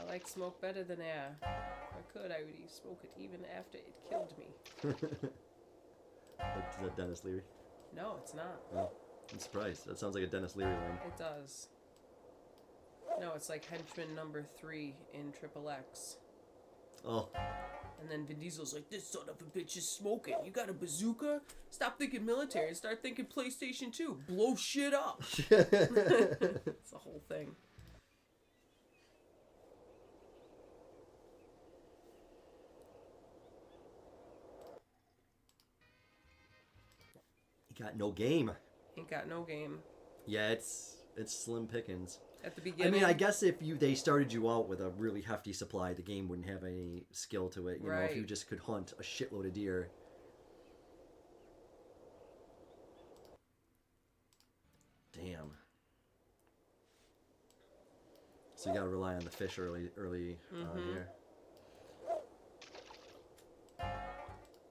I like smoke better than air. If I could, I would smoke it even after it killed me. Is that Dennis Leary? No, it's not. Oh, I'm surprised. That sounds like a Dennis Leary line. It does. No, it's like henchman number 3 in Triple X. Oh. And then Vin Diesel's like, this son of a bitch is smoking. You got a bazooka? Stop thinking military and start thinking PlayStation 2. Blow shit up. It's the whole thing. Got no game. Ain't got no game. Yeah, it's slim pickings. At the beginning. I mean, I guess if they started you out with a really hefty supply, the game wouldn't have any skill to it. You know, if you just could hunt a shitload of deer. Damn. So you gotta rely on the fish early here.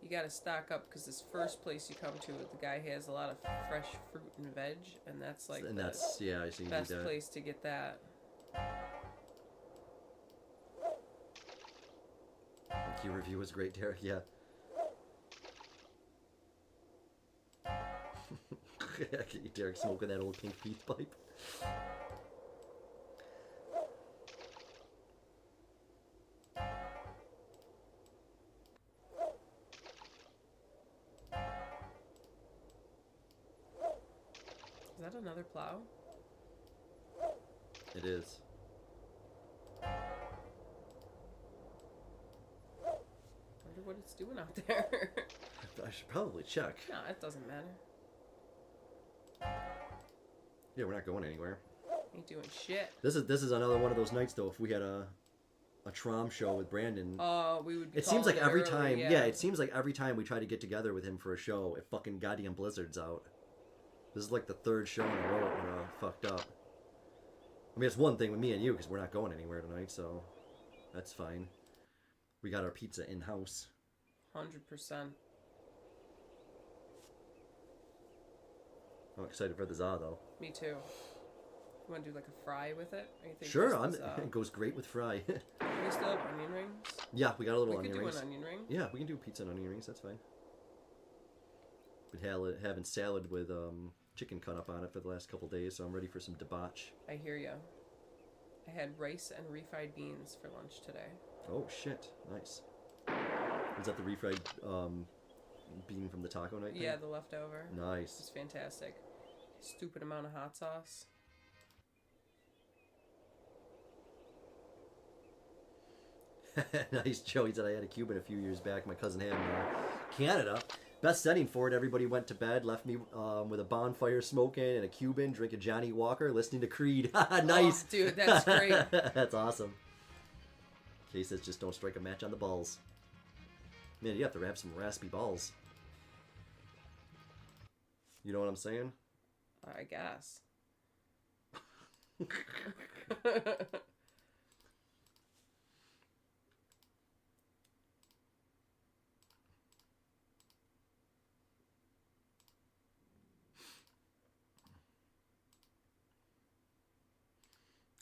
You gotta stock up because this first place you come to, the guy has a lot of fresh fruit and veg, and that's like and that's I see best place to get that. Your review was great, Derek. Yeah. Derek smoking that old pink peace pipe. Is that another plow? It is. wonder what it's doing out there. I should probably check. No, it doesn't matter. Yeah, we're not going anywhere. Ain't doing shit. This is another one of those nights though. If we had a Trom show with Brandon, we would. Be it seems like every early, time. Yeah. It seems like every time we try to get together with him for a show, it fucking goddamn blizzards out. This is like the third show in a row we're fucked up. I mean, it's one thing with me and you because we're not going anywhere tonight, so that's fine. We got our pizza in house. 100%. I'm excited for the za though. Me too. You want to do like a fry with it? Or you think Sure, just it goes great with fry. Do we still have onion rings? Yeah, we got a little we onion could do rings. an onion ring. Yeah, we can do pizza and onion rings. That's fine. Been having salad with chicken cut up on it for the last couple days, so I'm ready for some debauch. I hear ya. I had rice and refried beans for lunch today. Oh shit! Nice. Was that the refried bean from the taco night? Yeah, thing? the leftover. Nice. It's fantastic. Stupid amount of hot sauce. Nice. Joey said I had a Cuban a few years back. My cousin had in Canada. Best setting for it. Everybody went to bed, left me with a bonfire smoking and a Cuban, drinking Johnny Walker, listening to Creed. Nice. Oh, dude, that's great. That's awesome. Kay says just don't strike a match on the balls. Man, you have to have some raspy balls. You know what I'm saying? I guess.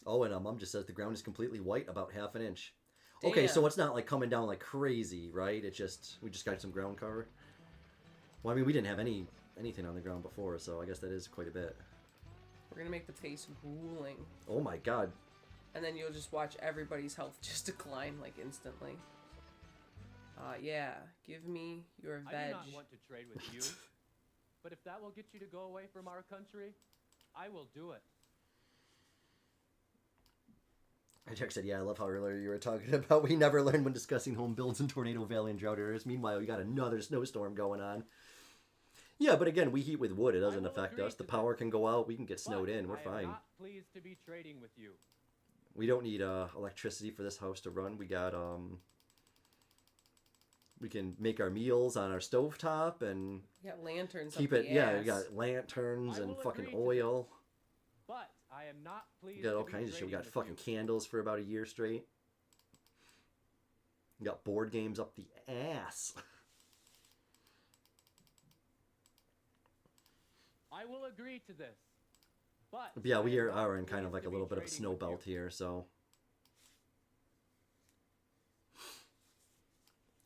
Oh, and Mom just says the ground is completely white, about half an inch. Okay, so it's not like coming down like crazy, right? We just got some ground cover. Well, I mean, we didn't have anything on the ground before, so I guess that is quite a bit. We're gonna make the face grueling. Oh my god. And then you'll just watch everybody's health just decline like instantly. Yeah, give me your veg. I do not want to trade with you, but if that will get you to go away from our country, I will do it. Jack said, yeah, I love how earlier you were talking about we never learned when discussing home builds in Tornado Valley and drought areas. Meanwhile, we got another snowstorm going on. Yeah, but again, we heat with wood. It doesn't affect us. The power can go out. We can get snowed in. We're fine. I am not pleased to be trading with you. We don't need electricity for this house to run. We got we can make our meals on our stovetop and We got lanterns. keep up it. the Yeah, ass. we got lanterns and fucking agree to oil. But I am not pleased We got all to be kinds of shit. We got trading with fucking candles for about a year straight. We got board games up the ass. I will agree to this. But Yeah, we are in kind of like a little bit of a snow belt here, so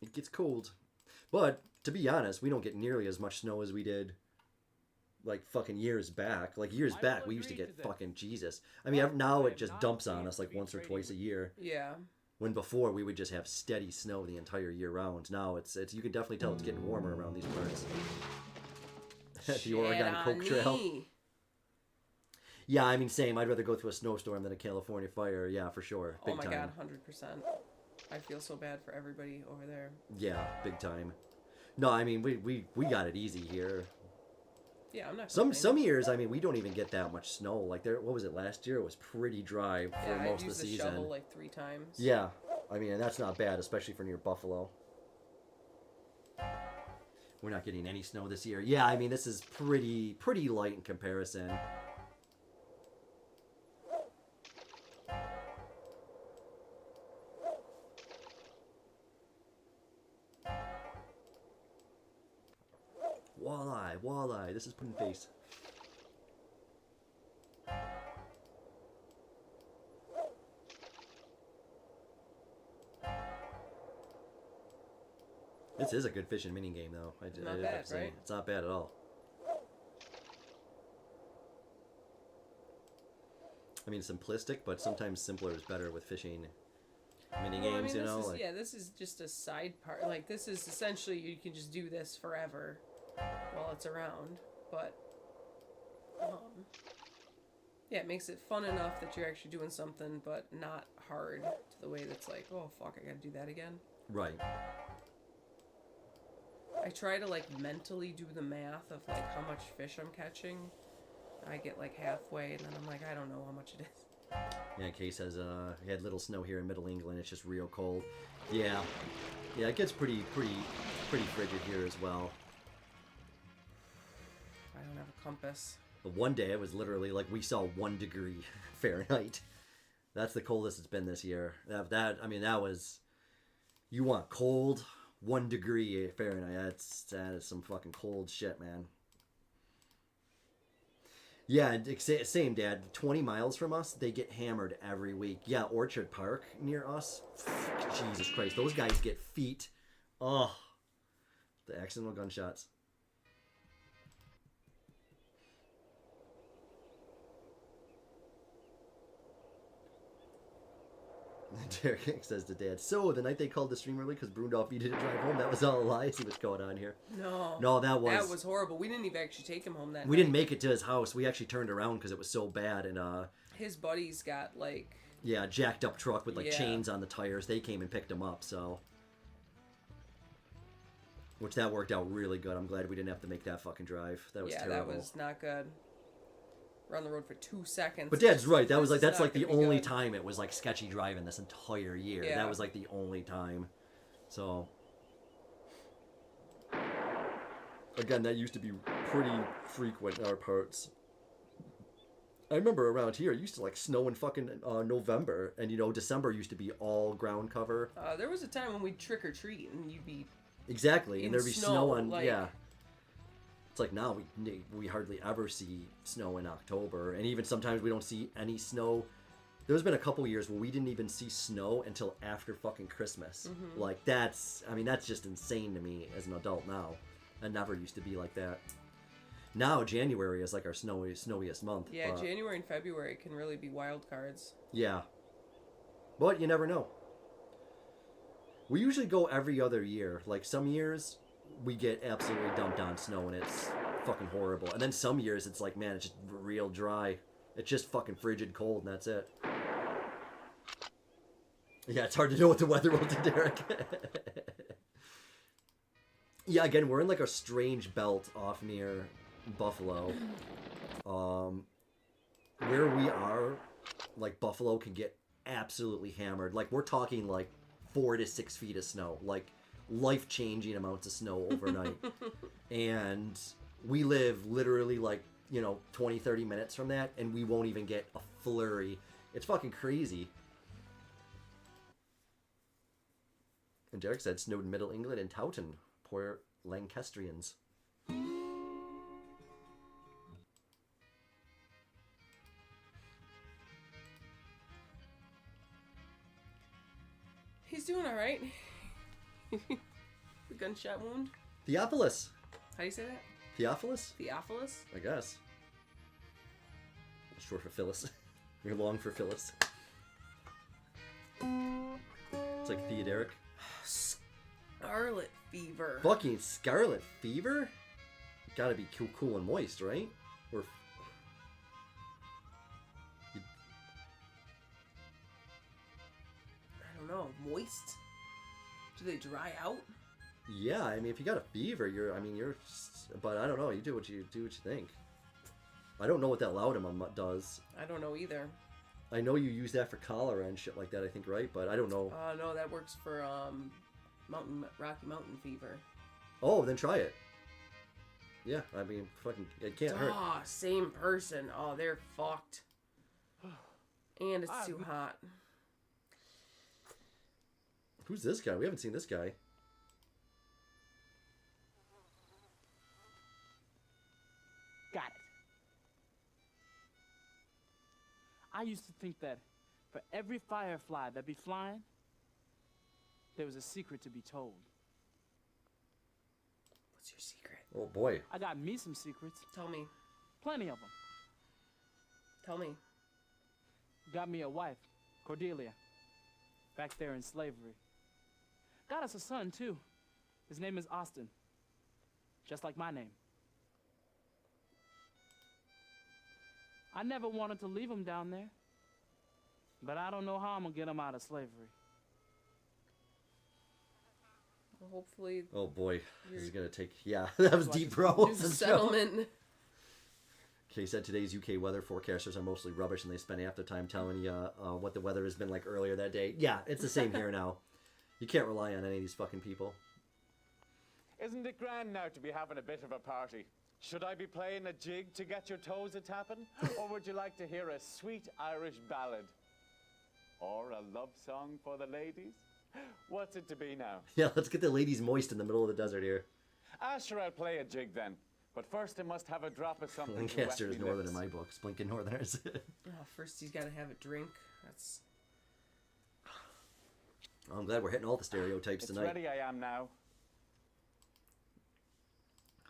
it gets cold. But to be honest, we don't get nearly as much snow as we did like fucking years back. Like years back, we used to get fucking Jesus. I mean, now it just dumps on us like once or twice a year. Yeah. When before we would just have steady snow the entire year round. Now it's you can definitely tell it's getting warmer around these parts. The Oregon Coke Trail. Yeah, I mean, same. I'd rather go through a snowstorm than a California fire. Yeah, for sure. Big Oh my time. god, 100%. I feel so bad for everybody over there. Yeah, big time. No, I mean, we got it easy here. Yeah, I'm not. Some years, I mean, we don't even get that much snow. Like what was it last year? It was pretty dry for Yeah, most I've of used the the season. shovel like 3 times. Yeah, I mean, and that's not bad, especially for near Buffalo. We're not getting any snow this year. Yeah, I mean, this is pretty light in comparison. Walleye. This is Puddin' Face. This is a good fishing mini game, though. I Not have bad, to say. right? It's not bad at all. I mean, simplistic, but sometimes simpler is better with fishing mini Well, I games. mean, You know, this is, yeah, this is just a side part. Like this is essentially you can just do this forever while it's around, but yeah, it makes it fun enough that you're actually doing something, but not hard to the way that's like, oh fuck, I gotta do that again. Right. I try to like mentally do the math of like how much fish I'm catching. I get like halfway and then I'm like, I don't know how much it is. Yeah, Kay says he had little snow here in Middle England. It's just real cold. Yeah, yeah, it gets pretty frigid here as well. I don't have a compass. But one day it was literally like we saw 1 degree Fahrenheit. That's the coldest it's been this year. I mean, that was, you want cold, 1 degree Fahrenheit. That is some fucking cold shit, man. Yeah, same, Dad. 20 miles from us, they get hammered every week. Yeah, Orchard Park near us. Jesus Christ, those guys get feet. Oh, the accidental gunshots. Derek says to Dad, so the night they called the stream early because Brundolf needed to drive home, that was all a lie? See what's going on here. No, that was horrible. We didn't even actually take him home that night. We didn't make it to his house. We actually turned around because it was so bad. And his buddies got like... Yeah, jacked up truck with like chains on the tires. They came and picked him up, so... Which that worked out really good. I'm glad we didn't have to make that fucking drive. That was terrible. Yeah, that was not good. We're on the road for 2 seconds. But Dad's right. That was like that's like the only time it was like sketchy driving this entire year. Yeah. That was like the only time. So again, that used to be pretty frequent in our parts. I remember around here it used to like snow in fucking November, and you know December used to be all ground cover. There was a time when we'd trick or treat and you'd be exactly, and there'd be snow on like... yeah. It's like now we hardly ever see snow in October, and even sometimes we don't see any snow. There's been a couple years where we didn't even see snow until after fucking Christmas. Mhm. Like that's just insane to me as an adult now. It never used to be like that. Now January is like our snowiest month. Yeah, January and February can really be wild cards. Yeah, but you never know. We usually go every other year. Like some years we get absolutely dumped on snow and it's fucking horrible. And then some years it's like, man, it's just real dry. It's just fucking frigid cold and that's it. Yeah, it's hard to know what the weather will do, Derek. Yeah, again, we're in like a strange belt off near Buffalo. Where we are, like Buffalo can get absolutely hammered. Like we're talking like 4 to 6 feet of snow. Like life-changing amounts of snow overnight. And we live literally like, 20-30 minutes from that and we won't even get a flurry. It's fucking crazy. And Derek said snowed in Middle England and Towton. Poor Lancastrians. He's doing all right. The gunshot wound. Theophilus. How do you say that? Theophilus? Theophilus? I guess. Short for Phyllis. You're long for Phyllis. It's like Theodoric. Scarlet fever. Fucking scarlet fever? Gotta be cool and moist, right? Or... I don't know. Moist? Do they dry out? Yeah, I mean, if you got a fever, you're. But I don't know. You do what you think. I don't know what that laudamum does. I don't know either. I know you use that for cholera and shit like that. I think, right? But I don't know. No, that works for Rocky Mountain fever. Oh, then try it. Yeah, I mean, fucking, it can't hurt. Oh, same person. Oh, they're fucked. And it's too hot. Who's this guy? We haven't seen this guy. Got it. I used to think that for every firefly that be flying, there was a secret to be told. What's your secret? Oh boy. I got me some secrets. Tell me. Plenty of them. Tell me. Got me a wife, Cordelia, back there in slavery. Got us a son, too. His name is Austin, just like my name. I never wanted to leave him down there, but I don't know how I'm gonna get him out of slavery. Well, hopefully. Oh boy, this is gonna take. Yeah, that was deep, bro. Settlement. Okay, said today's UK weather forecasters are mostly rubbish, and they spend half the time telling you what the weather has been like earlier that day. Yeah, it's the same here now. You can't rely on any of these fucking people. Isn't it grand now to be having a bit of a party? Should I be playing a jig to get your toes a-tapping? Or would you like to hear a sweet Irish ballad? Or a love song for the ladies? What's it to be now? Yeah, let's get the ladies moist in the middle of the desert here. Sure, I'll play a jig then. But first I must have a drop of something to Lancaster wet is me northern lips. in my books. Blinking Northerners. First he's got to have a drink. That's. I'm glad we're hitting all the stereotypes It's tonight. ready I am now.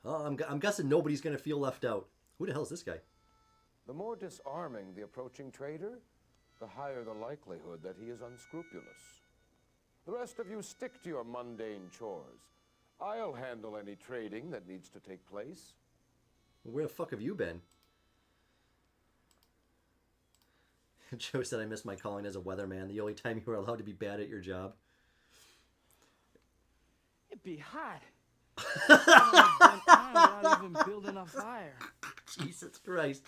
Oh, I'm guessing nobody's gonna feel left out. Who the hell is this guy? The more disarming the approaching trader, the higher the likelihood that he is unscrupulous. The rest of you stick to your mundane chores. I'll handle any trading that needs to take place. Where the fuck have you been? Joe said I missed my calling as a weatherman. The only time you were allowed to be bad at your job. It'd be hot. Without even building a fire. Jesus Christ.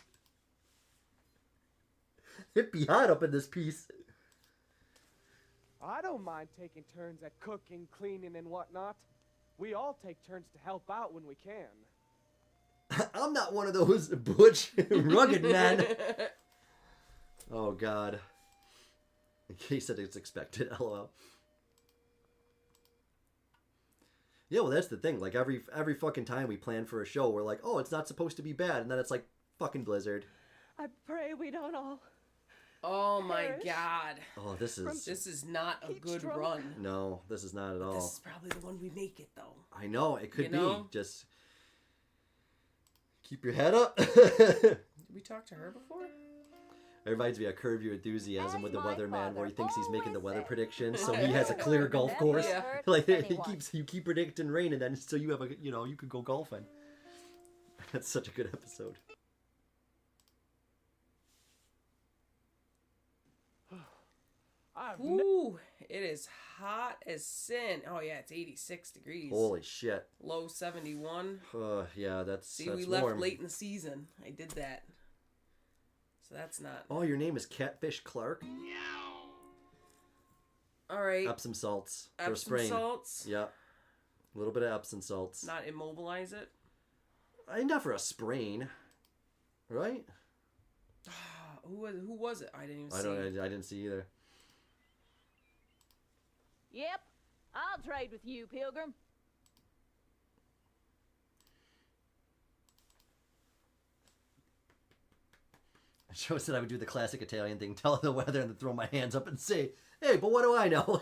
It'd be hot up in this piece. I don't mind taking turns at cooking, cleaning, and whatnot. We all take turns to help out when we can. I'm not one of those butch, rugged men. Oh, God. He said it's expected, lol. Yeah, well, that's the thing. Like, every fucking time we plan for a show, we're like, oh, it's not supposed to be bad. And then it's like, fucking Blizzard. I pray we don't all. Oh my perish. God. Oh, this is not a heat good stroke. run. No, this is not at all. This is probably the one we make it though. I know, it could You know? be. Just keep your head up. Did we talk to her before? It reminds me of Curb Your Enthusiasm with the weatherman, where he thinks he's making the weather predictions, so he has a clear golf course. Yeah. Like you keep predicting rain, and then so you have you could go golfing. That's such a good episode. Ooh, it is hot as sin. Oh yeah, it's 86 degrees. Holy shit. Low 71. Yeah, that's See, that's we left warm. late in the season. I did that. So that's not. Oh, your name is Catfish Clark? All right. Epsom salts for a Epsom sprain. salts. Yeah. A little bit of Epsom salts. Not immobilize it. Not for a sprain. Right? Who was it? I didn't even see. I didn't see either. Yep, I'll trade with you, Pilgrim. Joe said I would do the classic Italian thing, tell the weather, and then throw my hands up and say, hey, but what do I know?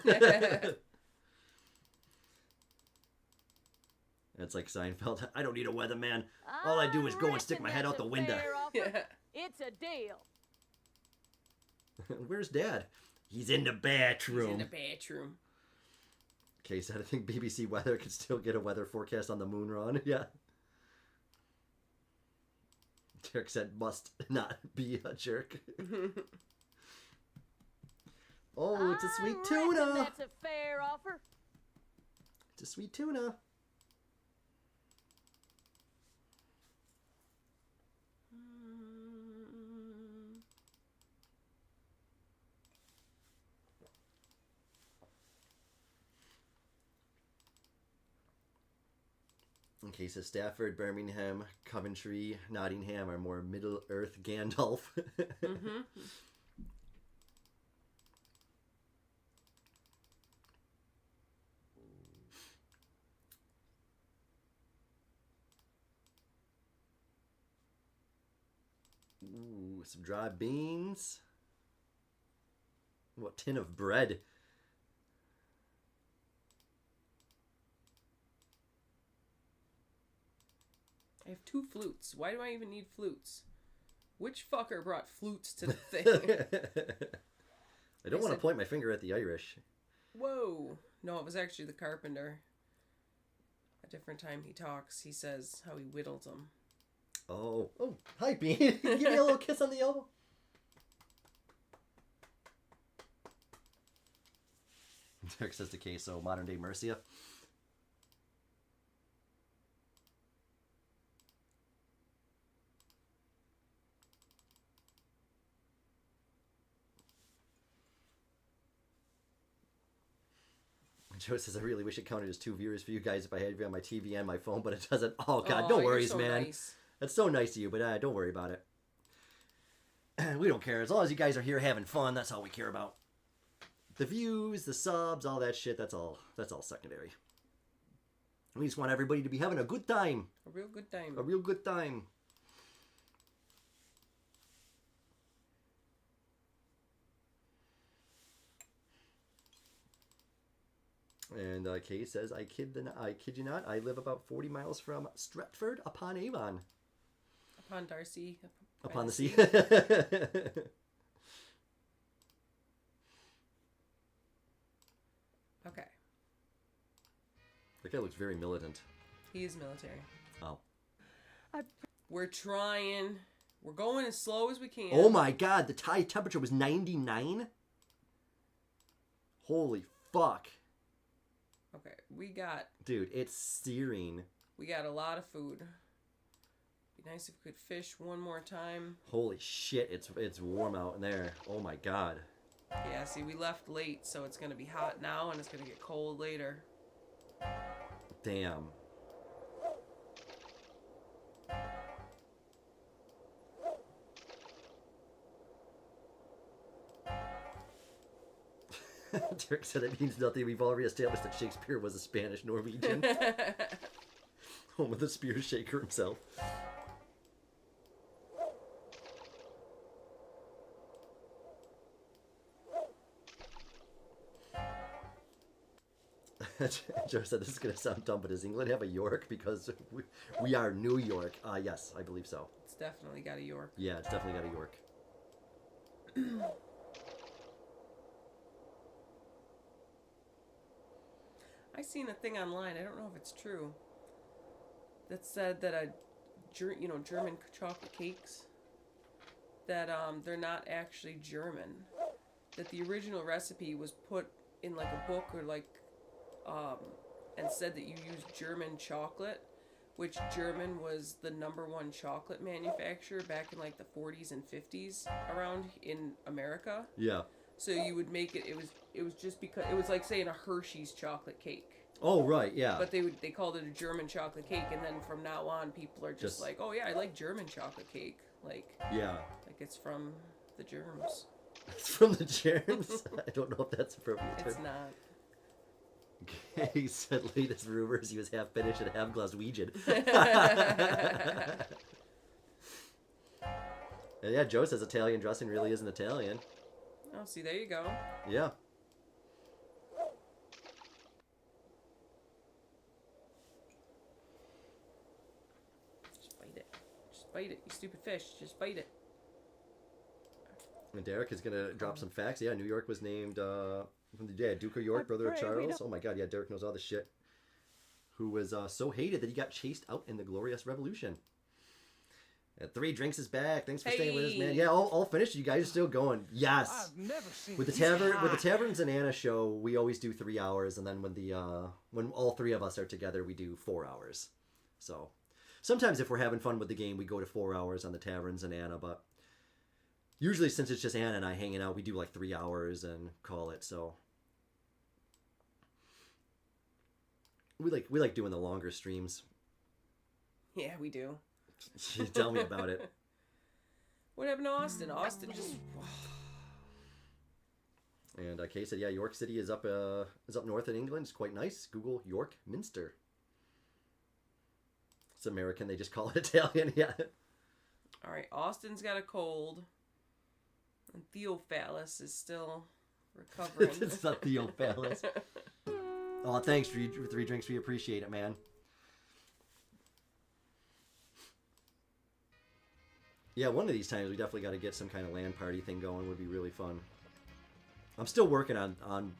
It's like Seinfeld. I don't need a weatherman. All I do is go and stick my head out the window. Yeah. It's a deal. Where's Dad? He's in the bathroom. He's in the bathroom. Okay, so I think BBC Weather could still get a weather forecast on the moon run. Yeah. Derek said, must not be a jerk. Oh, it's a sweet tuna. That's a fair offer. It's a sweet tuna. Okay, so Stafford, Birmingham, Coventry, Nottingham are more Middle-earth Gandalf. Mm-hmm. Ooh, some dry beans. What, tin of bread? I have 2 flutes. Why do I even need flutes? Which fucker brought flutes to the thing? I don't want to point my finger at the Irish. Whoa. No, it was actually the carpenter. A different time he talks, he says how he whittles them. Oh, hi, Bean. Give me a little kiss on the elbow. Derek says to queso, modern day Murcia. Joe says, I really wish it counted as 2 viewers for you guys if I had you on my TV and my phone, but it doesn't. Oh, God, no you're worries, so man. nice. That's so nice of you, but don't worry about it. We don't care. As long as you guys are here having fun, that's all we care about. The views, the subs, all that shit, that's all secondary. We just want everybody to be having a good time. A real good time. A real good time. And Kay says, I kid you not, I live about 40 miles from Stratford upon Avon. Upon Darcy. Upon the sea. Okay. That guy looks very militant. He is military. Oh. We're trying. We're going as slow as we can. Oh my God, the Thai temperature was 99? Holy fuck. Okay, we got... Dude, it's searing. We got a lot of food. Be nice if we could fish one more time. Holy shit, it's warm out in there. Oh my God. Yeah, see, we left late, so it's going to be hot now, and it's going to get cold later. Damn. Derek said it means nothing. We've already established that Shakespeare was a Spanish Norwegian. Home of the spear shaker himself. Joe said this is going to sound dumb, but does England have a York? Because we are New York. Yes, I believe so. It's definitely got a York. Yeah, it's definitely got a York. I seen a thing online, I don't know if it's true, that said that German chocolate cakes, that they're not actually German. That the original recipe was put in like a book or like and said that you use German chocolate, which German was the #1 chocolate manufacturer back in like the 40s and 50s around in America. Yeah. So you would make it. It was just because it was like saying a Hershey's chocolate cake. Oh right, yeah. But they called it a German chocolate cake, and then from now on, people are just like, oh yeah, I like German chocolate cake, like yeah, like it's from the germs. It's from the germs. I don't know if that's appropriate. It's not. He said latest rumors he was half Finnish and half Glaswegian. And yeah, Joe says Italian dressing really isn't Italian. Oh, see, there you go. Yeah. Just bite it. Just bite it, you stupid fish. Just bite it. And Derek is gonna drop some facts. Yeah, New York was named Duke of York, brother of Charles. Oh my God, yeah, Derek knows all this shit. Who was so hated that he got chased out in the Glorious Revolution. 3 Drinks is back. Thanks for staying with us, man. Yeah, all finished. You guys are still going. Yes. I've never seen with the Taverns Ana show, we always do 3 hours, and then when all 3 of us are together, we do 4 hours. So sometimes if we're having fun with the game, we go to 4 hours on the Taverns Ana, but usually since it's just Anna and I hanging out, we do like 3 hours and call it. So we like doing the longer streams. Yeah, we do. Tell me about it. What happened to Austin? Austin just... And Kay said, yeah, York City is up north in England. It's quite nice. Google York Minster. It's American. They just call it Italian. Yeah. All right. Austin's got a cold. And Theophilus is still recovering. It's not Theophilus. Oh, thanks for 3 Drinks. We appreciate it, man. Yeah, one of these times we definitely got to get some kind of LAN party thing going. Would be really fun. I'm still working on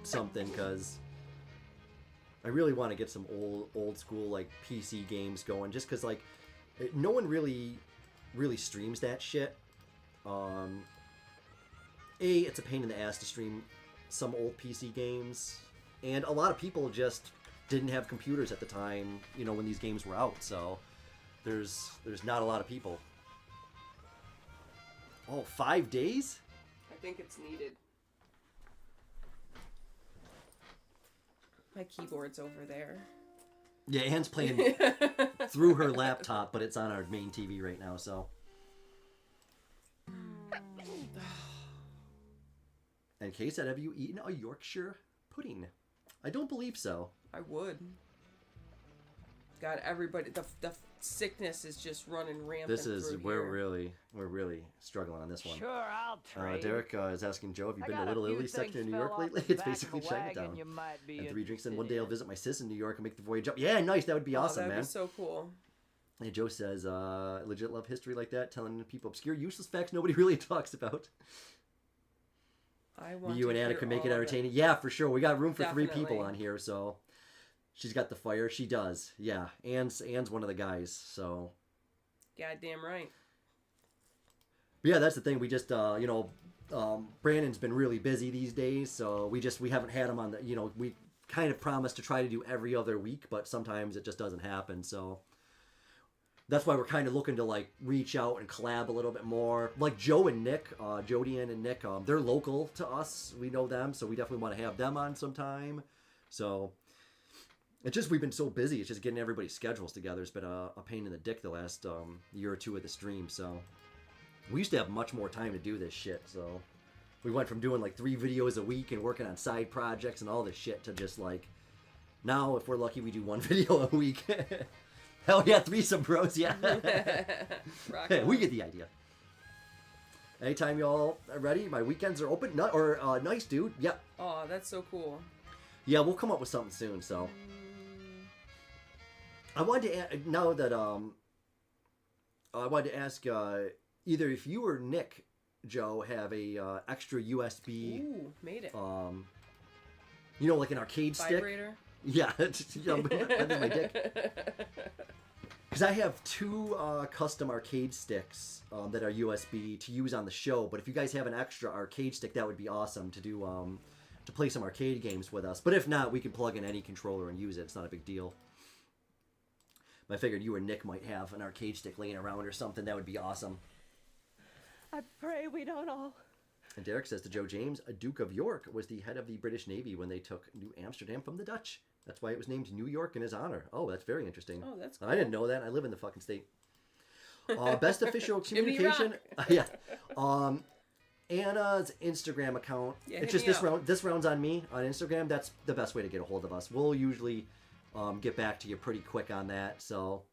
something because I really want to get some old school like PC games going. Just because like no one really streams that shit. It's a pain in the ass to stream some old PC games, and a lot of people just didn't have computers at the time. You know when these games were out, so there's not a lot of people. Oh, 5 days? I think it's needed. My keyboard's over there. Yeah, Anne's playing through her laptop, but it's on our main TV right now, so. And Kay said, have you eaten a Yorkshire pudding? I don't believe so. I would. God, everybody, the sickness is just running rampant. This is through we're here. really struggling on this one. Sure, I'll trade. Derek is asking Joe, have you I been to got a Little few Italy sector in things New York fell off lately? the It's back of basically a wagon Chinatown. you might be And 3 drinks in interested one day. I'll in. visit my sis in New York and make the voyage up. Yeah, nice. That would be awesome, that'd man. be so cool. And Joe says, legit love history like that, telling people obscure, useless facts nobody really talks about. I want You and to Anna hear can make all it of entertaining. Yeah, for sure. We got room for 3 Definitely. people on here, so she's got the fire. She does. Yeah, Anne's one of the guys. So Goddamn right. but yeah, that's the thing. We just Brandon's been really busy these days, so we haven't had him on the. We kind of promised to try to do every other week, but sometimes it just doesn't happen. So that's why we're kind of looking to like reach out and collab a little bit more. Like Joe and Nick, Jodian and Nick, they're local to us. We know them, so we definitely want to have them on sometime. So it's just we've been so busy. It's just getting everybody's schedules together. It's been a pain in the dick the last year or two of the stream. So we used to have much more time to do this shit. So we went from doing like 3 videos a week and working on side projects and all this shit to just like now, if we're lucky, we do 1 video a week. Hell yeah, threesome bros, yeah. We get the idea. Anytime y'all are ready, my weekends are open. Nice, dude. Yep. Oh, that's so cool. Yeah, we'll come up with something soon. So I wanted to now that I wanted to ask either if you or Nick, Joe, have a extra USB. Ooh, made it. Like an arcade Vibrator? stick. Yeah, under my dick. Because I have 2 custom arcade sticks that are USB to use on the show. But if you guys have an extra arcade stick, that would be awesome to do to play some arcade games with us. But if not, we can plug in any controller and use it. It's not a big deal. But I figured you or Nick might have an arcade stick laying around or something. That would be awesome. I pray we don't all. And Derek says to Joe James, a Duke of York was the head of the British Navy when they took New Amsterdam from the Dutch. That's why it was named New York in his honor. Oh, that's very interesting. Oh, that's cool. I didn't know that. I live in the fucking state. Best official Jimmy communication. Rock. Yeah. Anna's Instagram account. Yeah, it's hit just me this up. round. This round's on me on Instagram. That's the best way to get a hold of us. We'll usually get back to you pretty quick on that. So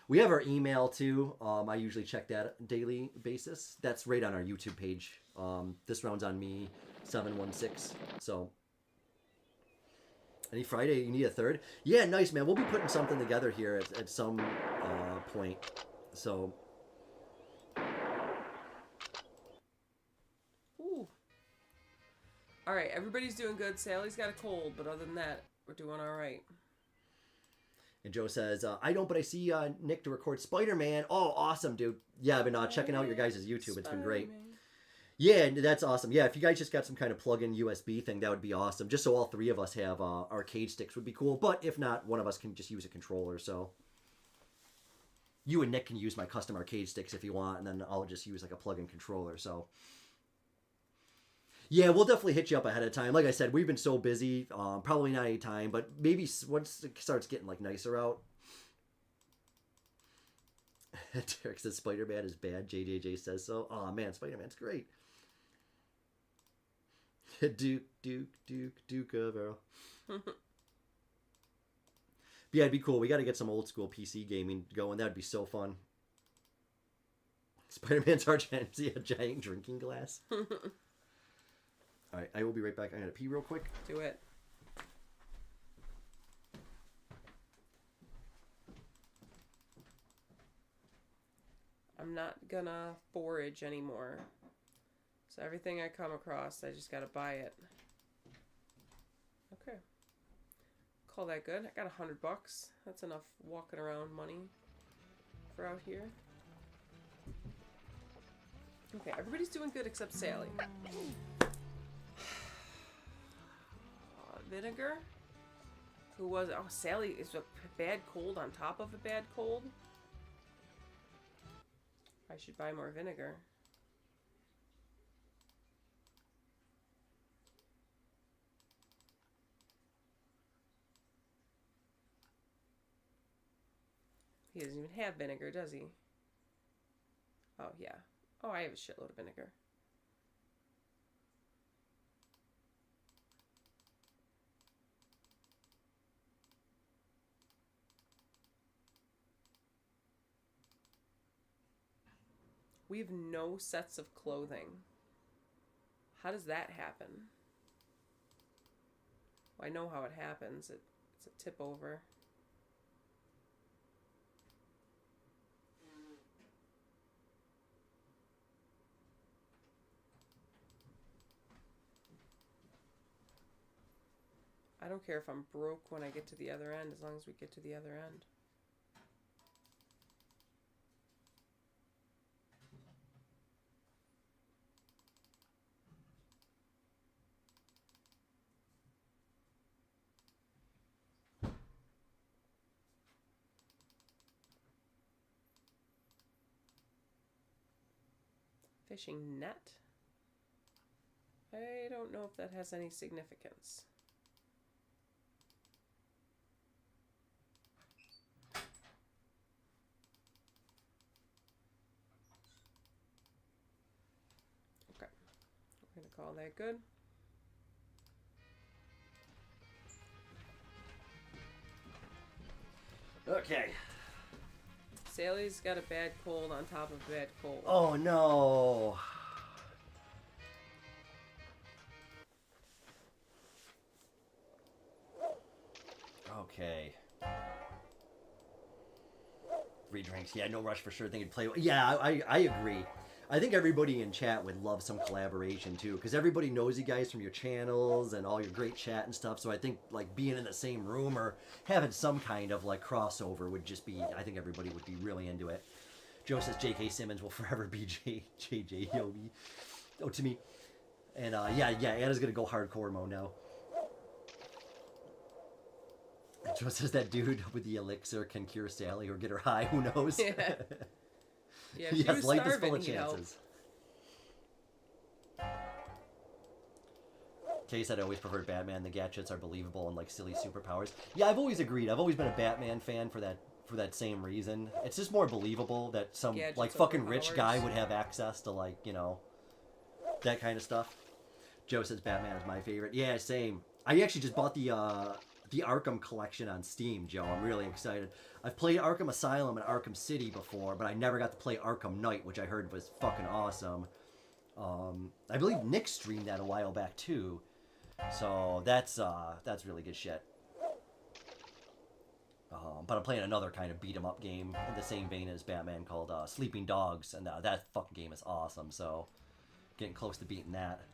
we have our email too. I usually check that on a daily basis. That's right on our YouTube page. This round's on me, 716. So any Friday you need a third? Yeah, nice, man. We'll be putting something together here at some point. So Ooh. All right, everybody's doing good. Sally's got a cold, but other than that, we're doing all right. And Joe says, I don't, but I see Nick to record Spider-Man. Oh, awesome, dude. Yeah, I've been checking out your guys' YouTube. It's been great. Yeah, that's awesome. Yeah, if you guys just got some kind of plug-in USB thing, that would be awesome. Just so all 3 of us have arcade sticks would be cool. But if not, one of us can just use a controller. So you and Nick can use my custom arcade sticks if you want, and then I'll just use like a plug-in controller. So yeah, we'll definitely hit you up ahead of time. Like I said, we've been so busy. Probably not any time, but maybe once it starts getting like nicer out. Derek says Spider-Man is bad. JJJ says so. Oh man, Spider-Man's great. Duke of Earl. Yeah, it'd be cool. We got to get some old school PC gaming going. That'd be so fun. Spider-Man's hard to see a giant drinking glass. All right, I will be right back. I gotta pee real quick. Do it. I'm not gonna forage anymore. So everything I come across, I just gotta buy it. Okay. Call that good. I got $100. That's enough walking around money for out here. Okay, everybody's doing good except Sally. Vinegar? Who was it? Oh, Sally is a bad cold on top of a bad cold. I should buy more vinegar. He doesn't even have vinegar, does he? Oh, yeah. Oh, I have a shitload of vinegar. We have no sets of clothing. How does that happen? Well, I know how it happens. It's a tip over. I don't care if I'm broke when I get to the other end, as long as we get to the other end. Fishing net? I don't know if that has any significance. Okay, we're gonna call that good. Okay. Sally's got a bad cold on top of a bad cold. Oh no. Okay. 3 drinks. Yeah, no rush for sure. Think it'd play. Yeah, I agree. I think everybody in chat would love some collaboration too, because everybody knows you guys from your channels and all your great chat and stuff. So I think like being in the same room or having some kind of like crossover would just be. I think everybody would be really into it. Joe says J.K. Simmons will forever be J.J. Yogi. Oh, to me. And yeah, Anna's gonna go hardcore mode now. Joe says that dude with the elixir can cure Sally or get her high. Who knows? Yeah. Yeah, if she yes, was life starving, is full of he'd help. chances. Kay said I always preferred Batman. The gadgets are believable and like silly superpowers. Yeah, I've always agreed. I've always been a Batman fan for that same reason. It's just more believable that some Gadgets like over fucking rich powers. guy would have access to like, you know, that kind of stuff. Joe says Batman is my favorite. Yeah, same. I actually just bought the Arkham collection on Steam, Joe. I'm really excited. I've played Arkham Asylum and Arkham City before, but I never got to play Arkham Knight, which I heard was fucking awesome. I believe Nick streamed that a while back too, so that's really good shit. But I'm playing another kind of beat 'em up game in the same vein as Batman called Sleeping Dogs, and that fucking game is awesome. So getting close to beating that.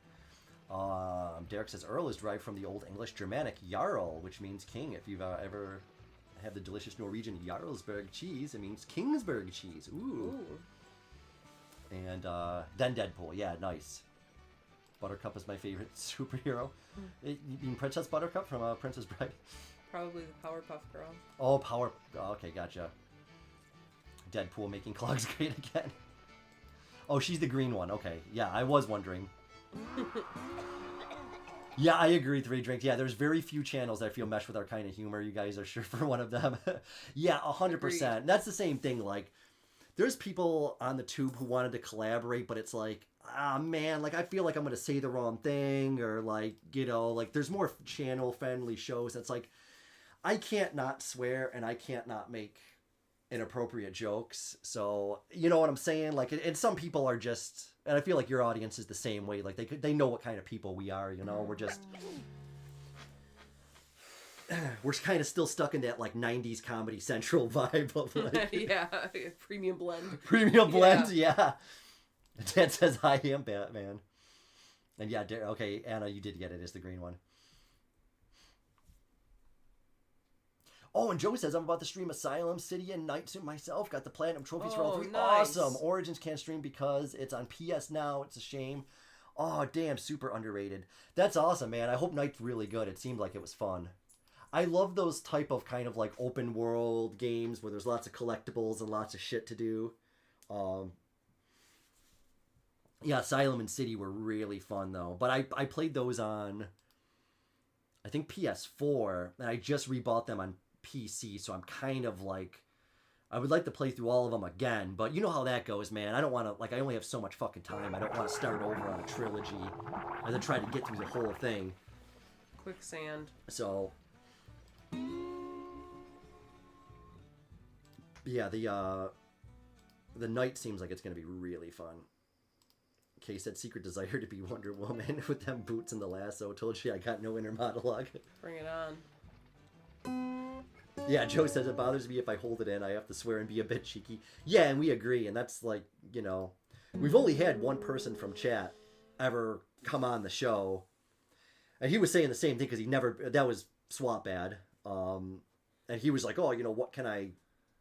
Derek says Earl is derived from the Old English Germanic Jarl, which means king. If you've ever had the delicious Norwegian Jarlsberg cheese, it means Kingsburg cheese. Ooh. And then Deadpool. Yeah, nice. Buttercup is my favorite superhero. You mean Princess Buttercup from Princess Bride? Probably the Powerpuff Girl. Oh, okay, gotcha. Deadpool making clogs great again. Oh, she's the green one. Okay, yeah, I was wondering. Yeah, I agree. 3 drinks. Yeah, there's very few channels that I feel mesh with our kind of humor. You guys are sure for one of them. Yeah, 100%. That's the same thing. Like, there's people on the tube who wanted to collaborate, but it's like, man, like I feel like I'm gonna say the wrong thing, or like, you know, like there's more channel friendly shows. That's like, I can't not swear and I can't not make inappropriate jokes. So you know what I'm saying? Like, and some people are just. And I feel like your audience is the same way. Like they know what kind of people we are, you know. We're kind of still stuck in that like 90s Comedy Central vibe of like yeah, premium blend. Premium blend, yeah. Dad says I am Batman. And yeah, okay, Anna, you did get it. It's the green one. Oh, and Joe says, I'm about to stream Asylum, City, and Night soon myself. Got the Platinum Trophies for all 3. Nice. Awesome. Origins can't stream because it's on PS Now. It's a shame. Oh, damn, super underrated. That's awesome, man. I hope Night's really good. It seemed like it was fun. I love those type of kind of like open world games where there's lots of collectibles and lots of shit to do. Yeah, Asylum and City were really fun, though. But I played those on, I think, PS4, and I just rebought them on PC, so I'm kind of like I would like to play through all of them again, but you know how that goes, man. I don't want to, like, I only have so much fucking time. I don't want to start over on a trilogy and then try to get through the whole thing. Quicksand. So, yeah, the night seems like it's going to be really fun. Kay said, secret desire to be Wonder Woman with them boots and the lasso. Told you I got no inner monologue. Bring it on. Yeah, Joe says, it bothers me if I hold it in. I have to swear and be a bit cheeky. Yeah, and we agree. And that's like, you know, we've only had one person from chat ever come on the show. And he was saying the same thing because he never, that was Swap Ad. And he was like, oh, you know, what can I,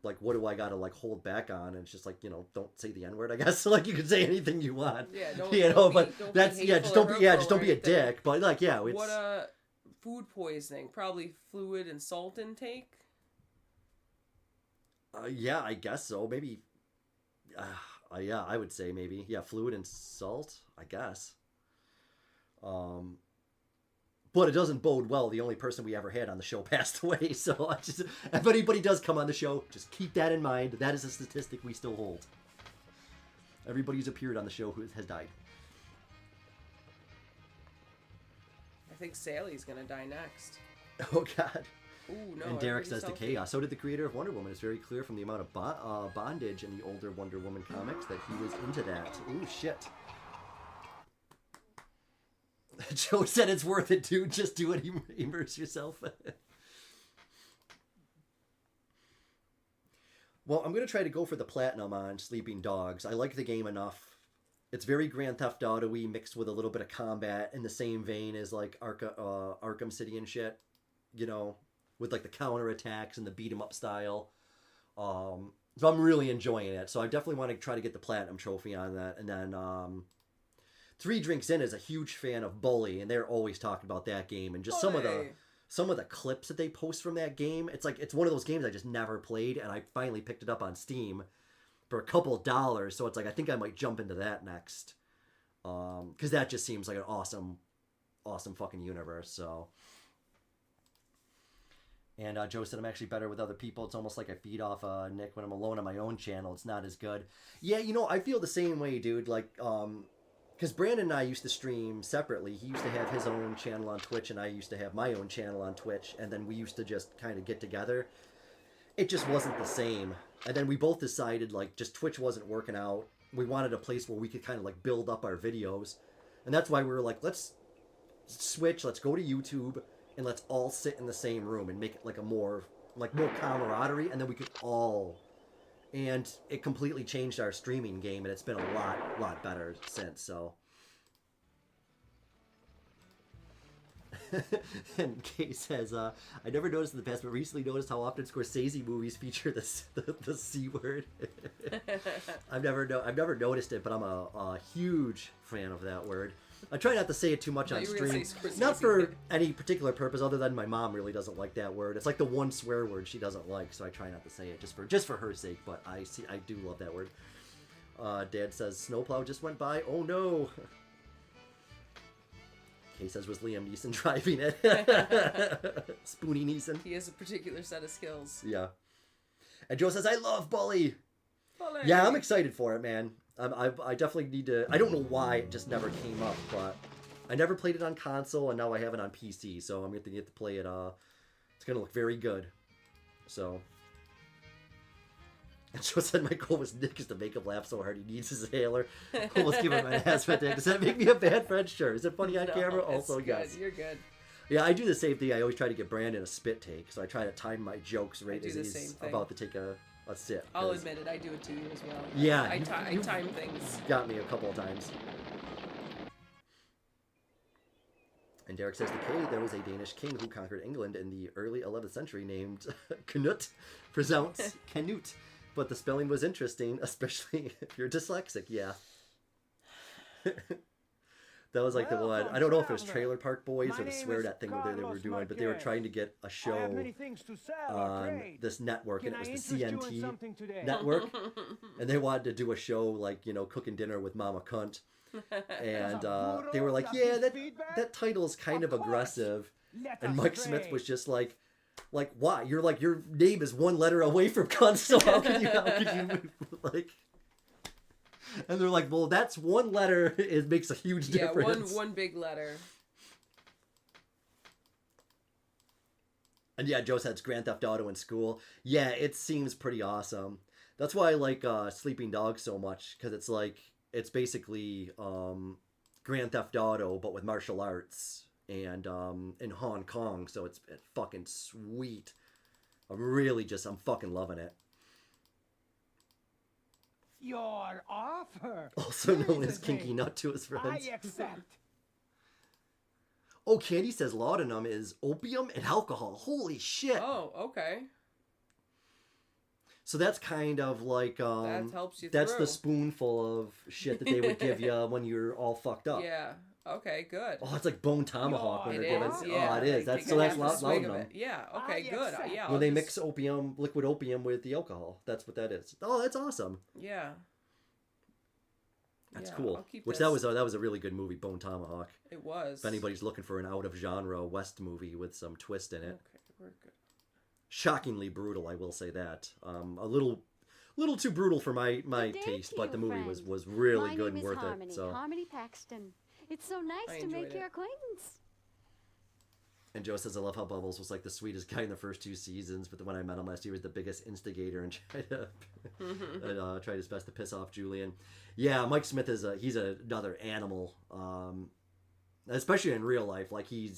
like, what do I got to, like, hold back on? And it's just like, you know, don't say the N-word, I guess. Like, you can say anything you want. Yeah, don't, you know, don't but be, don't that's, be yeah, just don't be, just don't be a anything. dick. But, like, yeah, it's... What, food poisoning? Probably fluid and salt intake? Yeah, I guess so. Maybe, yeah, I would say maybe. Yeah, fluid and salt, I guess. But it doesn't bode well. The only person we ever had on the show passed away. So I just, if anybody does come on the show, just keep that in mind. That is a statistic we still hold. Everybody who's appeared on the show who has died. I think Sally's gonna die next. Oh, God. Ooh, no, and Derek says to selfie. Chaos, so did the creator of Wonder Woman. It's very clear from the amount of bondage in the older Wonder Woman comics that he was into that. Ooh, shit. Joe said it's worth it, dude. Just do it. Immerse yourself. Well, I'm going to try to go for the platinum on Sleeping Dogs. I like the game enough. It's very Grand Theft Auto-y mixed with a little bit of combat in the same vein as like Arkham City and shit. You know, with like the counterattacks and the beat 'em up style. So I'm really enjoying it. So I definitely want to try to get the platinum trophy on that. And then Three Drinks In is a huge fan of Bully, and they're always talking about that game and just some of the clips that they post from that game. It's like it's one of those games I just never played, and I finally picked it up on Steam for a couple of dollars. So it's like I think I might jump into that next, because that just seems like an awesome fucking universe. So. And Joe said, I'm actually better with other people. It's almost like I feed off Nick when I'm alone on my own channel. It's not as good. Yeah, you know, I feel the same way, dude. Like, because Brandon and I used to stream separately. He used to have his own channel on Twitch, and I used to have my own channel on Twitch. And then we used to just kind of get together. It just wasn't the same. And then we both decided, like, just Twitch wasn't working out. We wanted a place where we could kind of, like, build up our videos. And that's why we were like, let's switch. Let's go to YouTube. And let's all sit in the same room and make it like a more camaraderie, and then we could all, and it completely changed our streaming game, and it's been a lot better since. So, and Kay says, I never noticed in the past, but recently noticed how often Scorsese movies feature the C word. I've never noticed it, but I'm a huge fan of that word. I try not to say it too much on stream. Not for any particular purpose, other than my mom really doesn't like that word. It's like the one swear word she doesn't like, so I try not to say it just for her sake. But I do love that word. Dad says snowplow just went by. Oh no. Kay says was Liam Neeson driving it. Spoonie Neeson. He has a particular set of skills. Yeah. And Joe says I love Bully. Bully. Yeah, I'm excited for it, man. I definitely need to... I don't know why it just never came up, but I never played it on console, and now I have it on PC, so I'm going to get to play it. It's going to look very good. So... And Joe said my goal was Nick is to make him laugh so hard he needs his inhaler. Almost give him an ass right there. Does that make me a bad friend? Sure. Is it funny on camera? Also, good. yes. You're good. Yeah, I do the same thing. I always try to get Brandon a spit take, so I try to time my jokes right as he's about to take a sip. I'll admit it, I do it to you as well. Yeah. I time things. Got me a couple of times. And Derek says, there was a Danish king who conquered England in the early 11th century named Canute, pronounced Canute. But the spelling was interesting, especially if you're dyslexic, yeah. That was like the one. I don't know if it was Trailer Park Boys or the Swear That thing that they were doing, but they were trying to get a show on this network, and it was the CNT network. And they wanted to do a show like, you know, cooking dinner with Mama Cunt. And they were like, yeah, that title's kind of aggressive. And Mike Smith was just like, Like, why? You're like, your name is one letter away from cunt, so how could you like... And they're like, well, that's one letter. It makes a huge difference. Yeah, one big letter. And yeah, Joe said it's Grand Theft Auto in school. Yeah, it seems pretty awesome. That's why I like Sleeping Dogs so much, because it's like, it's basically Grand Theft Auto, but with martial arts, and in Hong Kong, so it's fucking sweet. I'm fucking loving it. Your offer. Also known as Kinky Nut to his friends. I accept. Oh, Candy says laudanum is opium and alcohol. Holy shit. Oh, okay. So that's kind of like that helps you that's through. the spoonful of shit that they would give you when you're all fucked up. Yeah. Okay, good. Oh, it's like bone tomahawk when they're giving. Yeah. Oh, it is. Like, That's half a swig of laudanum. it. Yeah. Okay, good. Yeah. When they mix opium, liquid opium with the alcohol, that's what that is. Oh, that's awesome. Yeah. That's Yeah, cool. I'll keep Which this. that was a really good movie, Bone Tomahawk. It was. If anybody's looking for an out of genre West movie with some twist in it. Okay, we're good. Shockingly brutal, I will say that. A little too brutal for my taste, but the movie was really good and worth Harmony. it. So. Harmony Paxton. It's so nice to make your acquaintance. And Joe says, I love how Bubbles was like the sweetest guy in the first 2 seasons, but then when I met him last year, he was the biggest instigator and tried his best to piss off Julian. Yeah, Mike Smith he's another animal, especially in real life. Like he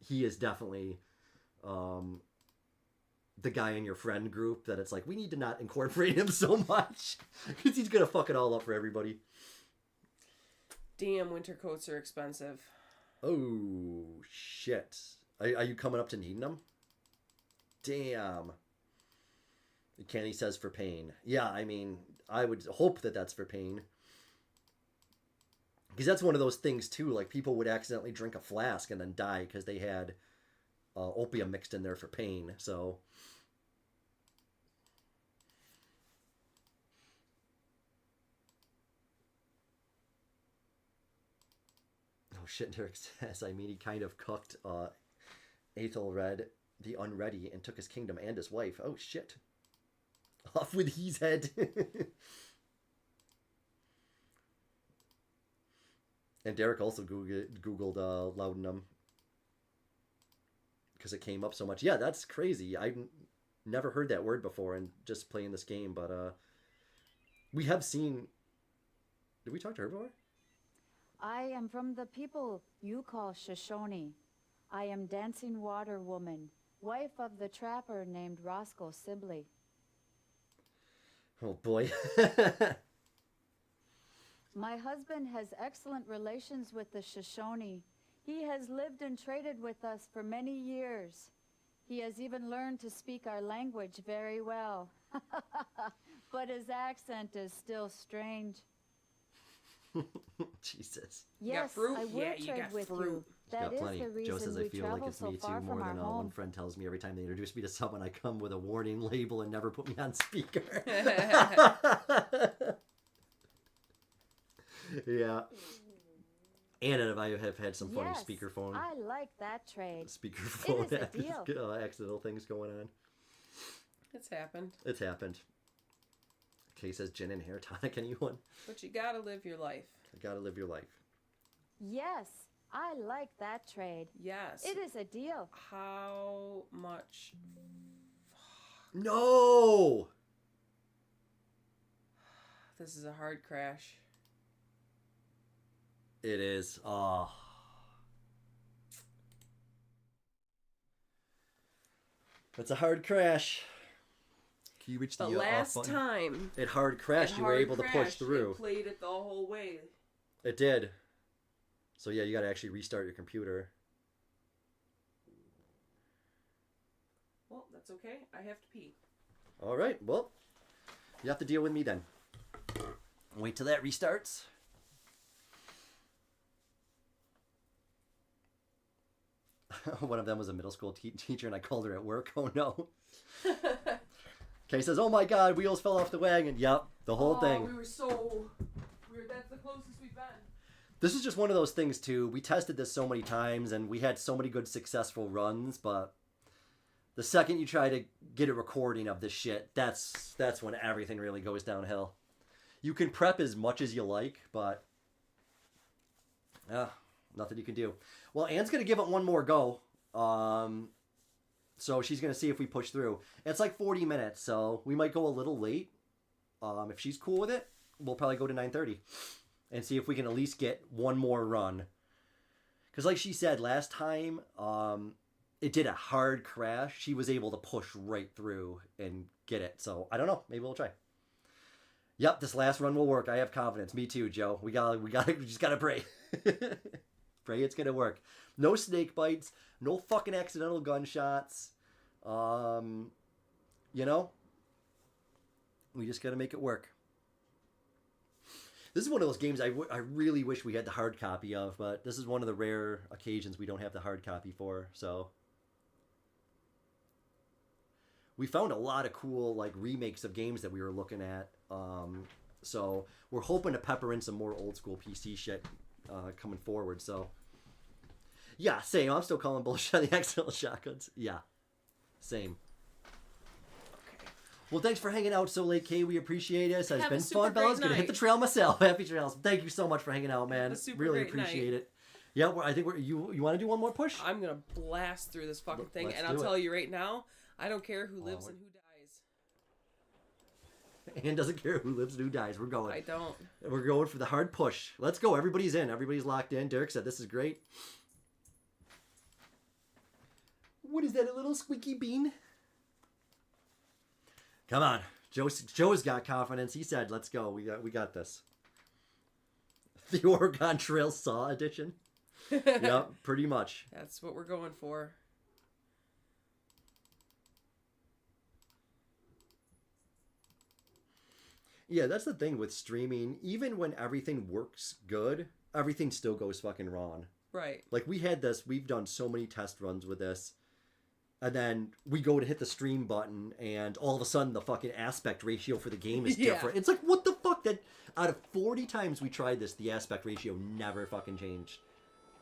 is definitely the guy in your friend group that it's like, we need to not incorporate him so much because he's gonna fuck it all up for everybody. Damn, winter coats are expensive. Oh, shit. Are you coming up to needing them? Damn. Kenny says for pain. Yeah, I mean, I would hope that that's for pain. Because that's one of those things, too. Like, people would accidentally drink a flask and then die because they had opium mixed in there for pain. So... Shit, Derek says, I mean, he kind of cooked Aethelred the Unready and took his kingdom and his wife. Oh, shit. Off with his head. And Derek also Googled laudanum because it came up so much. Yeah, that's crazy. I've never heard that word before and just playing this game, but we have seen... Did we talk to her before? I am from the people you call Shoshone. I am Dancing Water Woman, wife of the trapper named Roscoe Sibley. Oh boy. My husband has excellent relations with the Shoshone. He has lived and traded with us for many years. He has even learned to speak our language very well. But his accent is still strange. Jesus. Yes, I will trade with you. That is plenty. the reason Joe says, we I feel travel like it's so me too, far more from our than home. one friend tells me every time they introduce me to someone, I come with a warning label and never put me on speaker. Yeah. Anna and I have had some funny Yes, speakerphone. I like that trade. Speakerphone It is a deal. accidental things going on. It's happened. It's happened. Kay says gin and hair tonic, anyone? But you gotta live your life. I gotta live your life. Yes, I like that trade. Yes. It is a deal. How much? No! This is a hard crash. It is. Oh. It's a hard crash. Can you reach the last button? time It hard crashed. You were able to push through. It played it the whole way. It did. So yeah, you got to actually restart your computer. Well, that's okay. I have to pee. All right. Well, you have to deal with me then. Wait till that restarts. One of them was a middle school teacher, and I called her at work. Oh no. Kay says, "Oh my God, wheels fell off the wagon." Yep, the whole thing. We were so. That's the closest we've been. This is just one of those things too. We tested this so many times, and we had so many good successful runs, but The second you try to get a recording of this shit, that's when everything really goes downhill. You can prep as much as you like, but nothing you can do. Well, Anne's going to give it one more go. So she's going to see if we push through. It's like 40 minutes, so we might go a little late. If she's cool with it, we'll probably go to 9:30 and see if we can at least get one more run. Because like she said, last time it did a hard crash. She was able to push right through and get it. So I don't know. Maybe we'll try. Yep, this last run will work. I have confidence. Me too, Joe. We just gotta pray. Pray it's gonna work. No snake bites. No fucking accidental gunshots. You know, we just gotta make it work. This is one of those games I really wish we had the hard copy of, but this is one of the rare occasions we don't have the hard copy for. So we found a lot of cool like remakes of games that we were looking at. So we're hoping to pepper in some more old school PC shit coming forward. So yeah, same. I'm still calling bullshit on the accidental shotguns. Yeah, same. Well, thanks for hanging out so late, Kay. We appreciate it. It's been fun, fellas. Gonna hit the trail myself. Happy trails. Thank you so much for hanging out, man. Really appreciate it. Yeah, I think you want to do one more push? I'm gonna blast through this fucking thing, and I'll tell you right now, I don't care who lives and who dies. Anne doesn't care who lives and who dies. We're going. I don't. We're going for the hard push. Let's go. Everybody's in. Everybody's locked in. Derek said this is great. What is that? A little squeaky bean? Come on, Joe's got confidence. He said, "Let's go. We got this." The Oregon Trail Saw edition. Yep, pretty much. That's what we're going for. Yeah, that's the thing with streaming. Even when everything works good, everything still goes fucking wrong. Right. Like we had this. We've done so many test runs with this. And then we go to hit the stream button, and all of a sudden the fucking aspect ratio for the game is different. It's like, what the fuck? That out of 40 times we tried this, the aspect ratio never fucking changed.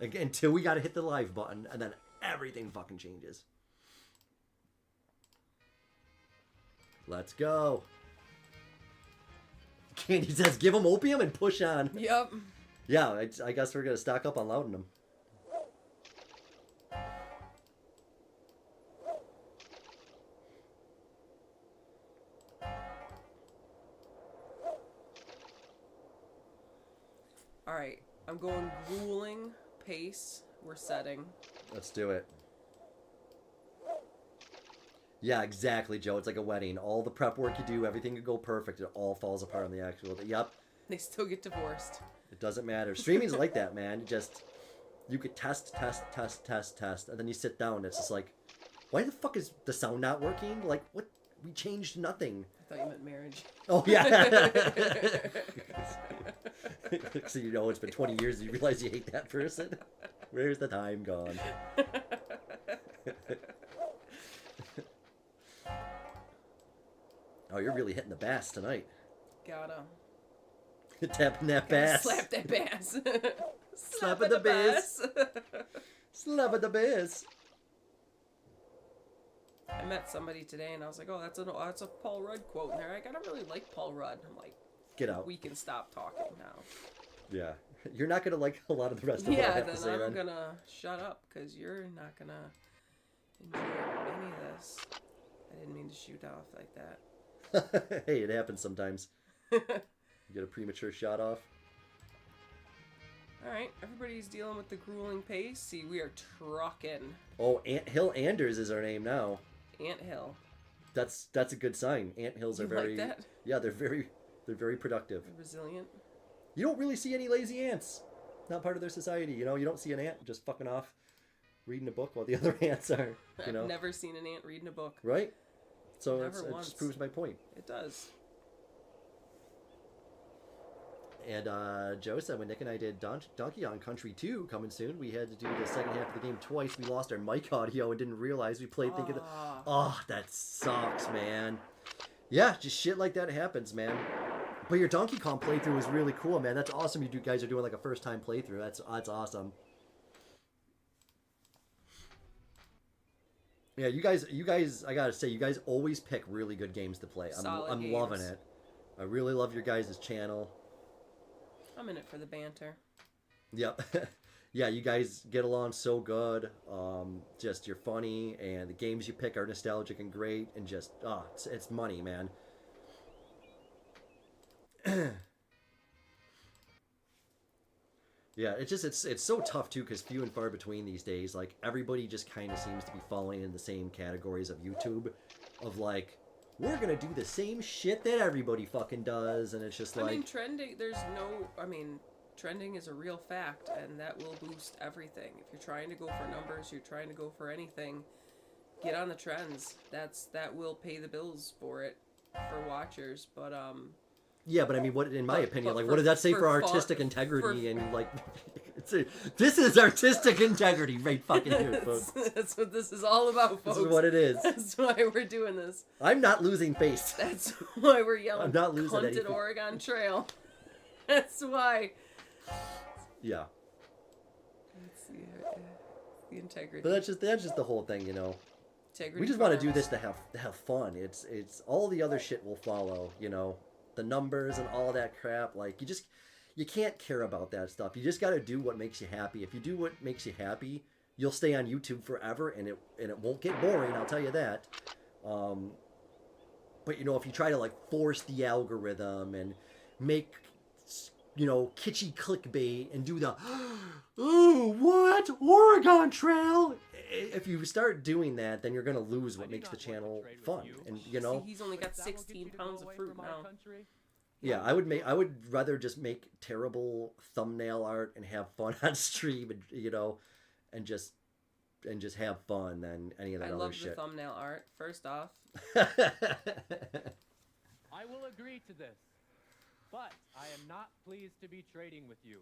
Like, until we got to hit the live button, and then everything fucking changes. Let's go. Candy says, give them opium and push on. Yep. Yeah, I guess we're going to stock up on laudanum. Alright, I'm going grueling pace. We're setting. Let's do it. Yeah, exactly, Joe. It's like a wedding. All the prep work you do, everything could go perfect. It all falls apart on the actual... Yep. They still get divorced. It doesn't matter. Streaming's like that, man. You could test, and then you sit down. It's just like, why the fuck is the sound not working? Like, what? We changed nothing. I thought you meant marriage. Oh, yeah. So you know it's been 20 years and you realize you hate that person. Where's the time gone? Oh, you're really hitting the bass tonight. Gotta. Tapping that bass. Slap that bass. Slapping the bass. Slapping the bass. I met somebody today and I was like, oh, that's a Paul Rudd quote. And they're like, I don't really like Paul Rudd. I'm like, get out. We can stop talking now. Yeah. You're not going to like a lot of the rest of what I have to say then. I'm going to shut up because you're not going to enjoy any of this. I didn't mean to shoot off like that. Hey, it happens sometimes. You get a premature shot off. Alright, everybody's dealing with the grueling pace. See, we are trucking. Oh, Ant Hill Anders is our name now. Ant Hill. That's a good sign. Ant Hills are very... like that? Yeah, they're very productive. They're resilient. You don't really see any lazy ants. Not part of their society, you know? You don't see an ant just fucking off reading a book while the other ants are, you know? I've never seen an ant reading a book. Right? So it once. just proves my point. It does. And Joe said when Nick and I did Donkey Kong Country 2 coming soon, we had to do the second half of the game twice. We lost our mic audio and didn't realize we played thinking, oh, that sucks, man. Yeah, just shit like that happens, man. But your Donkey Kong playthrough was really cool, man. That's awesome. You guys are doing like a first time playthrough. That's awesome. Yeah, you guys, I gotta say, you guys always pick really good games to play. I'm Solid loving games. it. I really love your guys' channel. I'm in it for the banter. Yep. Yeah, you guys get along so good. Just you're funny, and the games you pick are nostalgic and great, and just it's money, man. Yeah, it's so tough too, because few and far between these days. Like, everybody just kind of seems to be falling in the same categories of YouTube, of like, we're gonna do the same shit that everybody fucking does, and it's just like, I mean, trending. Trending is a real fact, and that will boost everything. If you're trying to go for numbers, you're trying to go for anything, get on the trends. That will pay the bills for it, for watchers. But yeah, but I mean, what in my opinion, like, what did that say for artistic integrity and like, this is artistic integrity, right fucking here, folks. That's what this is all about, folks. This is what it is. That's why we're doing this. I'm not losing face. That's why we're yelling. I'm not losing Hunted anything. Oregon Trail. That's why. Yeah. It's the integrity. But that's just the whole thing, you know. Integrity We just want to do farms. this to have fun. It's all the other shit will follow, you know. The numbers and all that crap. Like, you can't care about that stuff. You just got to do what makes you happy. If you do what makes you happy, you'll stay on YouTube forever, and it won't get boring. I'll tell you that. But you know, if you try to like force the algorithm and make, you know, kitschy clickbait and do the, ooh, what? Oregon Trail? If you start doing that, then you're going to lose what makes the channel fun. And, you know. See, he's only got 16 pounds of fruit now. Yeah, I would rather just make terrible thumbnail art and have fun on stream, and, you know, and just have fun than any of that I other love shit. the thumbnail art, first off. I will agree to this, but I am not pleased to be trading with you.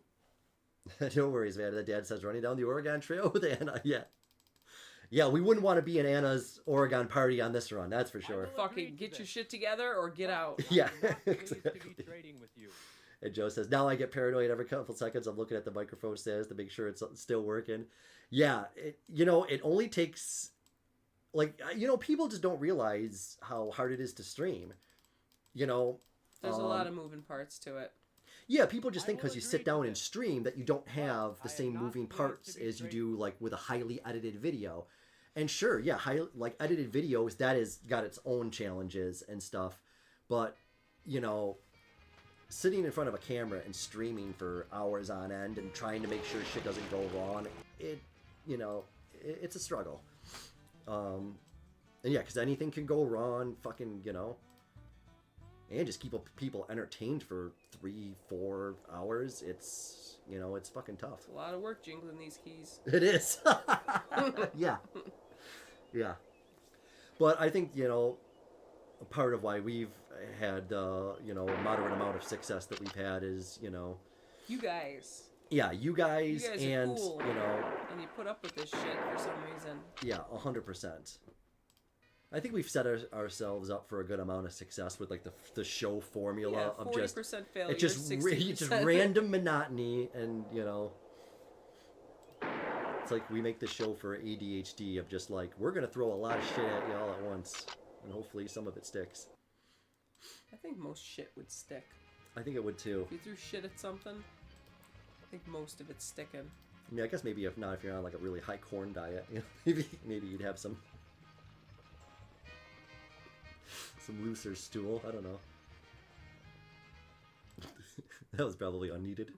No worries, man. The dad says running down the Oregon Trail with Anna. Yeah, we wouldn't want to be in Anna's Oregon party on this run. That's for sure. Fucking get your shit together or get out. Yeah, exactly. Trading with you. And Joe says, now I get paranoid every couple seconds. I'm looking at the microphone status to make sure it's still working. Yeah, you know, it only takes, like, you know, people just don't realize how hard it is to stream. You know, there's a lot of moving parts to it. Yeah, people just think because you sit down and stream that you don't have the same moving parts as you do like with a highly edited video. And sure, yeah, like edited videos, that has got its own challenges and stuff. But, you know, sitting in front of a camera and streaming for hours on end and trying to make sure shit doesn't go wrong, it's a struggle. And yeah, because anything can go wrong, fucking, you know. And just keep people entertained for 3-4 hours. It's, you know, it's fucking tough. It's a lot of work jingling these keys. It is. Yeah. Yeah. But I think, you know, a part of why we've had, you know, a moderate amount of success that we've had is, you know. You guys. Yeah, you guys and, are cool, you know. And you put up with this shit for some reason. Yeah, 100%. I think we've set ourselves up for a good amount of success with like the show formula of just 40% failure, it's just 60%. random monotony, and you know, it's like we make the show for ADHD of just like we're gonna throw a lot of shit at you all at once, and hopefully some of it sticks. I think most shit would stick. I think it would too. If you threw shit at something, I think most of it's sticking. I mean, I guess maybe if you're on like a really high corn diet, you know, maybe you'd have some looser stool. I don't know. That was probably unneeded.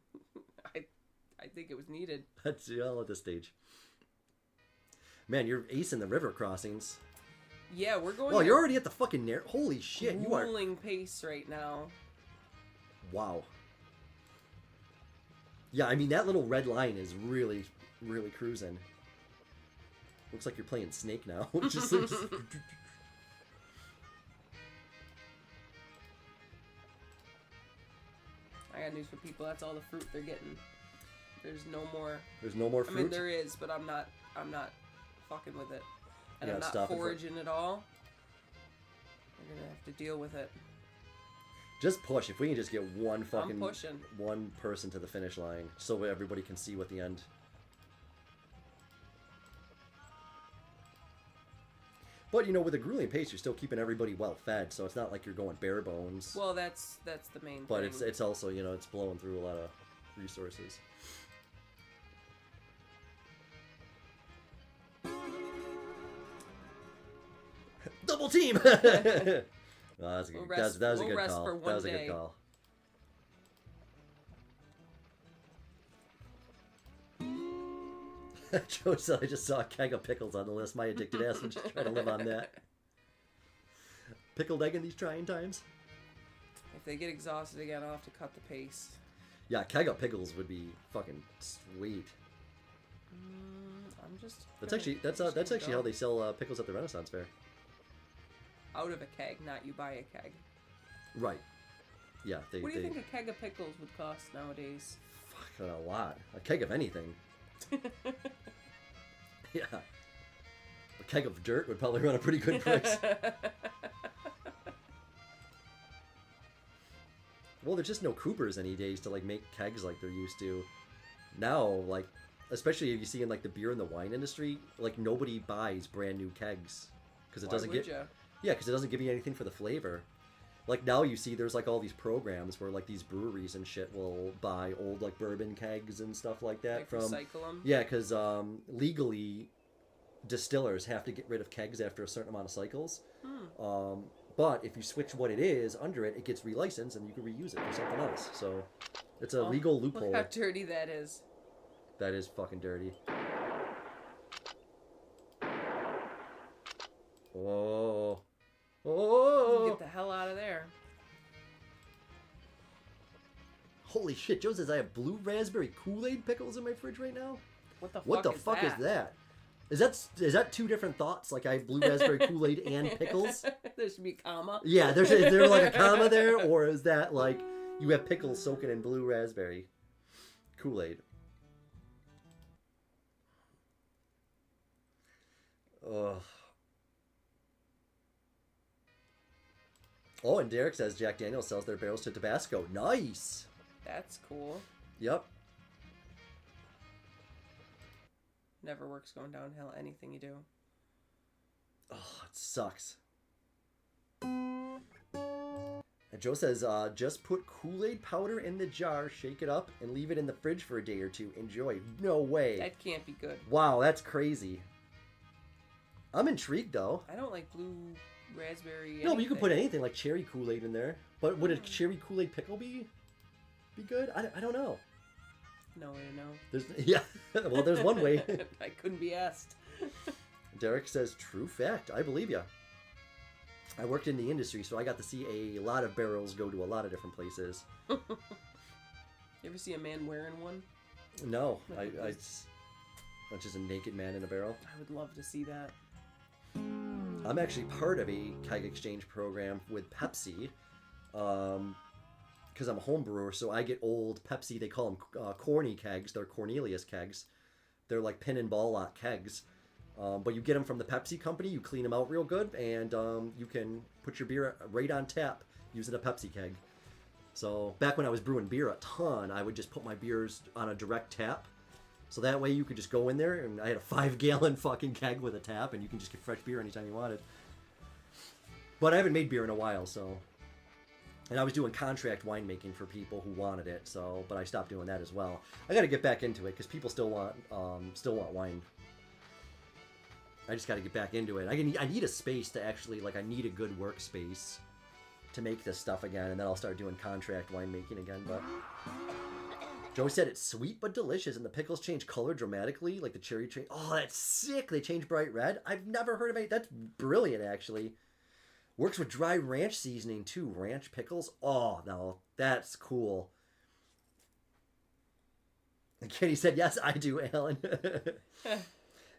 I think it was needed. That's all at this stage. Man, you're acing the river crossings. Yeah, we're going. Well, you're already at the fucking holy shit! You are grueling pace right now. Wow. Yeah, I mean that little red line is really, really cruising. Looks like you're playing Snake now. just I got news for people. That's all the fruit they're getting. There's no more. There's no more fruit? I mean, there is, but I'm not fucking with it. And I'm not foraging at all. I'm gonna have to deal with it. Just push. If we can just get one fucking pushing. one person to the finish line, so everybody can see what the end. But, you know, with a grueling pace, you're still keeping everybody well fed, so it's not like you're going bare bones. Well, that's the main but thing. But it's also, you know, it's blowing through a lot of resources. Double team! That's a good, that was a good call. That was a good call. Joe said, I just saw a keg of pickles on the list. My addicted ass would just try to live on that. Pickled egg in these trying times? If they get exhausted again, I'll have to cut the pace. Yeah, keg of pickles would be fucking sweet. I'm just... That's actually how they sell pickles at the Renaissance Fair. Out of a keg, not you buy a keg. Right. Yeah. What do you think a keg of pickles would cost nowadays? Fucking a lot. A keg of anything. Yeah. A keg of dirt would probably run a pretty good price. Well, there's just no Coopers any days to like make kegs like they're used to. Now, like, especially if you see in like the beer and the wine industry, like nobody buys brand new kegs because it doesn't get. Yeah, because it doesn't give you anything for the flavor. Like now you see there's like all these programs where like these breweries and shit will buy old like bourbon kegs and stuff like that like from. Recycle them. Yeah, because legally, distillers have to get rid of kegs after a certain amount of cycles. But if you switch what it is under it, it gets relicensed and you can reuse it for something else. So it's a legal loophole. Look how dirty that is. That is fucking dirty. Oh. Oh. Get the hell out of there. Holy shit, Joe says I have blue raspberry Kool-Aid pickles in my fridge right now? What the fuck is that? Is that two different thoughts? Like I have blue raspberry Kool-Aid and pickles? There should be a comma. Yeah, is there like a comma there? Or is that like you have pickles soaking in blue raspberry Kool-Aid? Ugh. Oh, and Derek says Jack Daniels sells their barrels to Tabasco. Nice! That's cool. Yep. Never works going downhill, anything you do. Oh, it sucks. And Joe says, just put Kool-Aid powder in the jar, shake it up, and leave it in the fridge for a day or two. Enjoy. No way. That can't be good. Wow, that's crazy. I'm intrigued, though. I don't like blue raspberry anything. No, but you could put anything like cherry Kool-Aid in there. But would a cherry Kool-Aid pickle be good? I don't know. No way to know. Yeah, well, there's one way. I couldn't be asked. Derek says, true fact. I believe you. I worked in the industry, so I got to see a lot of barrels go to a lot of different places. You ever see a man wearing one? No, it's just a naked man in a barrel. I would love to see that. I'm actually part of a keg exchange program with Pepsi, because I'm a home brewer, so I get old Pepsi. They call them corny kegs. They're Cornelius kegs. They're like pin and ball lock kegs. But you get them from the Pepsi company. You clean them out real good, and you can put your beer right on tap using a Pepsi keg. So back when I was brewing beer a ton, I would just put my beers on a direct tap. So that way you could just go in there, and I had a 5-gallon fucking keg with a tap, and you can just get fresh beer anytime you wanted. But I haven't made beer in a while, so... And I was doing contract winemaking for people who wanted it, so... But I stopped doing that as well. I gotta get back into it, because people still want wine. I just gotta get back into it. I need a space to actually... Like, I need a good workspace to make this stuff again, and then I'll start doing contract winemaking again, but... Joe said it's sweet but delicious, and the pickles change color dramatically, like the cherry change. Oh, that's sick! They change bright red. I've never heard of it. That's brilliant, actually. Works with dry ranch seasoning too. Ranch pickles. Oh, no, that's cool. And Katie said, "Yes, I do, Alan."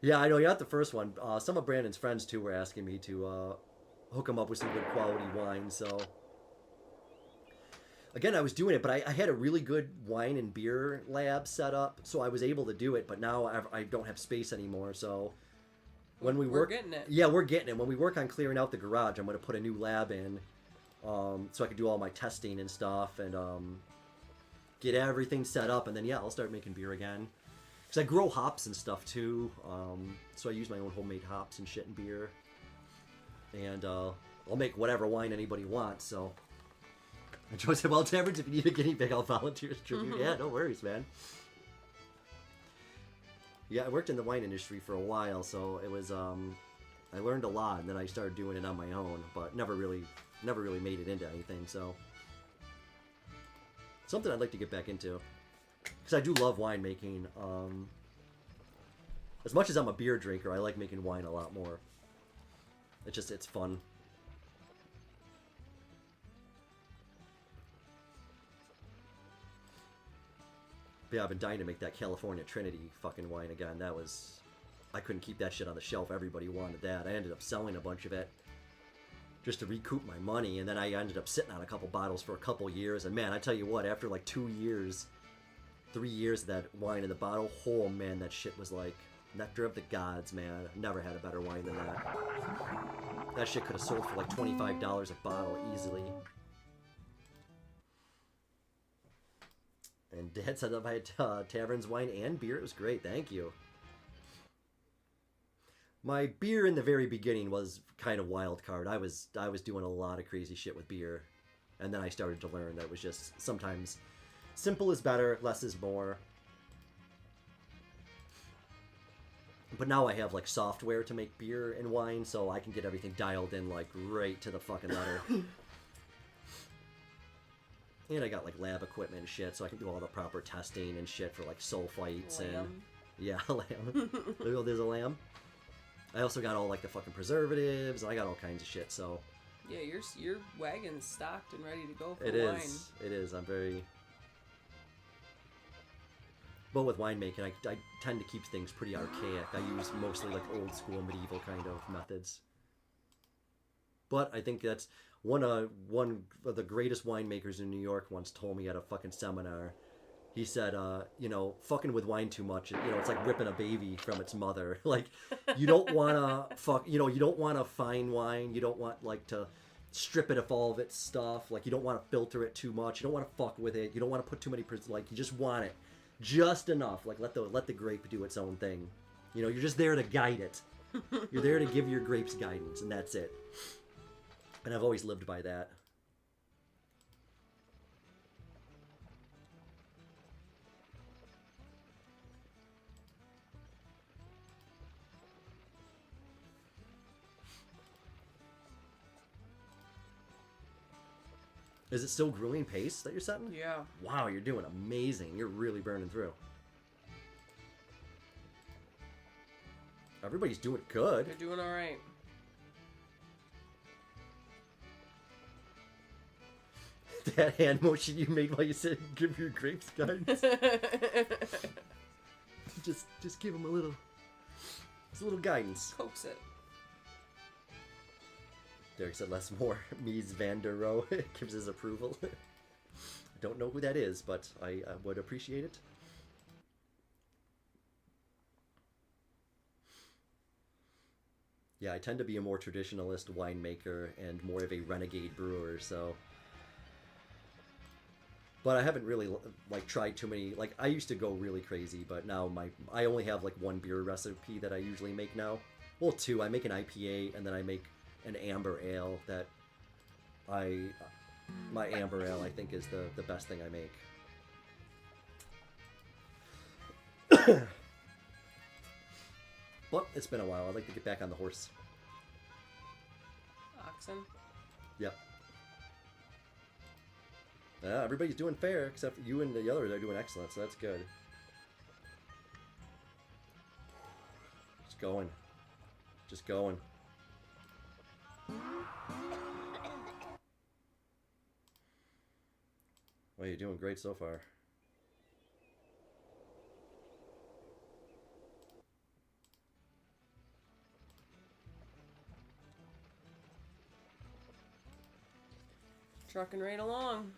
Yeah, I know you're not the first one. Some of Brandon's friends too were asking me to hook them up with some good quality wine. So. Again, I was doing it, but I had a really good wine and beer lab set up, so I was able to do it, but now I don't have space anymore, so when we're getting it. Yeah, we're getting it. When we work on clearing out the garage, I'm going to put a new lab in, so I can do all my testing and stuff, and get everything set up, and then, yeah, I'll start making beer again. Because I grow hops and stuff, too, so I use my own homemade hops and shit in beer. and I'll make whatever wine anybody wants. So, and Joe said, "Well, Taverns, if you need a guinea pig, I'll volunteer as tribute." Yeah, no worries, man. Yeah, I worked in the wine industry for a while, so it was I learned a lot, and then I started doing it on my own, but never really made it into anything. So, something I'd like to get back into, because I do love winemaking. As much as I'm a beer drinker, I like making wine a lot more. It's fun. But yeah, I've been dying to make that California Trinity fucking wine again. I couldn't keep that shit on the shelf. Everybody wanted that. I ended up selling a bunch of it just to recoup my money, and then I ended up sitting on a couple bottles for a couple years. And man, I tell you what, after like 2 years, 3 years of that wine in the bottle, oh man, that shit was like nectar of the gods, man. I've never had a better wine than that. That shit could have sold for like $25 a bottle easily. And Dad said that I had Taverns wine and beer. It was great. Thank you. My beer in the very beginning was kind of wild card. I was doing a lot of crazy shit with beer. And then I started to learn that it was just sometimes simple is better, less is more. But now I have like software to make beer and wine, so I can get everything dialed in like right to the fucking letter. And I got like lab equipment and shit, so I can do all the proper testing and shit for like sulfites and yeah, lamb. There's a lamb. I also got all like the fucking preservatives. I got all kinds of shit. So yeah, your wagon's stocked and ready to go for wine. It is. I'm very. But with winemaking, I tend to keep things pretty archaic. I use mostly like old school medieval kind of methods. But I think that's one of the greatest winemakers in New York once told me at a fucking seminar. He said, fucking with wine too much, it's like ripping a baby from its mother. Like, you don't want to you don't want to fine wine. You don't want like to strip it of all of its stuff. Like, you don't want to filter it too much. You don't want to fuck with it. You don't want to put too many, you just want it just enough. Like, let the grape do its own thing. You're just there to guide it. You're there to give your grapes guidance, and that's it. And I've always lived by that. Is it still grueling pace that you're setting? Yeah. Wow, you're doing amazing. You're really burning through. Everybody's doing good. They're doing all right. That hand motion you made while you said give your grapes guidance. just give them a little guidance. Coax it. Derek said less more. Mies van der Rohe gives his approval. I don't know who that is, but I would appreciate it. Yeah, I tend to be a more traditionalist winemaker and more of a renegade brewer, so... But I haven't really, tried too many... I used to go really crazy, but now I only have, one beer recipe that I usually make now. Well, two. I make an IPA, and then I make an amber ale that my amber ale, I think, is the best thing I make. But it's been a while. I'd like to get back on the horse. Oxen? Yep. Yeah, everybody's doing fair, except you and the others are doing excellent, so that's good. Just going. Just going. Well, you're doing great so far. Trucking right along.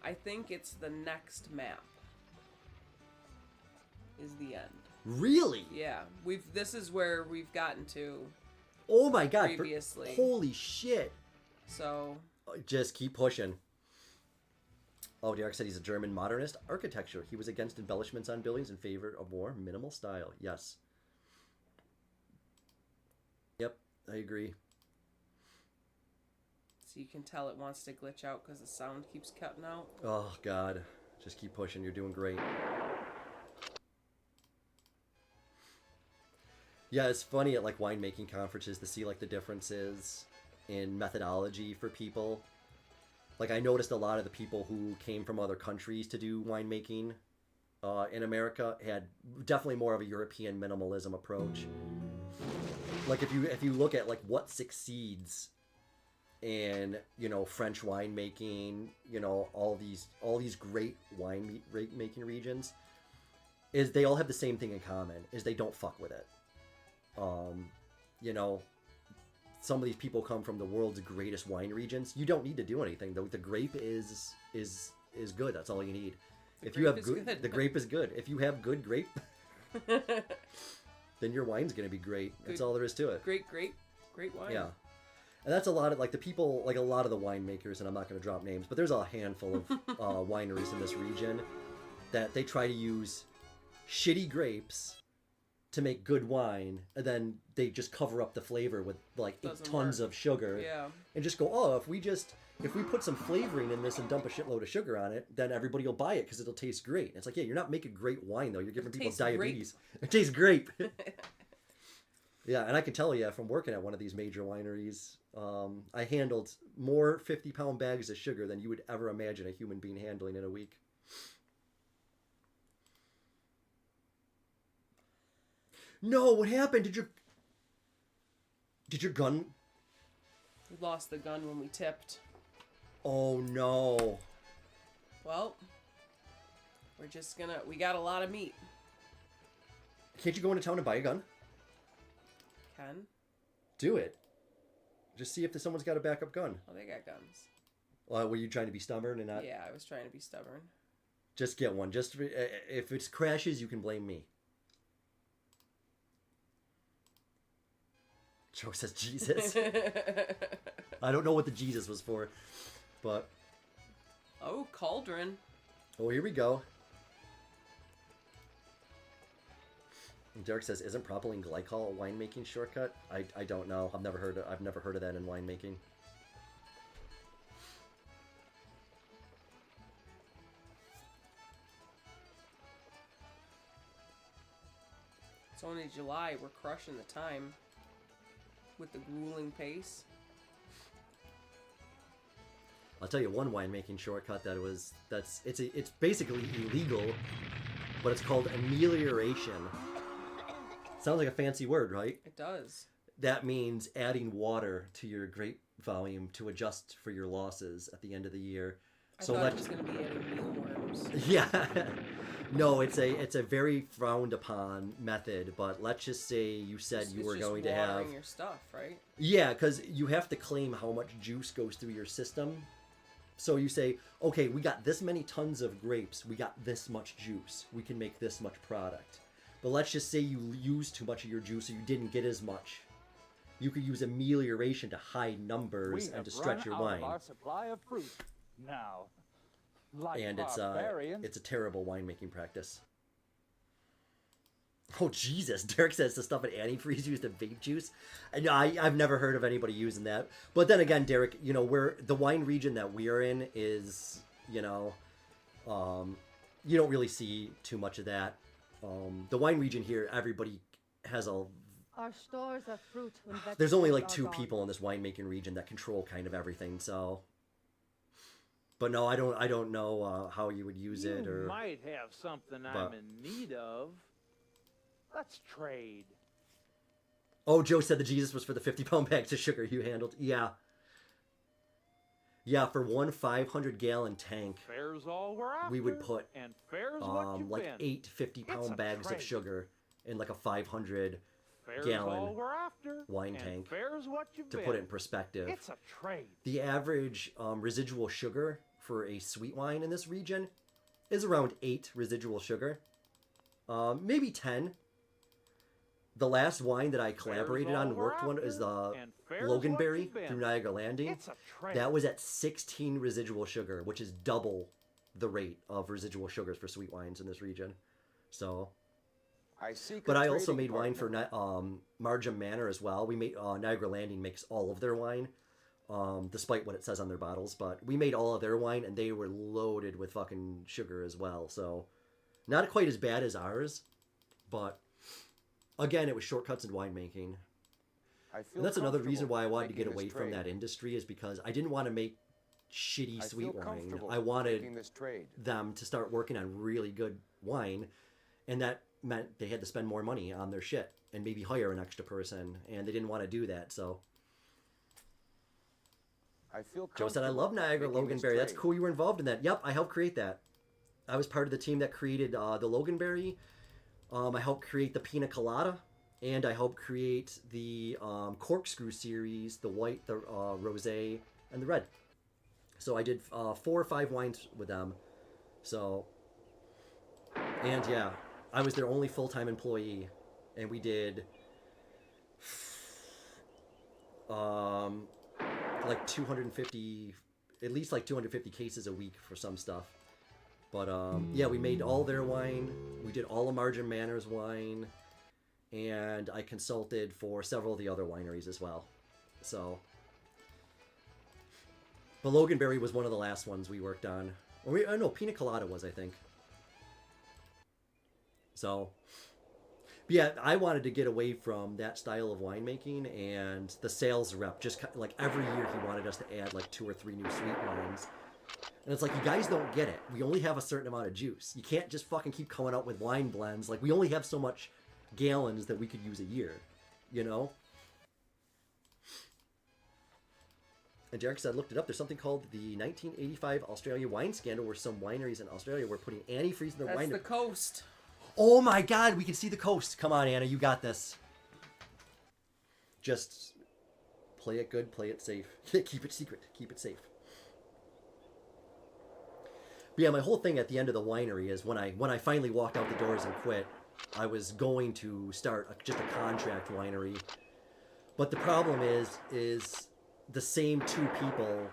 I think it's the next map. Is the end. Really? Yeah. This is where we've gotten to. Oh my god. Previously. Holy shit. So. Just keep pushing. Oh, Derek said he's a German modernist. Architecture. He was against embellishments on buildings in favor of more minimal style. Yes. Yep, I agree. So you can tell it wants to glitch out because the sound keeps cutting out. Oh, God. Just keep pushing. You're doing great. Yeah, it's funny at, like, winemaking conferences to see, like, the differences in methodology for people. Like, I noticed a lot of the people who came from other countries to do winemaking in America had definitely more of a European minimalism approach. Like, if you look at, like, what succeeds in, you know, French winemaking, you know, all these great making regions, is they all have the same thing in common, is they don't fuck with it. You know, some of these people come from the world's greatest wine regions. You don't need to do anything. The grape is good. That's all you need. If you have good, the grape is good. If you have good grape, then your wine's gonna be great. That's all there is to it. Great wine. Yeah. And that's a lot of, like, the people, like, a lot of the winemakers, and I'm not going to drop names, but there's a handful of wineries in this region that they try to use shitty grapes to make good wine, and then they just cover up the flavor with, like, 8 tons of sugar. Yeah. And just go, oh, if we put some flavoring in this and dump a shitload of sugar on it, then everybody will buy it because it'll taste great. And it's like, yeah, you're not making great wine, though. You're giving people diabetes. It tastes grape. Yeah, and I can tell you from working at one of these major wineries, I handled more 50-pound bags of sugar than you would ever imagine a human being handling in a week. No, what happened? Did your gun... We lost the gun when we tipped. Oh, no. Well, we got a lot of meat. Can't you go into town and buy a gun? Can. Do it. Just see if someone's got a backup gun. Oh, they got guns. Were you trying to be stubborn and not... Yeah, I was trying to be stubborn. Just get one. Just if it crashes, you can blame me. Joe says Jesus. I don't know what the Jesus was for, but... Oh, cauldron. Oh, here we go. And Derek says, "Isn't propylene glycol a winemaking shortcut?" I don't know. I've never heard of that in winemaking. It's only July. We're crushing the time with the grueling pace. I'll tell you one winemaking shortcut it's basically illegal, but it's called amelioration. Sounds like a fancy word, right? It does. That means adding water to your grape volume to adjust for your losses at the end of the year. I thought it was going to be adding mealworms. Yeah. No, it's a very frowned upon method, but let's just say you said you were going to have... your stuff, right? Yeah, because you have to claim how much juice goes through your system. So you say, okay, we got this many tons of grapes, we got this much juice, we can make this much product. But let's just say you used too much of your juice, so you didn't get as much. You could use amelioration to hide numbers and to stretch your wine. Our supply of fruit now. Like And it's a terrible winemaking practice. Oh, Jesus. Derek says the stuff at antifreeze used in vape juice. I've never heard of anybody using that. But then again, Derek, you know, the wine region that we are in is, you know, you don't really see too much of that. The wine region here, everybody has Our stores of fruit and vegetables there's only like are 2 gone. people in this winemaking region that control kind of everything, so... But no, I don't know how you would use it, or... You might have something I'm in need of. Let's trade. Oh, Joe said the Jesus was for the 50-pound bags of sugar you handled. Yeah. Yeah, for one 500-gallon tank, Fair's all we're after. we would put and fair's what you've like been. 8 50-pound bags of trade. sugar in like a Fair's all 500-gallon we're after. wine and tank. Fair's what you've To been. put it in perspective, It's a trade. the average residual sugar for a sweet wine in this region is around 8 residual sugar. Maybe 10. The last wine that I collaborated on and worked on is the Loganberry through Niagara Landing. It's a trade. That was at 16 residual sugar, which is double the rate of residual sugars for sweet wines in this region. So, but I also made wine for Margam Manor as well. We made Niagara Landing makes all of their wine. despite what it says on their bottles. But we made all of their wine, and they were loaded with fucking sugar as well. So not quite as bad as ours, but again, it was shortcuts in winemaking. And that's another reason why I wanted to get away from that industry, is because I didn't want to make shitty sweet wine. I wanted them to start working on really good wine, and that meant they had to spend more money on their shit and maybe hire an extra person, and they didn't want to do that. So Joe said, I love Niagara Loganberry. That's cool you were involved in that. Yep, I helped create that. I was part of the team that created the Loganberry. I helped create the Pina Colada, and I helped create the Corkscrew series, the white, the rosé, and the red. So I did 4 or 5 wines with them. So, and yeah, I was their only full-time employee, and we did like 250, at least like 250 cases a week for some stuff. But yeah, we made all their wine. We did all of Margin Manor's wine, and I consulted for several of the other wineries as well. So, but Loganberry was one of the last ones we worked on. Or no, Pina Colada was, I think. So, but yeah, I wanted to get away from that style of winemaking, and the sales rep just like every year he wanted us to add like 2 or 3 new sweet wines. And it's like, you guys don't get it. We only have a certain amount of juice. You can't just fucking keep coming up with wine blends. Like, we only have so much gallons that we could use a year, you know? And Derek said, I looked it up. There's something called the 1985 Australia wine scandal, where some wineries in Australia were putting antifreeze in their wine. That's the coast. Oh my God, we can see the coast. Come on, Anna, you got this. Just play it good, play it safe. Keep it secret, keep it safe. But yeah, my whole thing at the end of the winery is when I finally walked out the doors and quit, I was going to start just a contract winery. But the problem is the same 2 people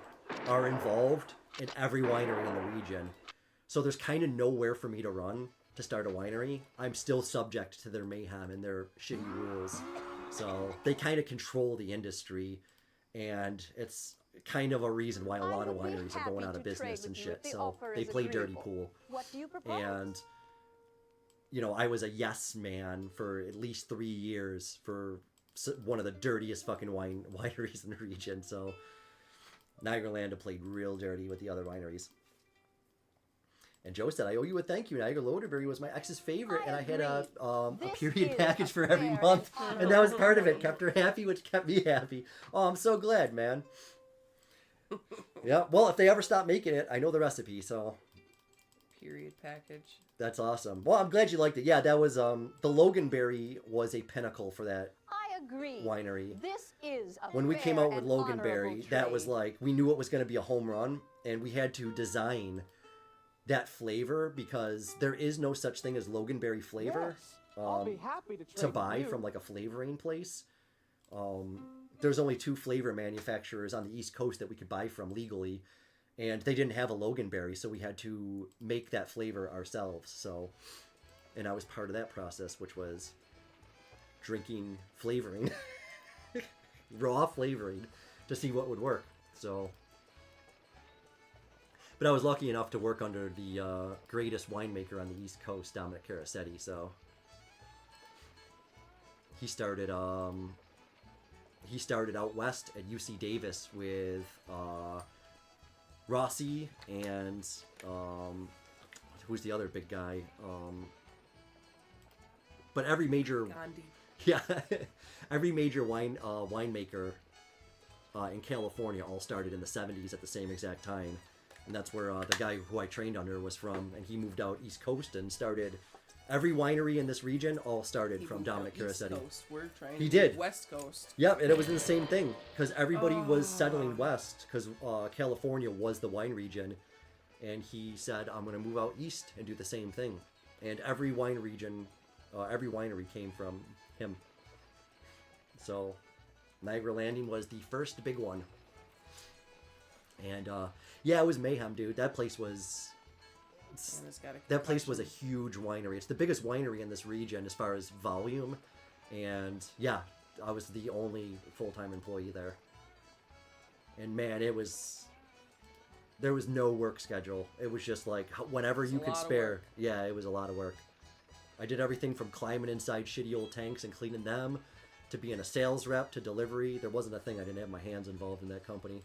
are involved in every winery in the region. So there's kind of nowhere for me to run to start a winery. I'm still subject to their mayhem and their shitty rules. So they kind of control the industry, and it's kind of a reason why a lot of wineries are going out of business and shit. So they play dirty pool. What do you propose? And, you know, I was a yes man for at least 3 years for one of the dirtiest fucking wineries in the region. So Niagara played real dirty with the other wineries. And Joe said, I owe you a thank you. Niagara Loganberry was my ex's favorite, and I had a period package for every month. And that was part of it. Kept her happy, which kept me happy. Oh, I'm so glad, man. Yeah, well, if they ever stop making it, I know the recipe, so. Period package. That's awesome. Well, I'm glad you liked it. Yeah, that was, the Loganberry was a pinnacle for that I agree. winery. This is a When we came out with fair and honorable Loganberry, that was trade. like, we knew it was going to be a home run, and we had to design that flavor, because there is no such thing as Loganberry flavor I'll be happy to trade to buy with you. from like a flavoring place. There's only 2 flavor manufacturers on the East Coast that we could buy from legally, and they didn't have a Loganberry, so we had to make that flavor ourselves. So, and I was part of that process, which was drinking flavoring, raw flavoring, to see what would work. So, but I was lucky enough to work under the greatest winemaker on the East Coast, Dominic Carasetti. So he started out west at UC Davis with Rossi and who's the other big guy? But every major Gandhi. Yeah, every major winemaker in California all started in the 70s at the same exact time. And that's where the guy who I trained under was from, and he moved out East Coast and started. Every winery in this region all started from Dominic Carasetti. We're trying He to did. do West Coast. Yep, and it was the same thing, because everybody was settling west, because California was the wine region, and he said, I'm going to move out east and do the same thing. And every wine region, every winery came from him. So Niagara Landing was the first big one. And yeah, it was mayhem, dude. That place was a huge winery. It's the biggest winery in this region as far as volume. And yeah, I was the only full-time employee there. And man, there was no work schedule. It was just like whenever you could spare. Yeah, it was a lot of work. I did everything from climbing inside shitty old tanks and cleaning them, to being a sales rep, to delivery. There wasn't a thing I didn't have my hands involved in that company.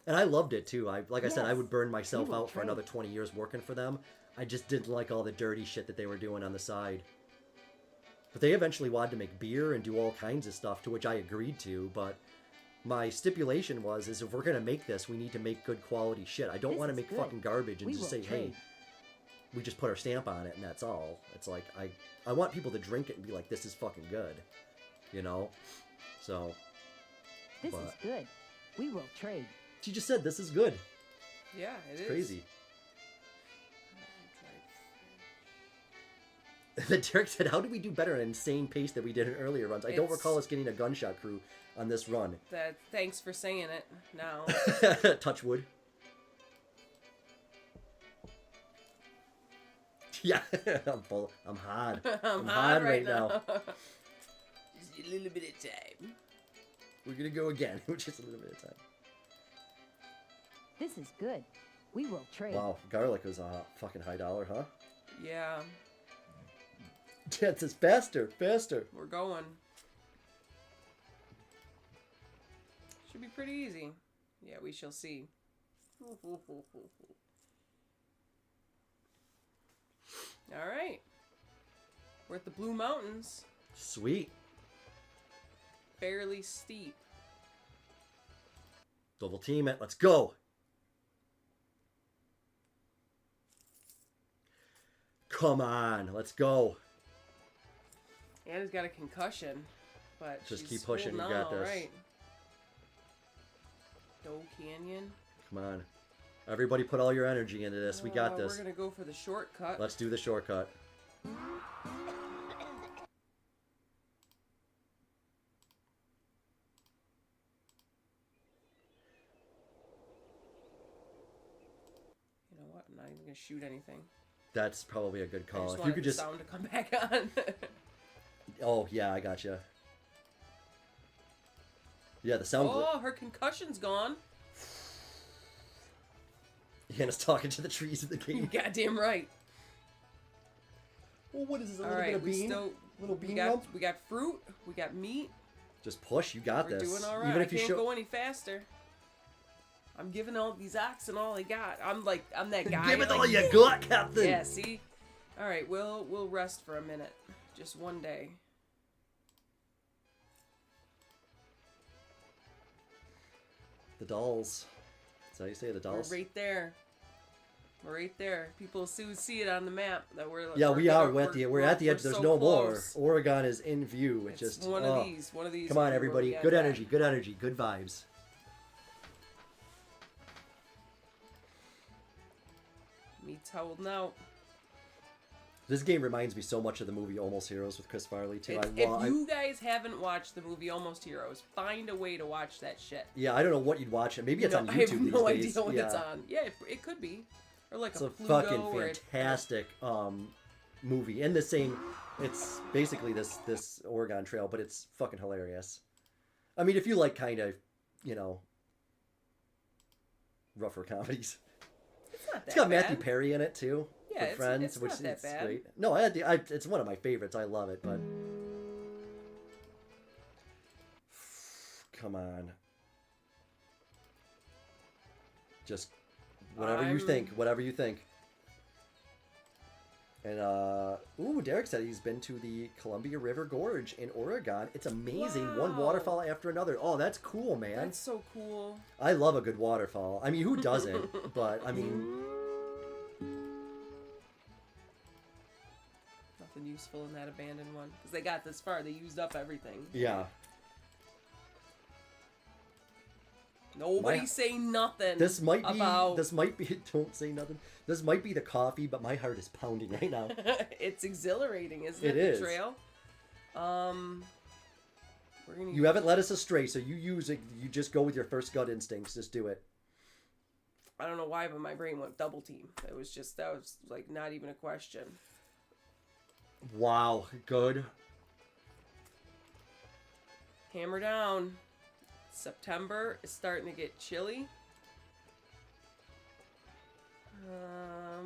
And I loved it too. Like I said, I would burn myself out for another 20 years working for them. I just didn't like all the dirty shit that they were doing on the side. But they eventually wanted to make beer and do all kinds of stuff, to which I agreed to, but my stipulation is if we're going to make this, we need to make good quality shit. I don't want to make fucking garbage and just say, hey, we just put our stamp on it and that's all. It's like, I want people to drink it and be like, this is fucking good. You know? So. This is good. We will trade. She just said, this is good. Yeah, it is. Crazy. Then Derek said, how did we do better at an insane pace that we did in earlier runs? I don't recall us getting a gunshot crew on this run. Thanks for saying it now. Touch wood. Yeah, I'm hard. I'm hard right now. Just a little bit of time. We're going to go again. Just a little bit of time. This is good. We will trade. Wow, garlic was a fucking high dollar, huh? Yeah. It says faster. We're going. Should be pretty easy. Yeah, we shall see. Alright. We're at the Blue Mountains. Sweet. Fairly steep. Double team it. Let's go. Come on. Let's go. Anna's got a concussion, but just she's keep pushing. You holding got on, this. right. Doe Canyon. Come on. Everybody put all your energy into this. We got this. We're going to go for the shortcut. Let's do the shortcut. You know what? I'm not even going to shoot anything. That's probably a good call. I just If wanted you could the just sound to come back on. Oh, yeah, I gotcha. Yeah, the sound. Oh, her concussion's gone. Hannah's talking to the trees in the game. Goddamn right. Well, what is this? A All little right, bit of bean? Little bean lump? We got fruit. We got meat. Just push. You got We're this. doing all right. Even if I you can't go any faster. I'm giving all these oxen all I got. I'm that guy. Give it all you got, Captain. Yeah, see? All right, we'll rest for a minute. Just one day. The dolls. That's how you say the dolls. We're right there. We're right there. People see it on the map that we're. Yeah, we are. We're at the edge. we're There's so no close. more. Oregon is in view. It's just one of these. One of these. Come on, where everybody. we got Good that. energy. Good energy. Good vibes. Meat's holding out. This game reminds me so much of the movie Almost Heroes with Chris Farley too. If you guys haven't watched the movie Almost Heroes, find a way to watch that shit. Yeah, I don't know what you'd watch. Maybe it's on YouTube I have no these days. idea what yeah. it's on. Yeah, it could be, or like It's a a Pluto fucking or fantastic movie. In the same, it's basically this Oregon Trail, but it's fucking hilarious. I mean, if you like kind of, rougher comedies. It's got Matthew Perry in it too. Yeah, for Friends, it's which not that is bad. great. No, it's one of my favorites. I love it, but come on, just whatever you think. And ooh, Derek said he's been to the Columbia River Gorge in Oregon. It's amazing. One Wow. waterfall after another. Oh, that's cool, man. That's so cool. I love a good waterfall. I mean, who doesn't? But I mean, Nothing useful in that abandoned one because they got this far. They used up everything. yeah. Nobody say nothing. This might be. about. This might be. Don't say nothing. This might be the coffee, but my heart is pounding right now. It's exhilarating, isn't it? It is. The trail. We're gonna. You haven't led us astray, so you use it. You just go with your first gut instincts. Just do it. I don't know why, but my brain went double team. That was like not even a question. Wow, good. Hammer down. September is starting to get chilly.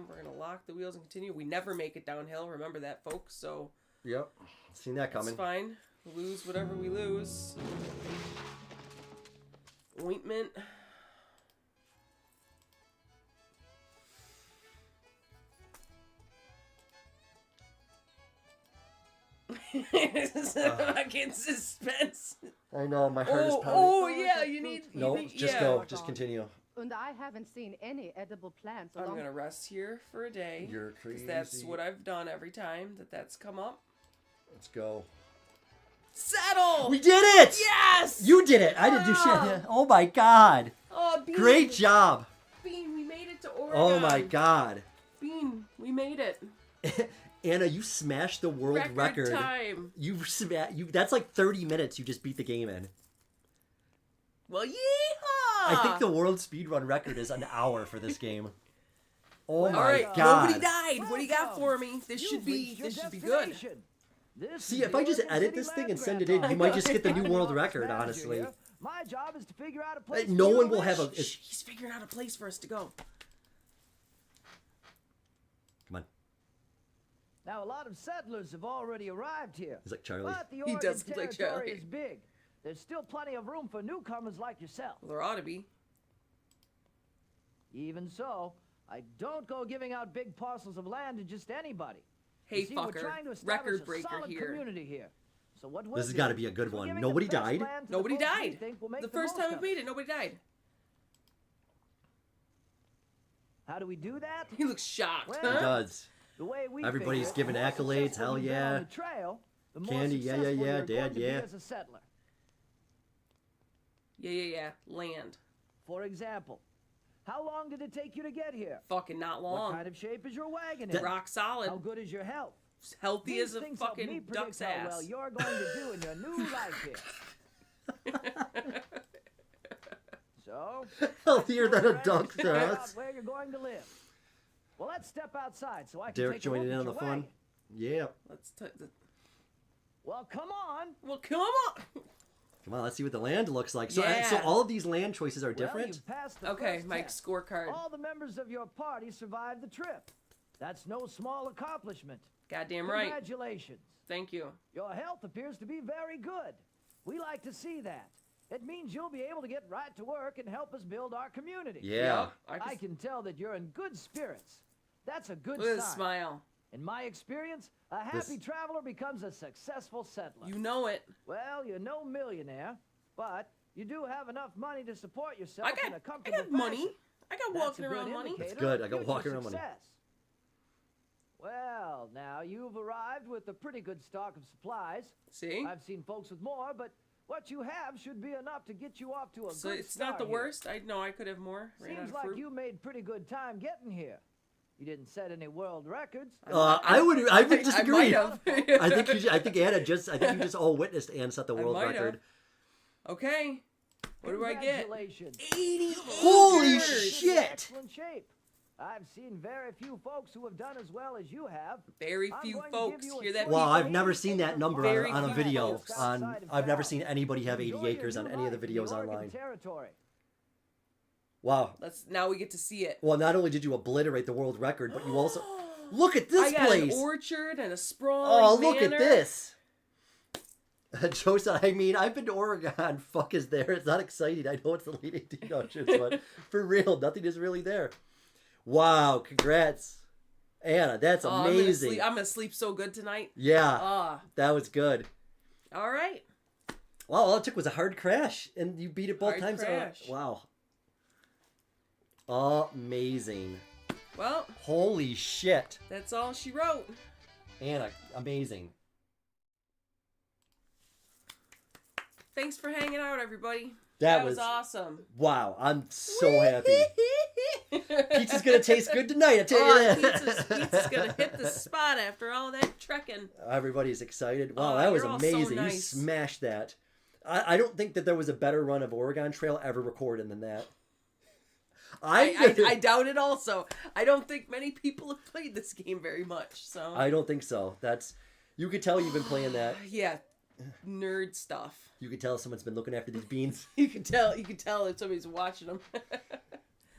We're going to lock the wheels and continue. We never make it downhill. Remember that, folks. So Yep. Seen that coming. it's fine. We'll lose whatever we lose. Ointment. Fucking suspense. I know, my heart is pounding. Oh, yeah, you need... No, just go. Just continue. And I haven't seen any edible plants I'm along... going to rest here for a day. You're 'cause crazy. that's what I've done every time that's come up. Let's go. Settle! We did it! Yes! You did it! I didn't do shit. Oh my god. Oh, Bean. Great job. Bean, we made it to Oregon. Oh my god. Bean, we made it. Anna, you smashed the world record. Time. That's like 30 minutes you just beat the game in. Well, yeehaw! I think the world speedrun record is an hour for this game. Oh my All right, god. nobody died. What do you got for me? This should be good. See, if I just edit this thing and send it in, you might just get the new world record, honestly. My job is to figure out a place. No one will have a... He's figuring out a place for us to go. Come on. Now, a lot of settlers have already arrived here. He's like Charlie. But the He Oregon does look like territory Charlie. is big. There's still plenty of room for newcomers like yourself. Well, there ought to be. Even so, I don't go giving out big parcels of land to just anybody. Hey, You see, we're fucker. trying to establish Record a breaker solid here. community here. So what This has got to be a good one. Nobody died. Nobody died. The first time we made it, nobody died. How do we do that? He looks shocked. Well, He does. The way we Everybody's figure it, giving the more accolades. successful Hell you've been yeah. on the trail, the more Candy, yeah, successful yeah, you're Dad, going to be yeah. as a settler. Yeah. Land. For example, how long did it take you to get here? Fucking not long. What kind of shape is your wagon in? Rock solid. How good is your health? Healthy These as a things help me fucking predict duck's how ass. well you're going to do in your new life here. So, Healthier than a ready to duck's figure out ass. where you're going to live. Well, let's step outside so I can Derek take a look joining in at on the your fun. wagon. Yeah. Well, come on. Well, come on. Come on, let's see what the land looks like. So, Yeah. so all of these land choices are Well, different? you've passed the Okay, first Mike's test. scorecard. All the members of your party survived the trip. That's no small accomplishment. Goddamn right. Congratulations. Thank you. Your health appears to be very good. We like to see that. It means you'll be able to get right to work and help us build our community. Yeah. I can tell that you're in good spirits. That's a good Look at sign. the smile. In my experience, a happy traveler becomes a successful settler. You know it. Well, you're no millionaire, but you do have enough money to support yourself in a I comfortable got money. fashion. I got That's walking a good around money. indicator That's good. I of got future walking around money. success. Well, now you've arrived with a pretty good stock of supplies. See? I've seen folks with more, but what you have should be enough to get you off to a So good it's start not the here. worst. I know I could have more. Ran out Seems of like fruit. you made pretty good time getting here. You didn't set any world records. I would disagree. might have. I think Anna you just all witnessed Ann set the world might record. have. Okay. What do I get? Congratulations. 80 Holy acres. shit! Excellent shape. I've seen very few folks who have done as well as you have. Very few folks. Hear that? Well, people? I've never seen that number Very on a few video. folks. I've never seen anybody have 80 acres on any of the videos online. Territory. Wow. Now we get to see it. Well, not only did you obliterate the world record, but you also look at this I got place. an orchard and a sprawling Oh, look at manor. this. Joe said, I mean, I've been to Oregon. Fuck is there. It's not exciting. I know it's the late 1800s, but for real, nothing is really there. Wow, congrats. Anna, that's amazing. I'm gonna sleep so good tonight. Yeah, that was good. All right. Wow, all it took was a hard crash, and you beat it both Hard times. crash. Wow. Amazing. Well, holy shit. That's all she wrote. Anna, amazing. Thanks for hanging out, everybody. That was was awesome. Wow, I'm so happy. Pizza's gonna taste good tonight, I tell you that. Pizza's gonna hit the spot after all that trekking. Everybody's excited. Wow, Oh, that was you're all so amazing. You nice. smashed that. I don't think that there was a better run of Oregon Trail ever recorded than that. I doubt it also. I don't think many people have played this game very much, so. I don't think so. You could tell you've been playing that. Yeah. nerd stuff. You can tell someone's been looking after these beans. You can tell if somebody's watching them.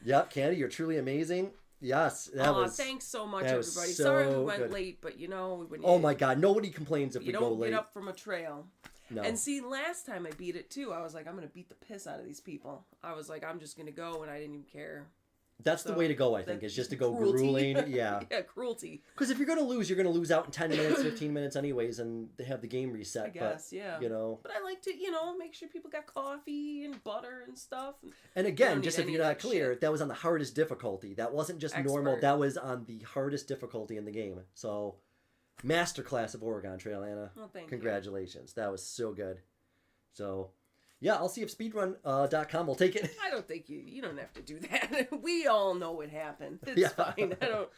Yep, Candy, you're truly amazing. Yes, that was. Thanks so much, that was everybody. so Sorry we went good. late, but when Oh my God, nobody complains if you we go don't late. get up from a trail. No. And see, last time I beat it too. I was like, I'm gonna beat the piss out of these people. I was like, I'm just gonna go, and I didn't even care. That's the way to go, I think, is just to go cruelty. grueling. Yeah. Yeah, cruelty. Because if you're going to lose out in 10 minutes, 15 minutes anyways, and they have the game reset. I guess, but, yeah. You know. But I like to, make sure people got coffee and butter and stuff. And You again, don't just need if any you're of not that clear, shit. that was on the hardest difficulty. That wasn't just normal. Expert. That was on the hardest difficulty in the game. So, masterclass of Oregon Trail, Anna. Well, thank you. Congratulations. That was so good. So, yeah, I'll see if speedrun.com will take it. I don't think you don't have to do that. We all know what happened. It's Yeah. fine. I don't.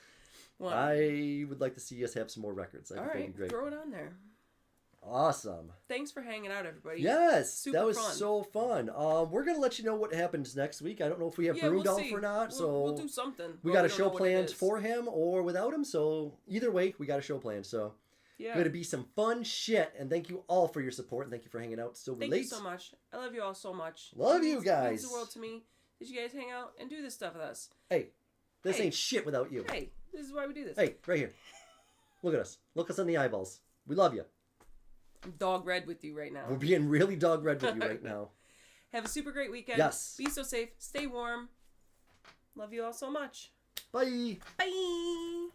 Well, I would like to see us have some more records. I all think that'd right, be great. throw it on there. Awesome. Thanks for hanging out, everybody. Yes, Super that was fun. so fun. We're gonna let you know what happens next week. I don't know if we have Yeah, Broomdolf we'll see. or not, so we'll do something. We but got a don't show know what it planned is. for him or without him. So either way, we got a show planned. So Yeah. going to be some fun shit. And thank you all for your support and thank you for hanging out so Thank late. you so much. I love you all so much. Love It you means guys. the world to me. Did you guys hang out and do this stuff with us? Hey, this Hey. ain't shit without you. Hey, this is why we do this. Hey, right here. Look at us. Look us in the eyeballs. We love you. I'm dog red with you right now. We're being really dog red with you right now. Have a super great weekend. Yes. Be so safe. Stay warm. Love you all so much. Bye. Bye.